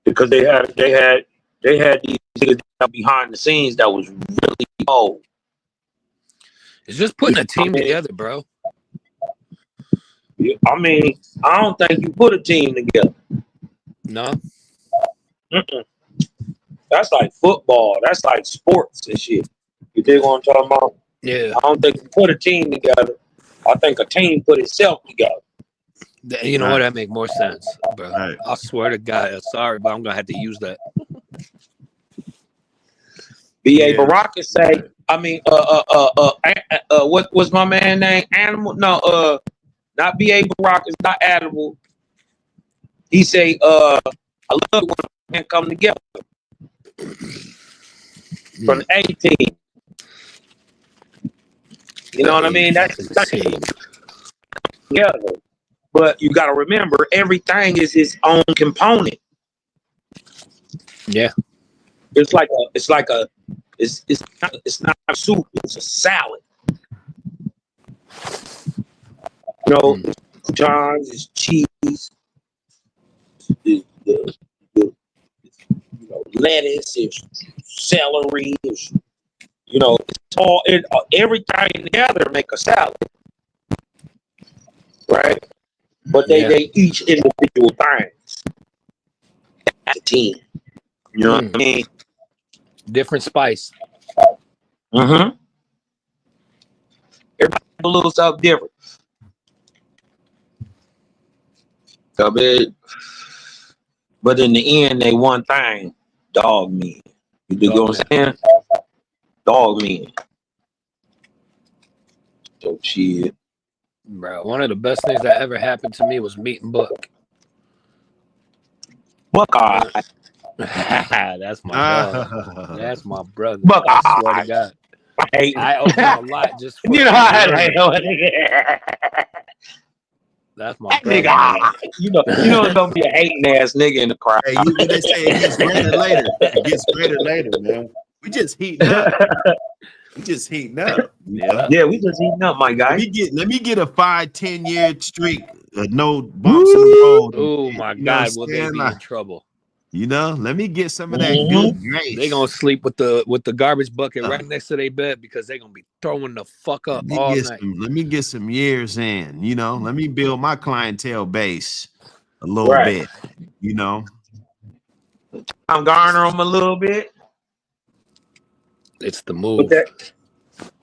Because they had these niggas behind the scenes that was really old. It's just putting a team together, bro. I mean, I don't think you put a team together. No. Mm-mm. That's like football. That's like sports and shit. You dig what I'm talking about? Yeah. I don't think you put a team together. I think a team put itself together. You know what? That make more sense, bro. Right. I swear to God, sorry, but I'm gonna have to use that. B.A. Baraka say, I mean, what was my man name? Animal? No, not B.A. Baraka, not Animal. He say, I love when men come together from the A team. You know what I mean? That's together. But you got to remember, everything is its own component. Yeah. It's not a soup. It's a salad. You know, croutons, it's cheese, the lettuce, it's celery, it's, you know, it's all everything together make a salad, right? But they each individual things. That's a team. You know what I mean? Different spice. Mm-hmm. Everybody a little something different. But in the end, they one thing: dog men. You dig what I'm saying? Dog men. So shit. Bro, one of the best things that ever happened to me was meeting Buck. Buckeye. That's my dog. That's my brother. Buckeye. I swear to God. I owe him a lot just for you know how that's my brother. nigga. You know it's gonna be a hating ass nigga in the crowd. Hey, they say it gets greater later. It gets greater later, man. We just heating up. We just heating up. Yeah, we just eating up, my guy. Let me get a 5-10 year streak. No bumps in the road. Oh my You know God, what will I'm they saying? be Like, in trouble? you know, let me get some of that good grace. They gonna sleep with the garbage bucket right next to their bed because they gonna be throwing the fuck up all night. Let me get some years in, you know. Let me build my clientele base a little bit, you know. I'm garner them a little bit. It's the move.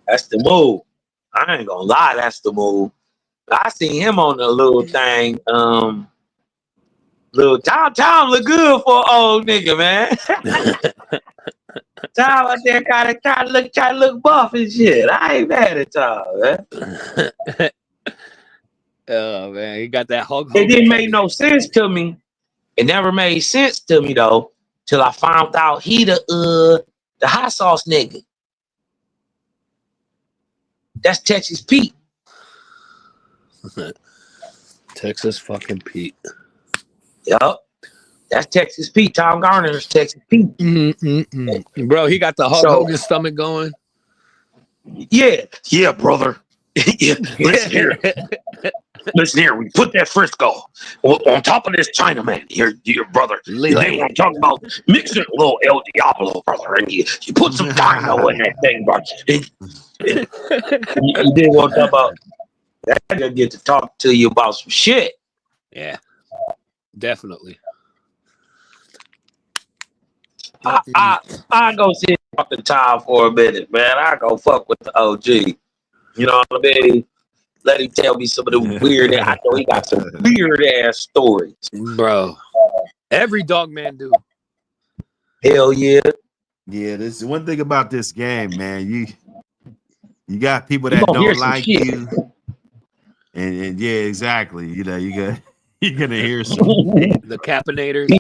That's the move. I ain't gonna lie, that's the move. I seen him on the little thing. Little Tom look good for an old nigga, man. Tom out there try to look buff and shit. I ain't mad at Tom, man. Oh man, he got that Hulk. It didn't make no sense to me. It never made sense to me though, till I found out he the hot sauce nigga. That's Texas Pete. Texas fucking Pete. Yup. That's Texas Pete. Tom Garner's Texas Pete. Bro, he got the Hulk Hogan stomach going. Yeah, brother. Yeah, listen here. Listen here. We put that Frisco on top of this Chinaman here, brother. They want to talk about mixing a little El Diablo, brother, and you put some dino in that thing, bro. You didn't want to talk about that. I gotta get to talk to you about some shit. Yeah, definitely. I go sit off the top for a minute, man. I go fuck with the OG. You know what I mean? Let him tell me some of the weird. I know he got some weird ass stories, bro. Every dog man do. Hell yeah. Yeah, this is one thing about this game, man. You got people that don't like you, and yeah, exactly. You know, you're gonna hear some the Capinators.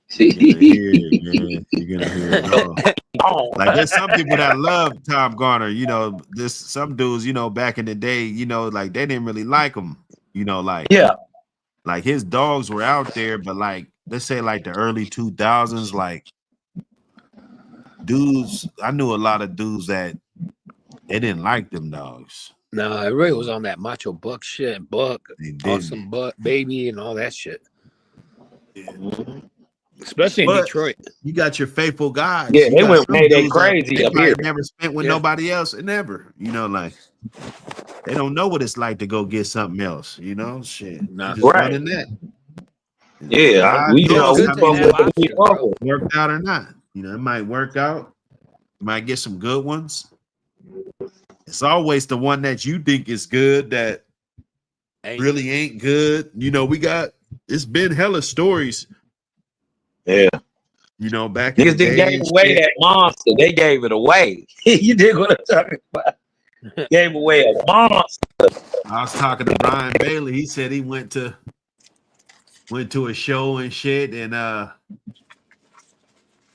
You're gonna hear it, man. You're gonna hear it all. Like there's some people that love Tom Garner. You know, this some dudes. You know, back in the day, you know, like they didn't really like him. You know, like like his dogs were out there, but like let's say like the early 2000s, like dudes. I knew a lot of dudes that they didn't like them dogs. No, it really was on that Macho Buck shit, Buck, They didn't. Awesome Buck, Baby, and all that shit. Yeah. Especially in But Detroit. you got your faithful guys. Yeah, You they got went some they dudes that crazy they up might here. never spent with Yeah. nobody else, and never. You know, like they don't know what it's like to go get something else. You know, shit. Nah. Just Right. running that. Yeah, God we knows we good how to fuck many have with we options, fuck bro. with. worked out or not. You know, it might work out. You might get some good ones. It's always the one that you think is good that Ain't- really ain't good. You know, it's been hella stories. Yeah. You know, back in the Niggas didn't day. gave and away shit. that monster. They gave it away. You dig what I'm talking about? Gave away a monster. I was talking to Brian Bailey. He said he went to a show and shit, and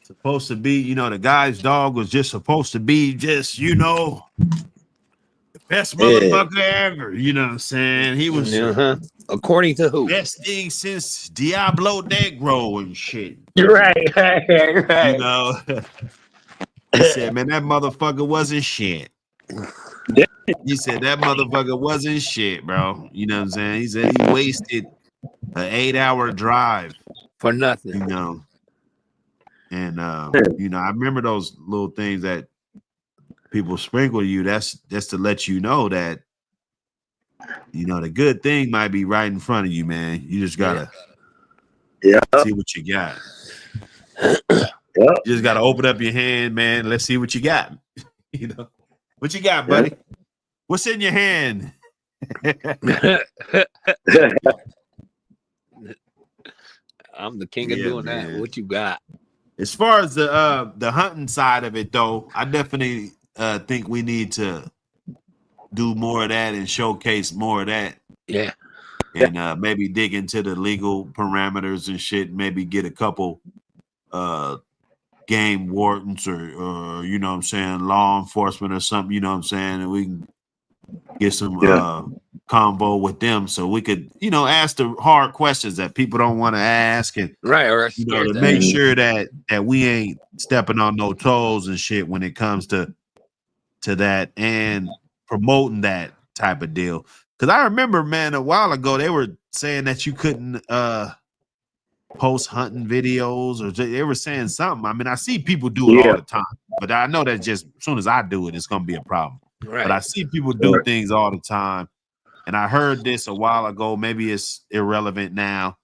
supposed to be, you know, the guy's dog was just supposed to be just, you know, the best motherfucker ever. You know what I'm saying? He was Uh-huh. According to who? best thing since Diablo Negro and shit. Right. You know, he said, man, that motherfucker wasn't shit. He said that motherfucker wasn't shit, bro. You know what I'm saying? He said he wasted an 8-hour drive, For you nothing. know. And you know, I remember those little things that people sprinkle you. That's to let you know that, you know, the good thing might be right in front of you, man. You just gotta see what you got. You just gotta open up your hand, man. Let's see what you got. You know, what you got, buddy? What's in your hand? I'm the king of Yeah, doing man. that. What you got? As far as the hunting side of it, though, I definitely think we need to do more of that and showcase more of that, Yeah. and maybe dig into the legal parameters and shit. Maybe get a couple game wardens or you know what I'm saying, law enforcement or something. You know what I'm saying, and we can get some combo with them so we could, you know, ask the hard questions that people don't want to ask, and Right. Or you know, scared to to make ask. sure that we ain't stepping on no toes and shit when it comes to that and promoting that type of deal. Because I remember, man, a while ago they were saying that you couldn't post hunting videos, or they were saying something. I mean, I see people do it all the time, but I know that just as soon as I do it, it's gonna be a problem. Right. But I see people do things all the time, and I heard this a while ago. Maybe it's irrelevant now,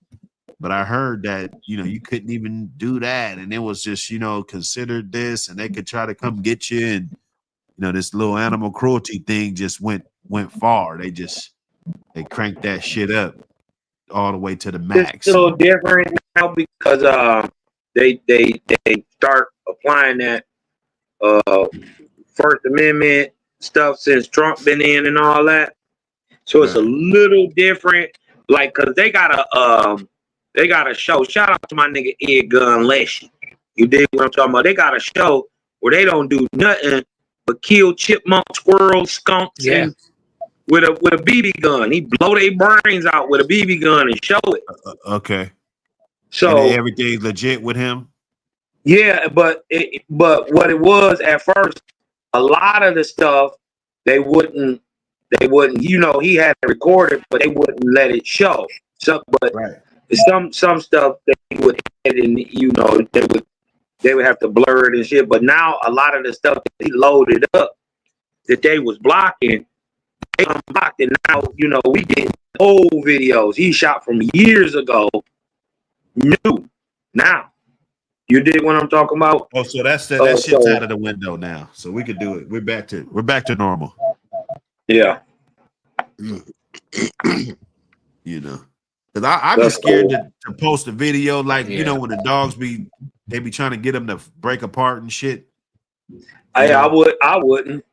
but I heard that, you know, you couldn't even do that, and it was just, you know, considered this, and they could try to come get you, and you know, this little animal cruelty thing just went far. They cranked that shit up all the way to the max. It's a little different now because they start applying that First Amendment stuff since Trump been in and all that. So it's a little different, like, cause they got a show. Shout out to my nigga Ed Gun Leshy. You dig what I'm talking about? They got a show where they don't do nothing but kill chipmunk, squirrels, skunks, and with a BB gun. He blow their brains out with a BB gun and show it. Okay. So and everything's legit with him. Yeah, but what it was at first, a lot of the stuff they wouldn't, you know, he had it recorded, but they wouldn't let it show. So, but some stuff they would edit, and you know, they would have to blur it and shit. But now a lot of the stuff that he loaded up that they was blocking, they unblocked it. Now, you know, we get old videos he shot from years ago, new now. You dig what I'm talking about? Oh, so that shit's out of the window now. So we could do it. We're back to normal. Yeah. You know, because I be scared to post a video, like, you know, when the dogs be trying to get them to break apart and shit. I wouldn't.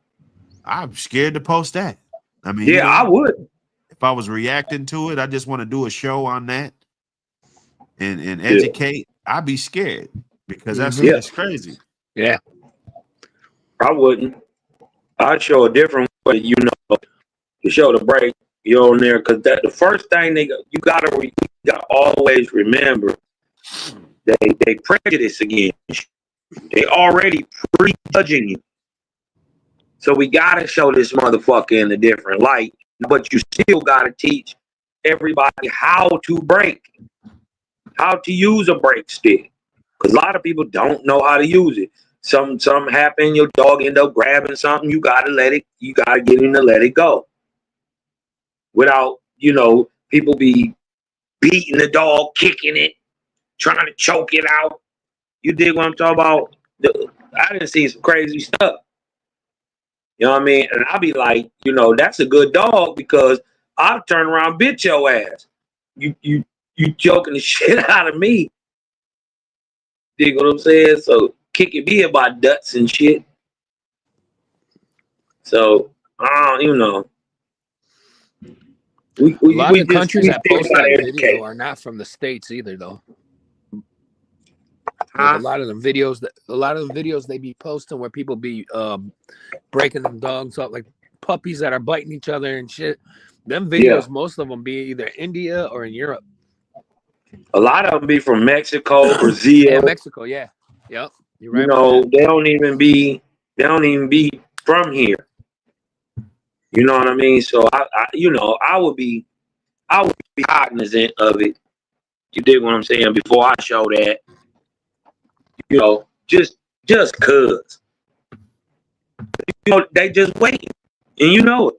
I'm scared to post that. I mean, you know, I would. If I was reacting to it, I just want to do a show on that and educate. I'd be scared because that's Mhm. that's crazy. Yeah. I wouldn't. I'd show a different way, you know, to show the break. You're on there because that the first thing you gotta always remember they prejudice against you. They already prejudging you. So we gotta show this motherfucker in a different light, but you still gotta teach everybody how to break, how to use a break stick. Because a lot of people don't know how to use it. Something happen, your dog end up grabbing something, you gotta get him to let it go. Without, you know, people be beating the dog, kicking it, trying to choke it out. You dig what I'm talking about? I didn't see some crazy stuff. You know what I mean? And I'll be like, you know, that's a good dog because I'll turn around, bit your ass. You choking the shit out of me. Dig what I'm saying? So kicking me in my nuts and shit. So you know. A lot of the countries that post that video are not from the States either, though. Like a lot of the videos they be posting where people be breaking them dogs up, like puppies that are biting each other and shit. Them videos, most of them be either India or in Europe. A lot of them be from Mexico, Brazil. Yeah, Mexico. Yeah, yep. You're right. You know, they don't even be from here. You know what I mean? So I would be cognizant of it. You dig what I'm saying? Before I show that, you know, just cause, you know, they just wait, and you know it.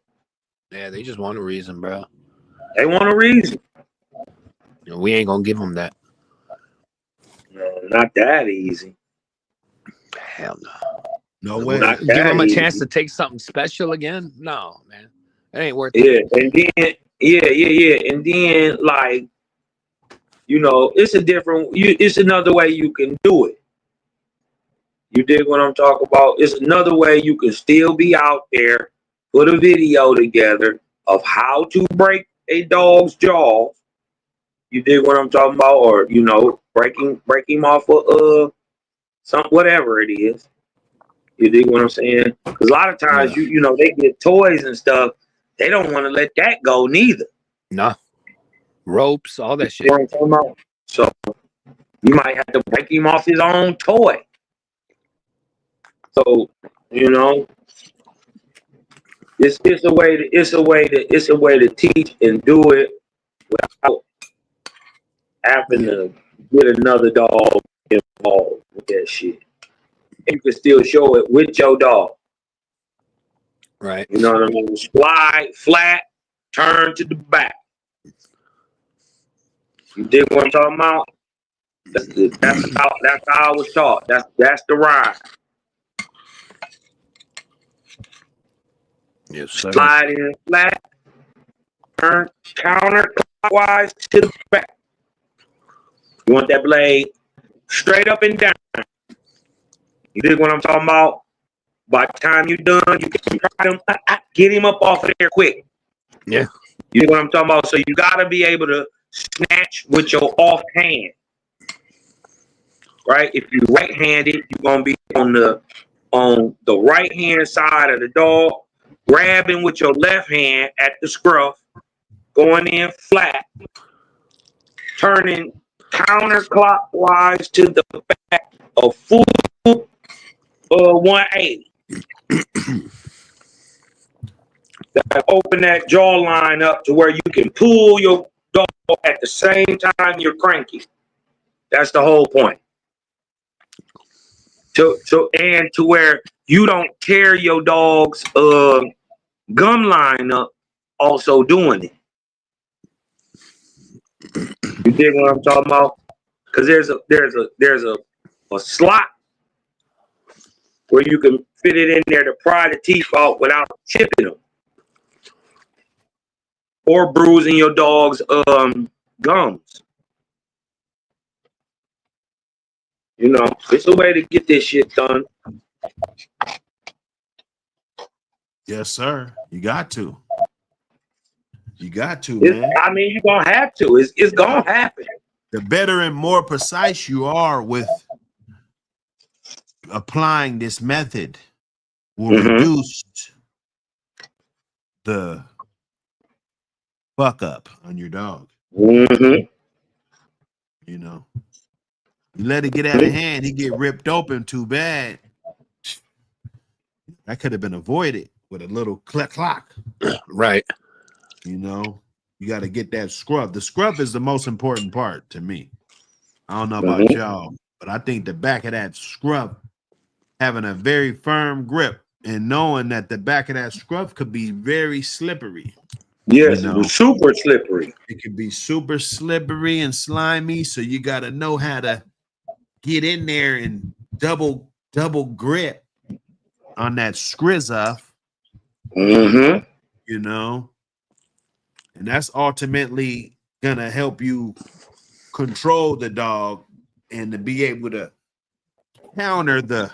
Yeah, they just want a reason, bro. They want a reason. You know, we ain't gonna give them that. No, not that easy. Hell no. No way. Give them a chance to take something special again? No, man. It ain't worth it. Yeah, and then and then like, you know, it's another way you can do it. You dig what I'm talking about? It's another way you can still be out there, put a video together of how to break a dog's jaws. You dig what I'm talking about? Or, you know, break him off of whatever it is. You dig what I'm saying? Because a lot of times, you know, they get toys and stuff. They don't want to let that go neither. No. Ropes, all that shit. You know what I'm talking about? So you might have to break him off his own toy. So, you know, it's a way to teach and do it without having to get another dog involved with that shit. You can still show it with your dog. Right. You know what I mean? Slide, flat, turn to the back. You dig what I'm talking about? That's how I was taught. That's the ride. Yes, sir. Slide in flat, turn counterclockwise to the back. You want that blade straight up and down. You dig what I'm talking about? By the time you're done, you can try him, get him up off of there quick. Yeah. You know what I'm talking about? So you gotta be able to snatch with your off hand. Right? If you're right-handed, you're gonna be on the right hand side of the dog, grabbing with your left hand at the scruff, going in flat, turning counterclockwise to the back, a full 180. That open that jawline up to where you can pull your dog at the same time you're cranky. That's the whole point. To where you don't tear your dog's gum line up also doing it. You dig what I'm talking about? Because there's a slot where you can fit it in there to pry the teeth out without chipping them or bruising your dog's gums. You know, it's a way to get this shit done. Yes, sir. You got to. You got to, man. Man. I mean, you're gonna have to. It's gonna happen. the better and more precise you are with applying this method will reduce the fuck up on your dog. Mm-hmm. You know, you let it get out of hand, he get ripped open too bad. That could have been avoided with a little clock. Right. You know, you got to get that scrub. The scrub is the most important part to me. I don't know about y'all, but I think the back of that scrub, having a very firm grip and knowing that the back of that scrub could be very slippery. Yes, You it know, was super slippery. it could be super slippery and slimy. So you got to know how to get in there and double grip on that skrizzuff, Mm-hmm. you know, and that's ultimately gonna help you control the dog and to be able to counter the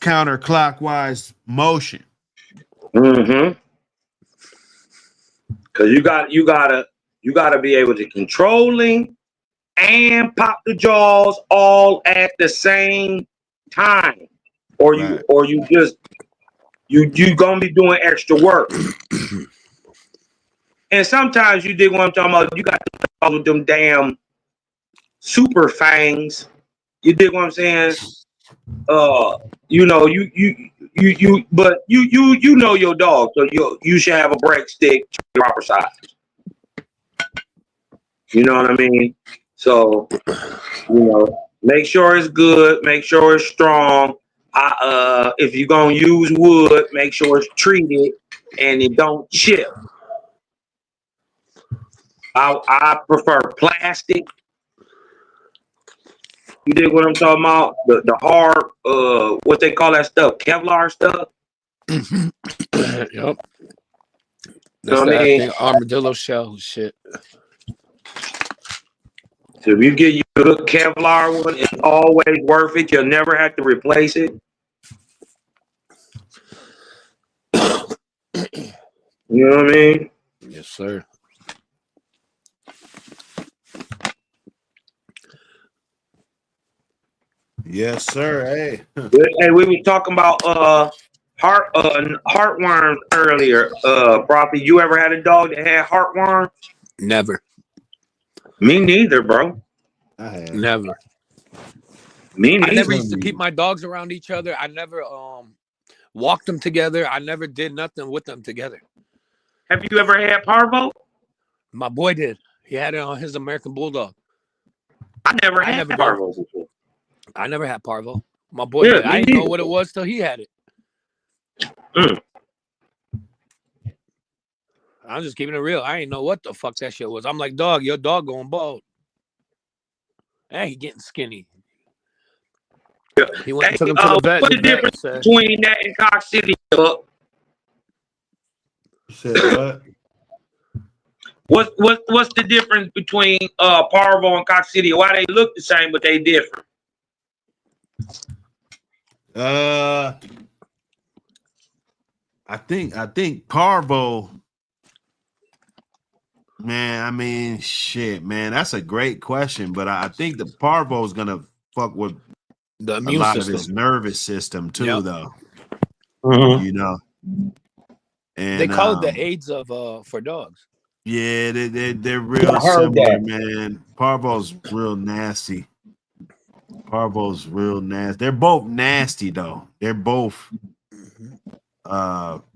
counterclockwise motion. Mm-hmm. Cause you gotta be able to controlling and pop the jaws all at the same time, or Right. you just you gonna be doing extra work. And sometimes you dig what I'm talking about. You got to follow with them damn super fangs. You dig what I'm saying? You know, but you know your dog, so you should have a break stick proper size. You know what I mean? So, you know, make sure it's good, make sure it's strong. If you're gonna use wood, make sure it's treated and it don't chip. I prefer plastic. You dig what I'm talking about? The hard, what they call that stuff, Kevlar stuff. Yep. Know That's what I that mean? thing, armadillo shell shit. So if you get you a good Kevlar one, it's always worth it. You'll never have to replace it. You know what I mean? Yes, sir. Yes, sir. Hey. Hey, we were talking about heartworms earlier. Property. You ever had a dog that had heartworms? Never. Me neither, bro. I have. Never. Me I neither. never used to keep my dogs around each other. I never walked them together. I never did nothing with them together. Have you ever had parvo? My boy did. He had it on his American Bulldog. I never I had never parvo before. I never had parvo. My boy Yeah, did. me I didn't know neither. what it was till he had it. Mm. I'm just keeping it real. I ain't know what the fuck that shit was. I'm like, dog, your dog going bald. Hey, he getting skinny. Yeah. He went Hey, took him to the vet. what's The the vet difference said, between that and coccidia? Said what? What's the difference between parvo and coccidia? Why they look the same but they different? I think parvo, man. I mean, shit, man. That's a great question, but I think the parvo is gonna fuck with the a immune lot system. of his nervous system too, Yep. though. Mm-hmm. You know, and They call it the AIDS of for dogs. yeah, they're real I heard similar, that. man. Parvo's real nasty. Parvo's real nasty. They're both nasty though. They're both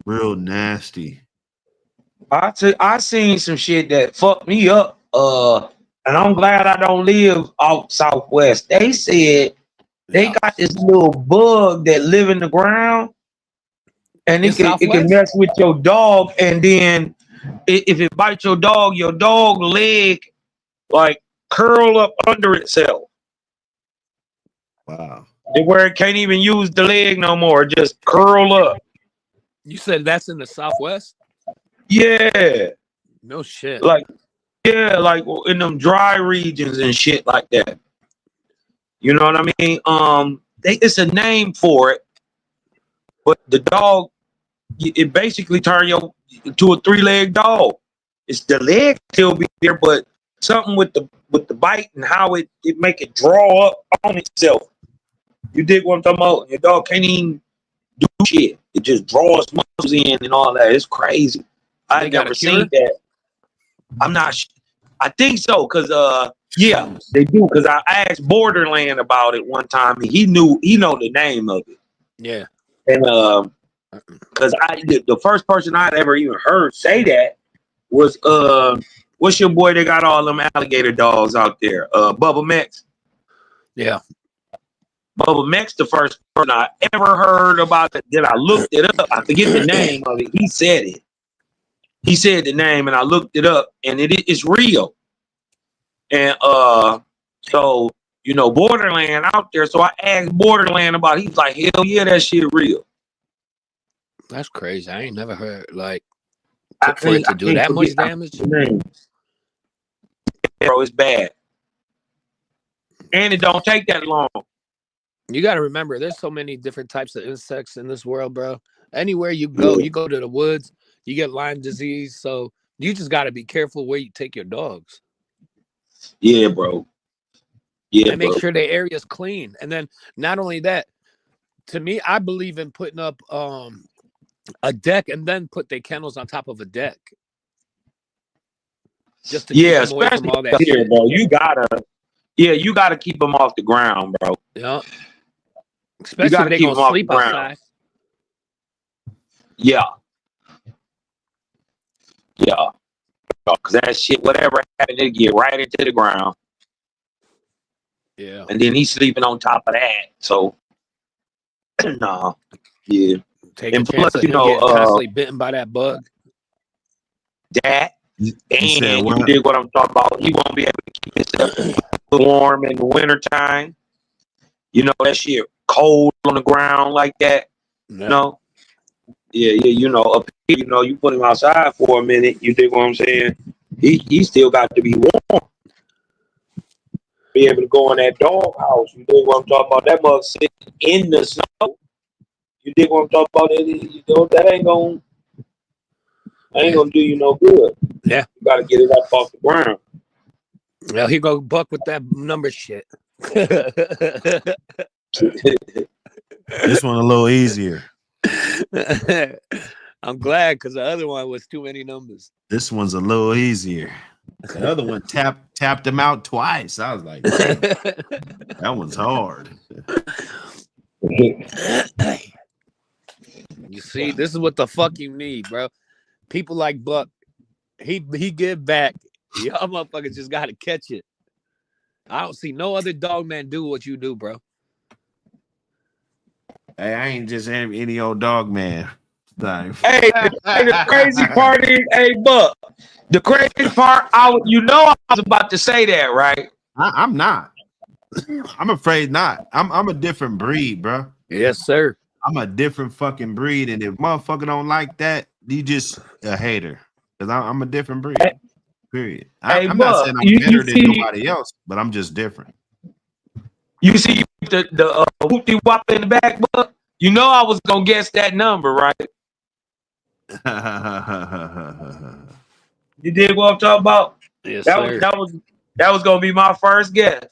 real nasty. I seen some shit that fucked me up. And I'm glad I don't live out southwest. They said they Yeah. got this little bug that live in the ground, and In it can Southwest? mess with your dog. And then if it bites your dog leg like curl up under itself, Wow. where it can't even use the leg no more. Just curl up. You said that's in the Southwest? Yeah, No shit. like in them dry regions and shit like that. You know what I mean? It's a name for it, but the dog, it basically turn you to a 3-leg dog. It's the leg still be there, but something with the bite and how it make it draw up on itself. You dig what I'm talking about? Your dog can't even do shit. It just draws muscles in and all that. It's crazy. I They got never a cure? seen that. I'm not. I think so, cause yeah, they do. Cause I asked Borderland about it one time, and he know the name of it. Yeah. And cause the first person I'd ever even heard say that was what's your boy that got all them alligator dogs out there? Bubba Mex. Yeah. Bubba Mex, the first person I ever heard about it. Then I looked it up. I forget the name of it. He said it. He said the name, and I looked it up, and it's real. And so Borderland out there. So I asked Borderland about it. He's like, hell yeah, that shit real. That's crazy. I ain't never heard like I for it to do that much forget damage. the name. Bro, it's bad. And it don't take that long. You got to remember, there's so many different types of insects in this world, bro. Anywhere you go to the woods, you get Lyme disease. So you just got to be careful where you take your dogs. Yeah, bro. Yeah, And make bro. sure the area's clean. And then not only that, to me, I believe in putting up a deck and then put their kennels on top of a deck. Just to keep them away from all that here, shit. bro. You gotta keep them off the ground, bro. Yeah. Especially if they're going to sleep outside. Yeah. Yeah. Because that shit, whatever happened, it get right into the ground. Yeah. And then he's sleeping on top of that. So, nah. Yeah. Take a chance of him getting constantly bitten by that bug. That. You And said you what? dig what I'm talking about. He won't be able to keep himself warm in the wintertime. That shit cold on the ground like that. Yeah. Yeah, up here, you put him outside for a minute, you dig what I'm saying? He still got to be warm. Be able to go in that dog house. You dig what I'm talking about? That mug sitting in the snow. You dig what I'm talking about? That ain't gonna do you no good. Yeah. You gotta get it up off the ground. Well, he go buck with that number shit. This one a little easier. I'm glad because the other one was too many numbers. This one's a little easier. The other one tapped him out twice. I was like, damn, that one's hard. You see, this is what the fuck you need, bro. People like Buck, he give back. Y'all motherfuckers just gotta catch it. I don't see no other dog man do what you do, bro. Hey, I ain't just any old dog man. Hey, the crazy part is, hey, Buck. The crazy part, I was about to say that, right? I'm not. I'm afraid not. I'm a different breed, bro. Yes, sir. I'm a different fucking breed, and if motherfucker don't like that, you just a hater. Because I'm a different breed. Period. I'm not saying I'm better than nobody else, but I'm just different. You see the whoopty wop in the back, Buck? I was gonna guess that number, right? You did what I'm talking about? Yes, sir. That was gonna be my first guess.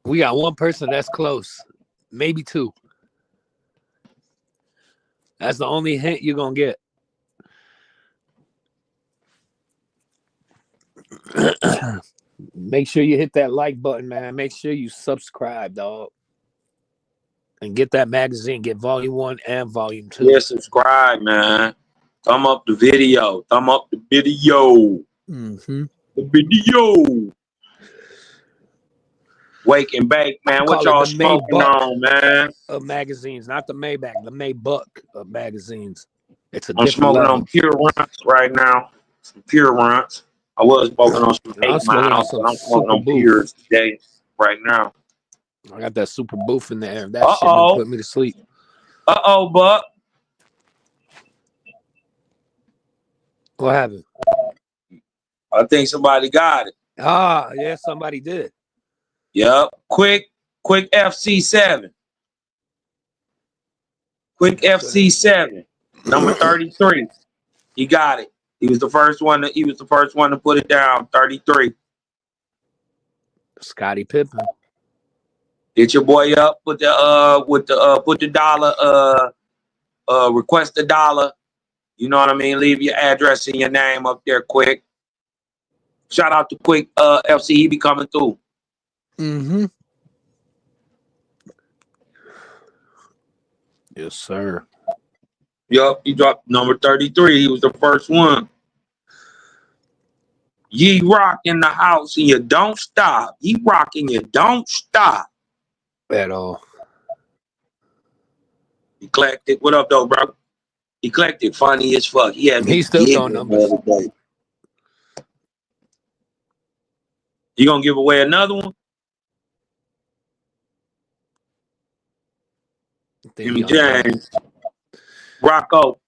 We got one person that's close, maybe two. That's the only hint you're gonna get. Make sure you hit that like button, man. Make sure you subscribe, dog. And get that magazine. Get volume 1 and volume 2. Yeah, subscribe, man. Thumb up the video. Thumb up the video. Mm-hmm. The video. Wake and bake, man. What y'all smoking on, man? Of magazines, not the Maybach, the Maybuck of magazines. It's a I'm smoking on Pure Runts right now. Some Pure Runts. I was smoking on some 8 Miles, but I'm smoking on Pures today, right now. I got that super boof in the air. That shit would put me to sleep. Buck. What happened? I think somebody got it. Ah, yeah, somebody did. Yep. Quick FC7. Quick FC7. Number 33. He got it. He was the first one to put it down. 33. Scottie Pippen. Hit your boy up with the put the dollar request the dollar. You know what I mean? Leave your address and your name up there quick. Shout out to Quick FC, he be coming through. Mm-hmm. Yes, sir. Yup, he dropped number 33. He was the first one. Ye rock in the house and you don't stop. Ye rock and you don't stop. At all. Eclectic. What up, though, bro? Eclectic, funny as fuck. He had me He's still throwing giggling numbers. the other day. You gonna give away another one? Jimmy James, Rocco,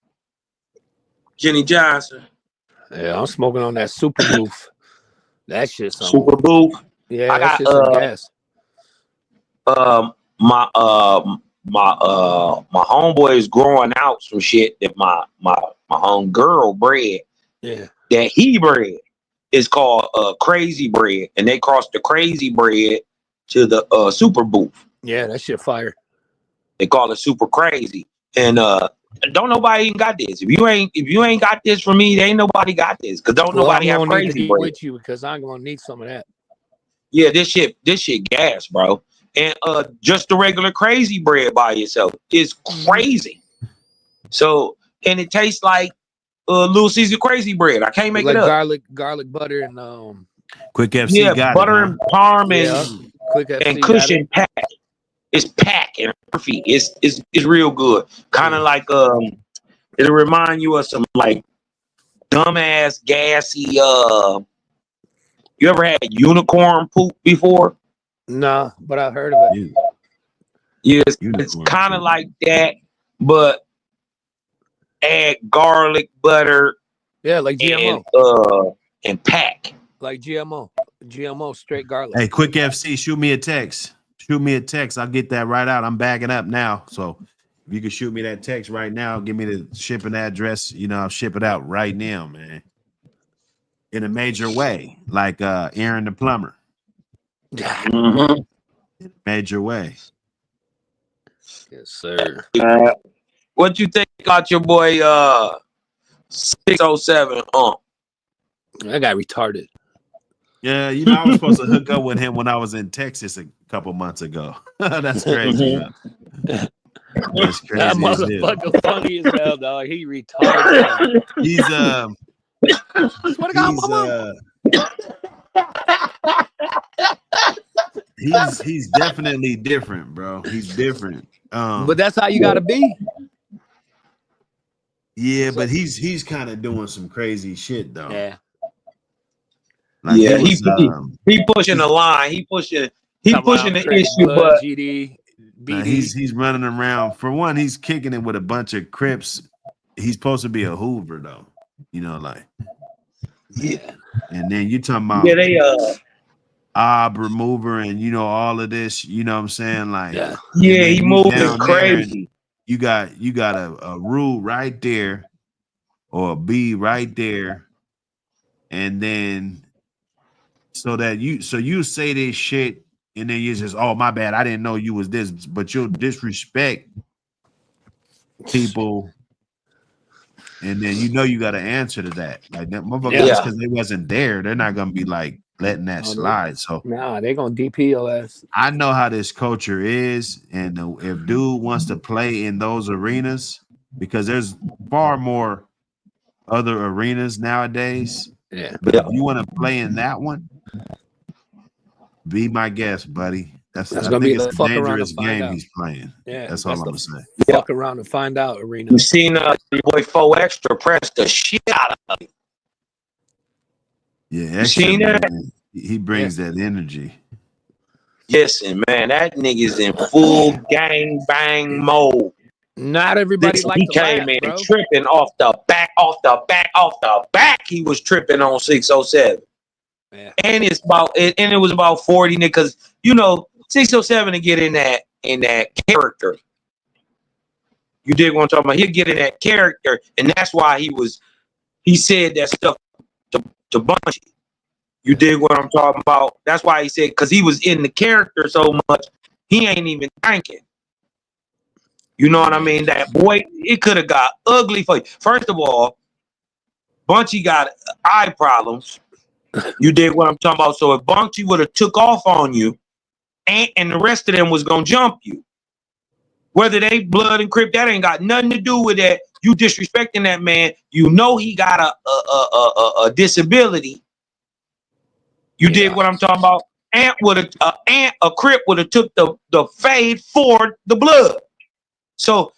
Jenny Johnson, Yeah, I'm smoking on that super booth. That shit's Super Booth. Yeah, I that got, shit's some gas. My homeboy is growing out some shit that my home girl bred Yeah. that he bred. It's called Crazy Bread, and they crossed the Crazy Bread to the Super Booth. Yeah, that shit fire. They call it Super Crazy, and don't nobody even got this. If you ain't got this from me, there ain't nobody got this, because don't nobody I'm have gonna need to Crazy get Bread. with you because I'm gonna need some of that. Yeah, this shit gas, bro. And just the regular Crazy Bread by itself is crazy. So, and it tastes like Little Caesar Crazy Bread. I can't make Like it up. garlic butter and Quick FC Yeah, got butter it. and parm yeah, and, Quick FC and got cushion pack. It's pack and Murphy. It's real good. Kind of like it'll remind you of some like dumbass gassy. You ever had unicorn poop before? Nah, but I heard of it. Yeah. Yeah, it's Unicorn kind of poop. like that, but add garlic butter Yeah, like GMO. and pack. Like GMO straight garlic. Hey, Quick FC, shoot me a text. Shoot me a text. I'll get that right out. I'm bagging up now. So if you can shoot me that text right now, give me the shipping address. You know, I'll ship it out right now, man. In a major way, like Aaron the plumber. Mm-hmm. In a major way. Yes, sir. What you think about your boy 607? That guy retarded. Yeah, you know, I was supposed to hook up with him when I was in Texas a couple months ago. That's crazy. Man. That's crazy. That as hell. motherfucker funny as hell, dog. He retarded. He's Swear to God, mama. he's definitely different, bro. He's different. But that's how you gotta be. Yeah, but he's kind of doing some crazy shit though. Yeah. Like, Yeah, he was, he pushing the line. He pushing the issue, blood, but GD, nah, BD. he's running around. For one, he's kicking it with a bunch of Crips. He's supposed to be a Hoover though. You know, like Yeah. and then you talking about yeah, they ob remover and you know all of this. You know what I'm saying? Like Yeah. yeah, he you moving down crazy. you got a rule right there or a B right there, and then so you say this shit and then you just, oh my bad, I didn't know you was this, but you'll disrespect people and then you know you got to answer to that. Like that motherfucker, Yeah. just because they wasn't there, they're not gonna be like letting that slide. So Nah, they gonna DP your ass. I know how this culture is, and if dude wants to play in those arenas, because there's far more other arenas nowadays. Yeah. But if you want to play in that one, be my guest, buddy. That's I gonna be think the it's a fuck around dangerous and find game out. he's playing. Yeah. That's all I'm the gonna say. fuck around and find out arena. You seen your boy 4Extra press the shit out of him. Yeah, You extra, seen that? man, he brings that energy. Listen, man, that nigga's in full gang bang mode. Not everybody Listen, like he to came laugh, in bro. tripping off the back. He was tripping on 607. Yeah. And it was about 40 niggas, because you know 607 to get in that character. You dig what I'm talking about? He'll get in that character, and that's why he was he said that stuff to Bunchy. You dig what I'm talking about? That's why he said, because he was in the character so much, he ain't even thinking. You know what I mean? That boy, it could have got ugly for you. First of all, Bunchy got eye problems. You dig what I'm talking about? So if Bunchy would have took off on you, and the rest of them was gonna jump you. Whether they blood and Crip, that ain't got nothing to do with that. You disrespecting that man. You know he got a disability. You dig what I'm talking about? Ant would have a Crip would have took the fade for the blood. So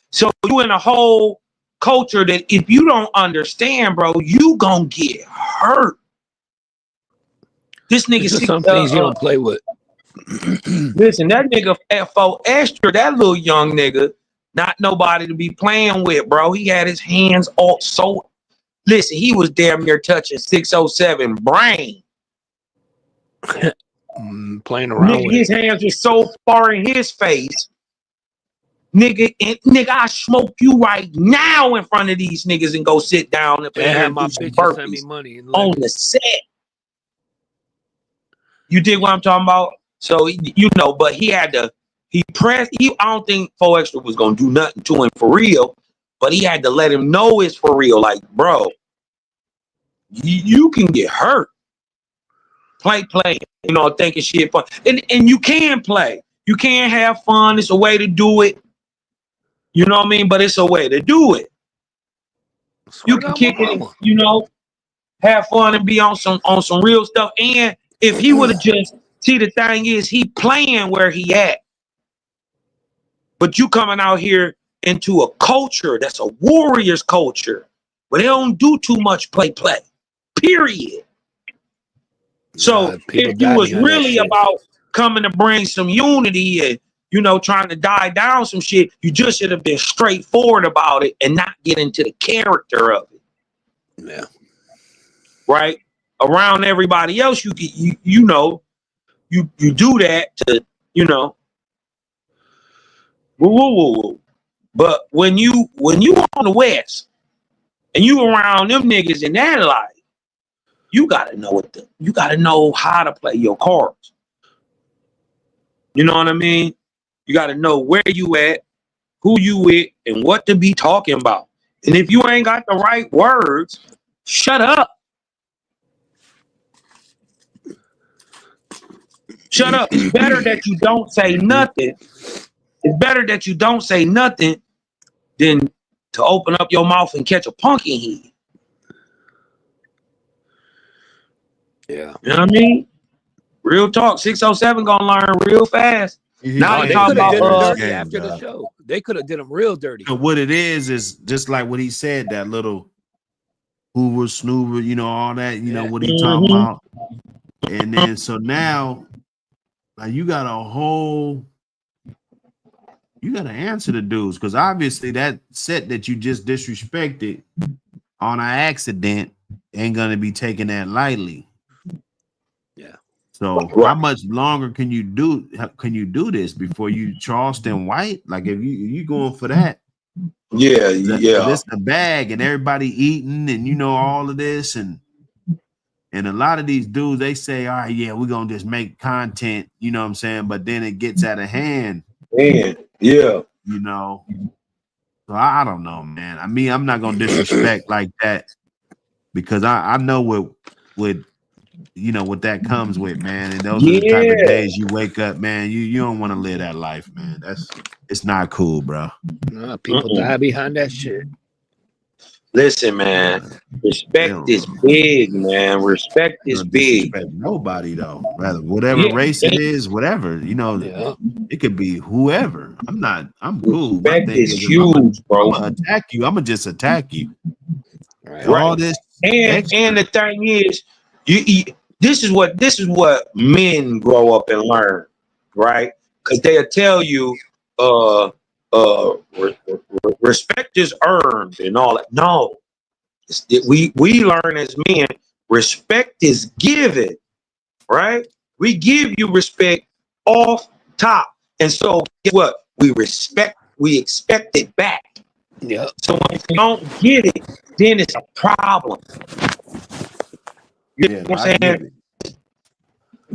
you in a whole culture that if you don't understand, bro, you gonna get hurt. This nigga, some things you don't play with. Listen, that nigga F.O. Extra, that little young nigga, not nobody to be playing with, bro. He had his hands all so. Listen, he was damn near touching 607 brain. Playing around Nigga, with his hands were so far in his face. Nigga, I smoke you right now in front of these niggas and go sit down up and have and my do some bitches send me burpees money and on the set. You dig what I'm talking about? So you know, but he had to. I don't think 4 Extra was gonna do nothing to him for real, but he had to let him know it's for real. Like, bro, you can get hurt. Play, you know, thinking shit fun, and you can play. You can have fun. It's a way to do it. You know what I mean? But it's a way to do it. You can kick it, and, you know, have fun and be on some real stuff. And if he would have just see, the thing is, he playing where he at. But you coming out here into a culture that's a Warriors culture, where they don't do too much play. Period. So if you was really about coming to bring some unity and, you know, trying to die down some shit, you just should have been straightforward about it and not get into the character of it. Yeah. Right? Around everybody else, you know, you do that to, you know. Woo. But when you on the West and you around them niggas in that life, you gotta know how to play your cards. You know what I mean? You gotta know where you at, who you with, and what to be talking about. And if you ain't got the right words, shut up. Shut up. It's better that you don't say nothing. It's better that you don't say nothing than to open up your mouth and catch a pumpkin head. Yeah. You know what I mean? Real talk. 607 gonna learn real fast. Now They talking could have did him about dirty after the show. They could have did him real dirty. So what it is just like what he said, that little Hoover, Snoover, you know, all that, you know, what he talking about. And then so now like you got to answer the dudes, because obviously that set that you just disrespected on an accident ain't gonna be taking that lightly. Yeah. So how much longer can you do this before you Charleston White? Like if you going for that? Yeah. This the bag and everybody eating and you know all of this and a lot of these dudes, they say, all right, yeah, we're gonna just make content, you know what I'm saying? But then it gets out of hand. Man, yeah. You know. So I don't know, man. I mean, I'm not gonna disrespect like that because I know what you know what that comes with, man. And those are the type of days you wake up, man. You don't want to live that life, man. It's not cool, bro. No, people die behind that shit. Listen, man. Respect is big, man. Respect is big. Nobody though. Rather, whatever race it is, whatever, you know, it could be whoever. I'm cool. Respect is huge, bro. I'm gonna attack you. I'm gonna just attack you. Right. All this and the thing is, this is what men grow up and learn, right? Because they'll tell you, respect is earned and all that. No, we learn as men, respect is given, right? We give you respect off top, and so guess what? We expect it back. Yeah. So if you don't get it, then it's a problem. You know what I I'm get saying? it.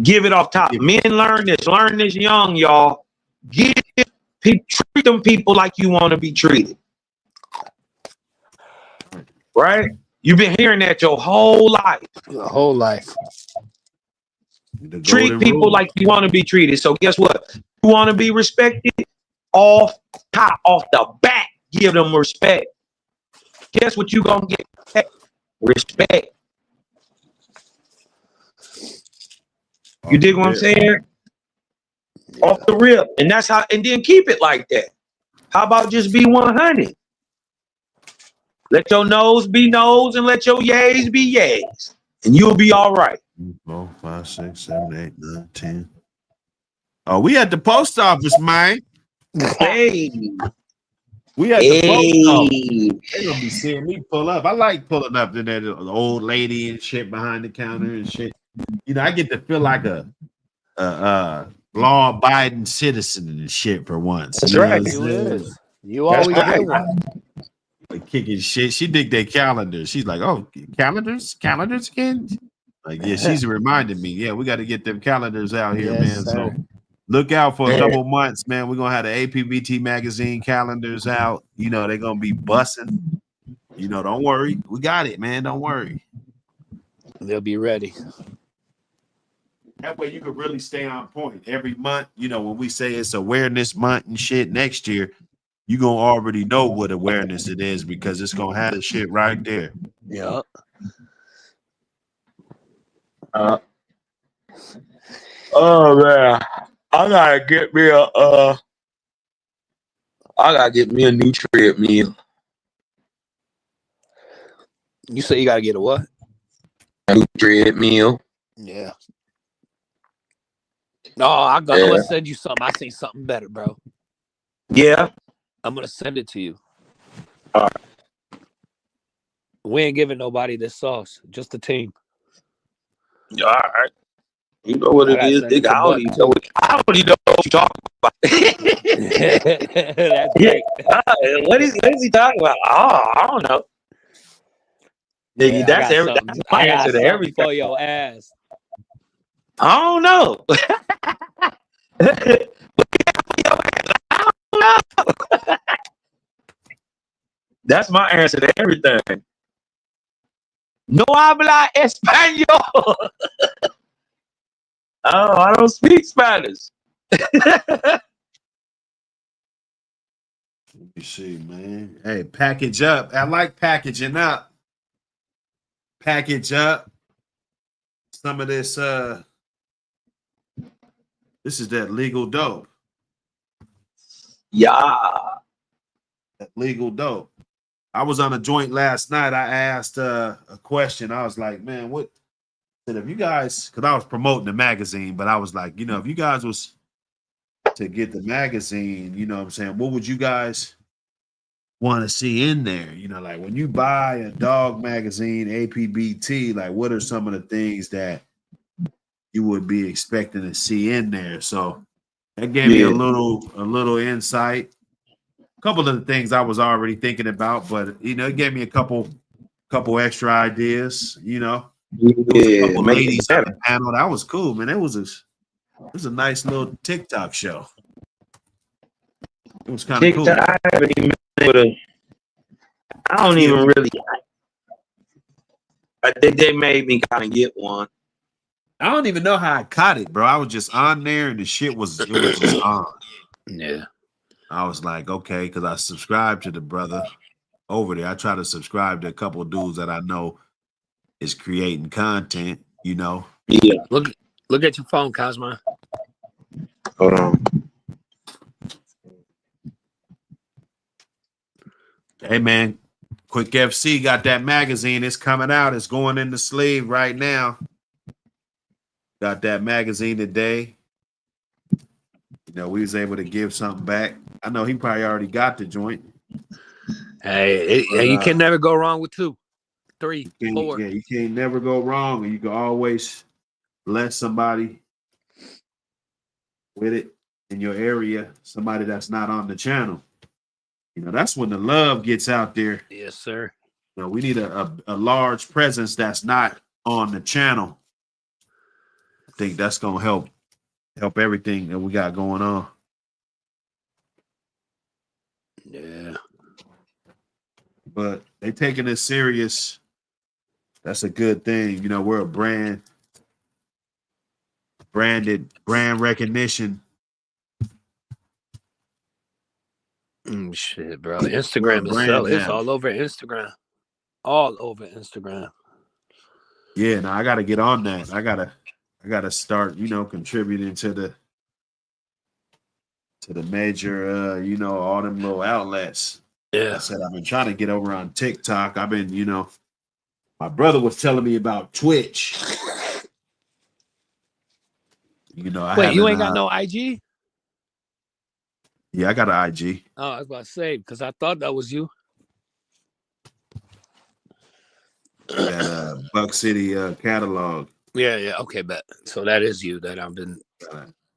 Give it off top. Give Men learn this young, y'all. Treat them people like you want to be treated. Right? You've been hearing that your whole life. The whole life. the Treat golden people rule. like you want to be treated. So guess what? You want to be respected off top, off the bat. Give them respect. Guess what you gonna get? Respect. You dig what I'm saying? Off the rip. And that's how, and then keep it like that. How about just be 100? Let your nose be nose and let your yays be yays. And you'll be all right. 4, 5, 6, 7, 8, 9, 10. Oh, we at the post office, man. Hey, We at the post office. hey. They gonna be seeing me pull up. I like pulling up to that old lady and shit behind the counter and shit. You know, I get to feel like a law-abiding citizen and shit for once. That's You know right. what I'm You saying? is. You That's always right. get one. Like kicking shit. She dig their calendars. She's like, "Oh, calendars again." Like, yeah, she's reminding me. Yeah, we got to get them calendars out here, Yes, man. sir. So look out for a Yeah. couple months, man. We're gonna have the APBT magazine calendars out. You know, they're gonna be bussing. You know, don't worry. We got it, man. Don't worry. They'll be ready. That way you can really stay on point every month. You know, when we say it's awareness month and shit next year, you gonna already know what awareness it is because it's gonna have the shit right there. Yeah. Oh man, I gotta get me a new treadmill. You say you gotta get a what? A new treadmill. Yeah. No, I'm gonna send you something. I seen something better, bro. Yeah. I'm gonna send it to you. All right. We ain't giving nobody this sauce, just the team. All right. You know what I it gotta is, send it nigga. to Buck, I don't even know what you talking about. That's great. What is he talking about? Oh, I don't know. Nigga, Yeah, that's my I got answer to something everything. for your ass. I don't know. That's my answer to everything. No habla español. Oh, I don't speak Spanish. Let me see, man. Hey, package up. I like packaging up. Package up. Some of this this is that legal dope. Yeah. That legal dope. I was on a joint last night. I asked a question. I was like, man, what if you guys, because I was promoting the magazine, but I was like, you know, if you guys was to get the magazine, you know what I'm saying, what would you guys want to see in there? You know, like when you buy a dog magazine, APBT, like what are some of the things that you would be expecting to see in there? So that gave me a little insight. A couple of the things I was already thinking about, but you know, it gave me a couple extra ideas, you know. Yeah, Couple make ladies it on better. the panel. That was cool, man. It was a nice little TikTok show. It was kind of cool. I haven't even been able to. I don't even really. I think they made me kind of get one. I don't even know how I caught it, bro. I was just on there and the shit was just on. Yeah. I was like, okay, because I subscribed to the brother over there. I try to subscribe to a couple of dudes that I know is creating content, you know. Yeah. Look at your phone, Cosmo. Hold on. Hey man, Quick FC got that magazine. It's coming out. It's going in the sleeve right now. Got that magazine today. You know, we was able to give something back. I know he probably already got the joint. Hey, you can never go wrong with 2, 3, 4. Yeah, you can't never go wrong, and you can always bless somebody with it in your area, somebody that's not on the channel. You know, that's when the love gets out there. Yes, sir. You know, we need a large presence that's not on the channel. I think that's gonna help everything that we got going on. Yeah. But they taking this serious. That's a good thing. You know, we're a branded brand recognition. Shit, bro. We're a Instagram is brand it's now. all over Instagram. All over Instagram. Yeah, now I gotta get on that. I gotta start, you know, contributing to the major you know, all them little outlets. I Yeah. said I've been trying to get over on TikTok. I've been, you know, my brother was telling me about Twitch. You know, Wait, you ain't got no IG? Yeah, I got an IG. Oh, I was about to say, because I thought that was you. That Buck City catalog. Yeah. Okay, bet. So that is you that I've been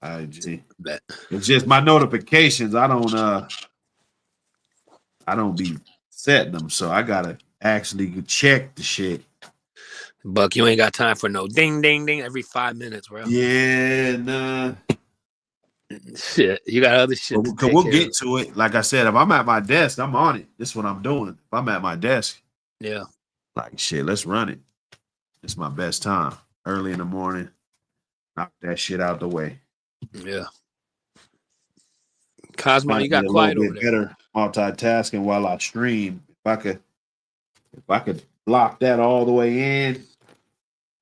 IG. bet. It's just my notifications. I don't be setting them, so I gotta actually check the shit. Buck, you ain't got time for no ding ding ding every 5 minutes, bro. Yeah, nah. Shit. You got other shit to take We'll care get of. to it. Like I said, if I'm at my desk, I'm on it. This is what I'm doing. If I'm at my desk, Yeah. like shit, let's run it. It's my best time. Early in the morning. Knock that shit out the way. Yeah. Cosmo, Trying you to get got a quiet little over bit there. better multitasking while I stream. If I could block that all the way in,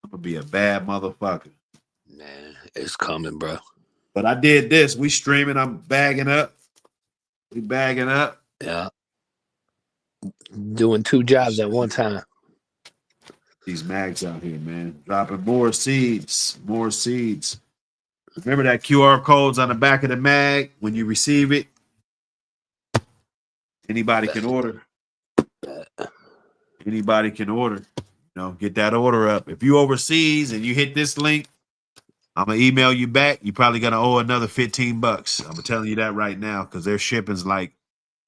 I'm gonna be a bad motherfucker. Man, it's coming, bro. But I did this. We streaming. I'm bagging up. We bagging up. Yeah. Doing 2 jobs at one time. These mags out here, man. Dropping more seeds. More seeds. Remember that QR code's on the back of the mag when you receive it? Anybody can order. Anybody can order. You know, get that order up. If you overseas and you hit this link, I'm gonna email you back. You probably gonna owe another $15. I'm telling you that right now because their shipping's like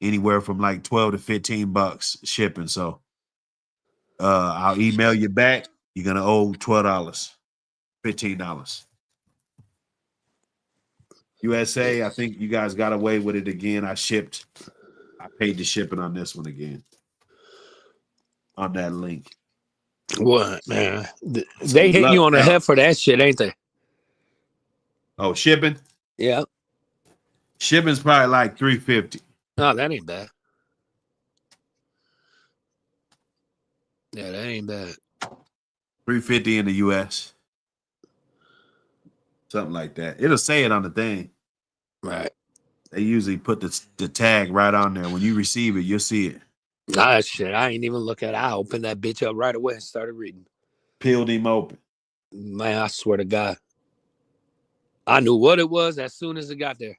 anywhere from like $12 to $15 shipping. So I'll email you back. You're gonna owe $12, $15. USA, I think you guys got away with it again. I paid the shipping on this one again. On that link. What, man? So They hit you on the head for that shit, ain't they? Oh, shipping? Yeah. Shipping's probably like $350. No, that ain't bad. Yeah, that ain't bad. $350 in the US. Something like that. It'll say it on the thing. Right. They usually put the tag right on there. When you receive it, you'll see it. Nah, shit. I ain't even look at it. I opened that bitch up right away and started reading. Peeled him open. Man, I swear to God. I knew what it was as soon as it got there.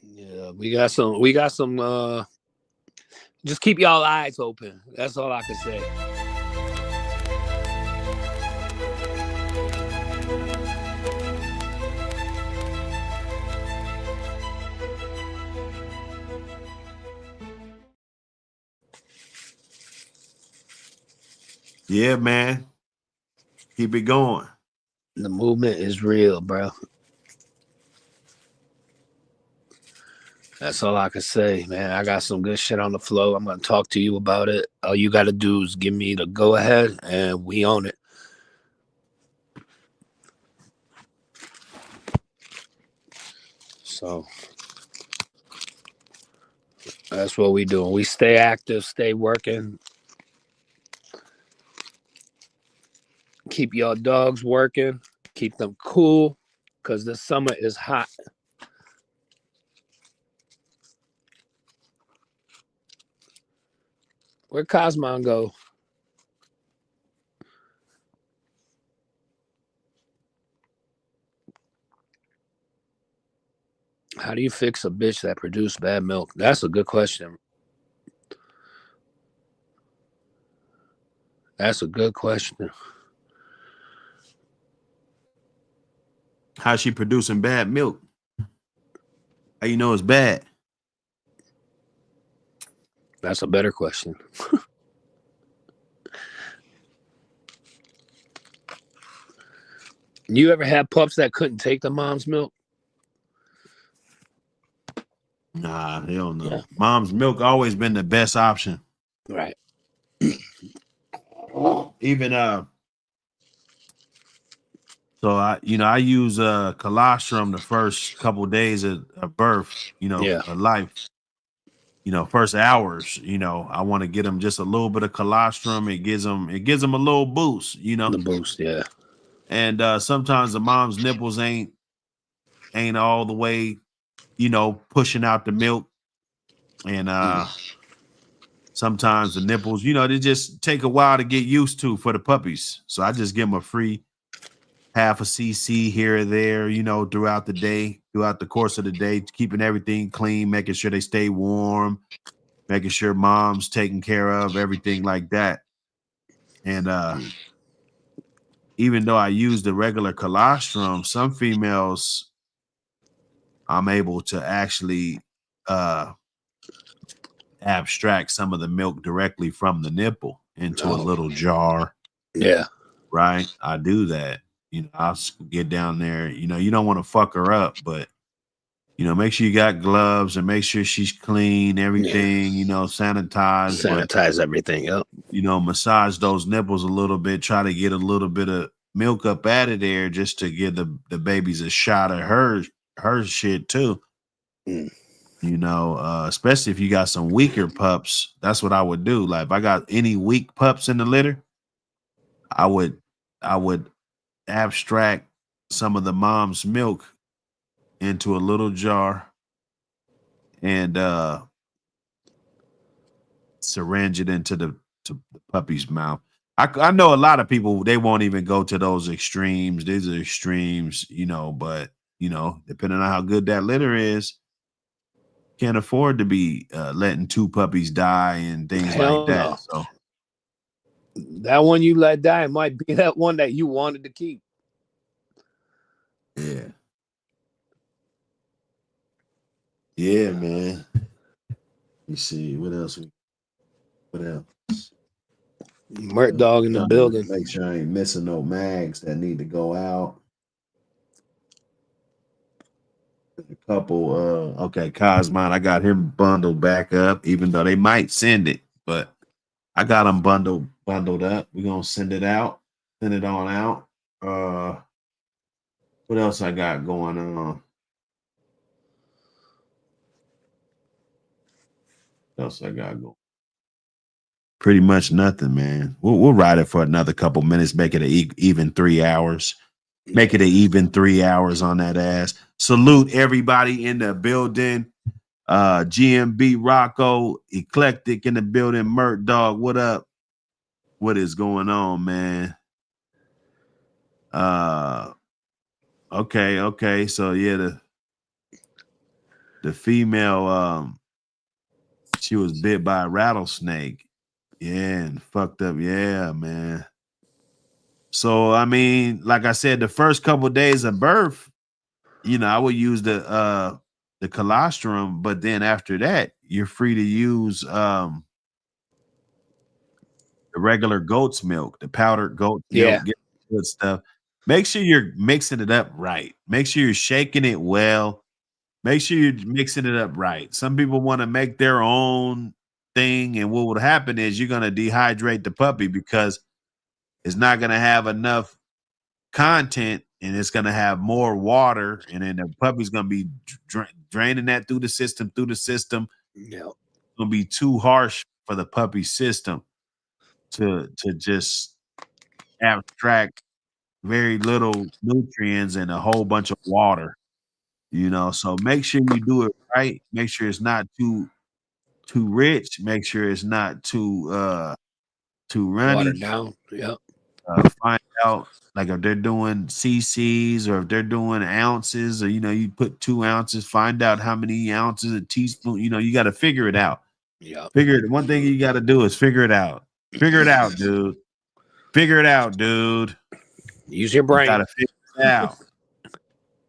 Yeah, we got some just keep y'all eyes open. That's all I can say. Yeah, man. Keep it going. The movement is real, bro. That's all I can say, man. I got some good shit on the flow. I'm gonna talk to you about it. All you gotta do is give me the go ahead, and we own it. So that's what we doing. We stay active, stay working. Keep your dogs working. Keep them cool, because the summer is hot. Where Cosmon go? How do you fix a bitch that produced bad milk? That's a good question. That's a good question. How's she producing bad milk? How you know it's bad? That's a better question. You ever had pups that couldn't take the mom's milk? Nah, hell no. Yeah. Mom's milk always been the best option. Right. Even so I use colostrum the first couple days of birth, Yeah. of life. First hours, I want to get them just a little bit of colostrum. It gives them a little boost, The boost, yeah. And sometimes the mom's nipples ain't all the way, pushing out the milk. And sometimes the nipples, they just take a while to get used to for the puppies. So I just give them a free half a cc here or there, throughout the day, throughout the course of the day, keeping everything clean, making sure they stay warm, making sure mom's taken care of, everything like that. And even though I use the regular colostrum, some females I'm able to actually abstract some of the milk directly from the nipple into a little jar. Yeah. Right? I do that. I'll get down there. You don't want to fuck her up, but make sure you got gloves and make sure she's clean, everything, sanitize. Sanitize everything up. Massage those nipples a little bit, try to get a little bit of milk up out of there just to give the babies a shot of her shit too. Especially if you got some weaker pups. That's what I would do. Like if I got any weak pups in the litter, I would abstract some of the mom's milk into a little jar and syringe it into the puppy's mouth. I know a lot of people, they won't even go to those extremes. These are extremes, but depending on how good that litter is, can't afford to be letting 2 puppies die and things Hell like that. no. So That one you let die might be that one that you wanted to keep. yeah. Yeah, man. Let me see. What else? Mert dog in the building. Make sure I ain't missing no mags that need to go out. A couple, okay, Cosmon, I got him bundled back up, even though they might send it, but I got them bundled up. We're gonna send it out, send it on out. What else I got going on? What else I got going? Pretty much nothing, man. We'll ride it for another couple minutes, make it even 3 hours. Make it an even 3 hours on that ass. Salute everybody in the building. GMB Rocco, Eclectic in the building. Mert Dog, what up? What is going on, man? Okay. So yeah, the female, she was bit by a rattlesnake. Yeah, and fucked up. Yeah, man. So I mean, like I said, the first couple of days of birth, I would use the colostrum, but then after that, you're free to use the regular goat's milk, the powdered goat milk, get good stuff. Make sure you're mixing it up right. Make sure you're shaking it well. Make sure you're mixing it up right. Some people want to make their own thing, and what would happen is you're going to dehydrate the puppy because it's not going to have enough content, and it's going to have more water, and then the puppy's going to be draining that through the system. Yeah. It's going to be too harsh for the puppy system to just abstract very little nutrients and a whole bunch of water, so make sure you do it right. Make sure it's not too rich. Make sure it's not too runny. Watered down. Yep. Find out like if they're doing cc's or if they're doing ounces, or you put 2 ounces. Find out how many ounces, a teaspoon. You got to figure it out. Yeah. One thing you got to do is figure it out. Figure it out, dude. Figure it out, dude. Use your brain. You got to figure it out.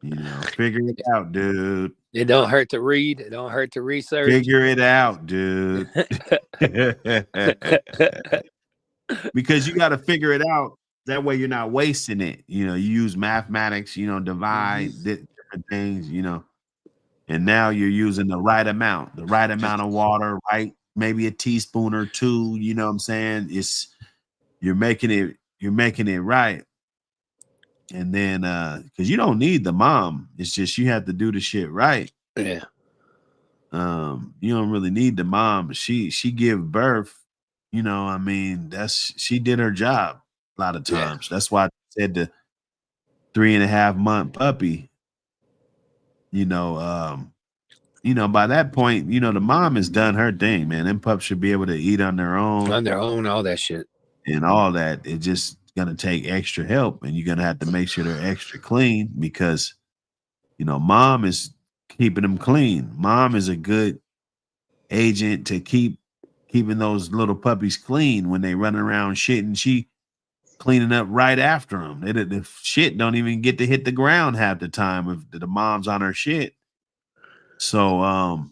You know, figure it out, dude. It don't hurt to read. It don't hurt to research. Figure it out, dude. Because you got to figure it out. That way you're not wasting it. You know, you use mathematics, you know, divide different things, you know, and now you're using the right amount of water, right? Maybe a teaspoon or two, you know what I'm saying? You're making it right. And then because you don't need the mom, it's just you have to do the shit right. Yeah. You don't really need the mom. She give birth, you know, I mean, she did her job a lot of times. That's why I said the 3.5-month puppy, you know, by that point, you know, the mom has done her thing, man. Them pups should be able to eat on their own, all that shit. and all that. It just gonna take extra help, and you're gonna have to make sure they're extra clean because, you know, mom is keeping them clean. Mom is a good agent to keeping those little puppies clean when they run around shitting. She cleaning up right after them. The shit don't even get to hit the ground half the time if the mom's on her shit. So,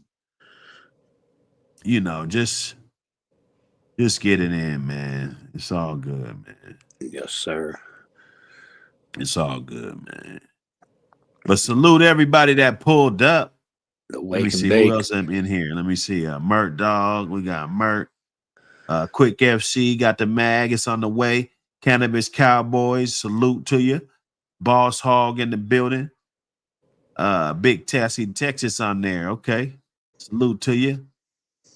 you know, just get it in, man. It's all good, man. Yes, sir. It's all good, man. But salute everybody that pulled up. Let me see who else I'm in here. Let me see. Mert Dog. We got Mert. Quick FC got the mag. It's on the way. Cannabis Cowboys. Salute to you. Boss Hog in the building. Big Tassie, Texas on there. Okay. Salute to you.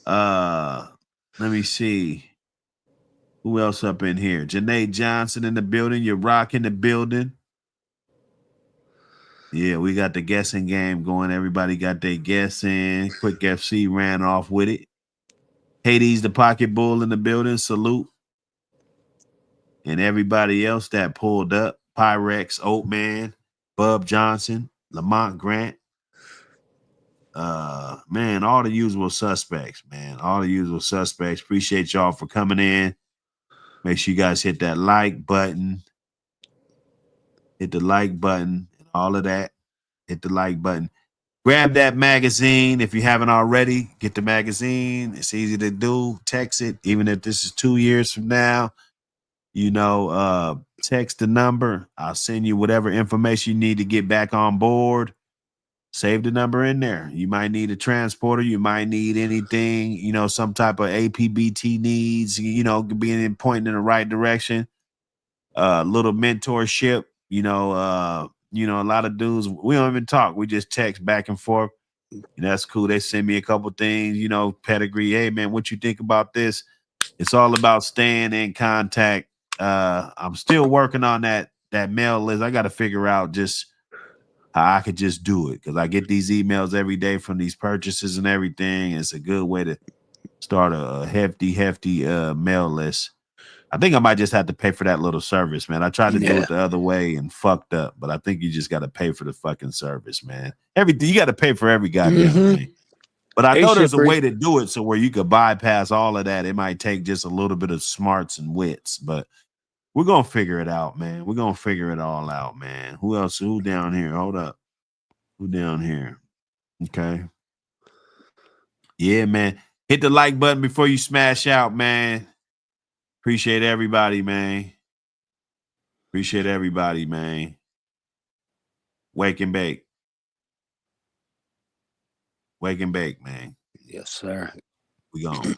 Let me see. Who else up in here? Janae Johnson in the building. You're rocking the building. Yeah, we got the guessing game going. Everybody got their guessing. Quick FC ran off with it. Hades the Pocket Bull in the building. Salute. And everybody else that pulled up. Pyrex, Oatman, Bub Johnson, Lamont Grant. Man, all the usual suspects, man. All the usual suspects. Appreciate y'all for coming in. Make sure you guys hit that like button. Hit the like button and all of that. Hit the like button. Grab that magazine if you haven't already. Get the magazine. It's easy to do. Text it. Even if this is 2 years from now, you know, text the number. I'll send you whatever information you need to get back on board. Save the number in there. You might need a transporter. You might need anything, you know, some type of APBT needs, you know, being pointing in the right direction. Little mentorship, you know, a lot of dudes, we don't even talk. We just text back and forth. And that's cool. They send me a couple things, you know, pedigree. Hey, man, what you think about this? It's all about staying in contact. I'm still working on that mail list. I got to figure out just how I could just do it because I get these emails every day from these purchases and everything. It's a good way to start a hefty mail list. I think I might just have to pay for that little service, man. I tried to do it the other way and fucked up, but I think you just got to pay for the fucking service, man. Everything you got to pay for every goddamn thing. But I know there's a way to do it so where you could bypass all of that. It might take just a little bit of smarts and wits, but we're gonna figure it out, man. We're gonna figure it all out, man. Who else? Who down here? Hold up. Who down here? Okay. Yeah, man. Hit the like button before you smash out, man. Appreciate everybody, man. Appreciate everybody, man. Wake and bake. Wake and bake, man. Yes, sir. We gone.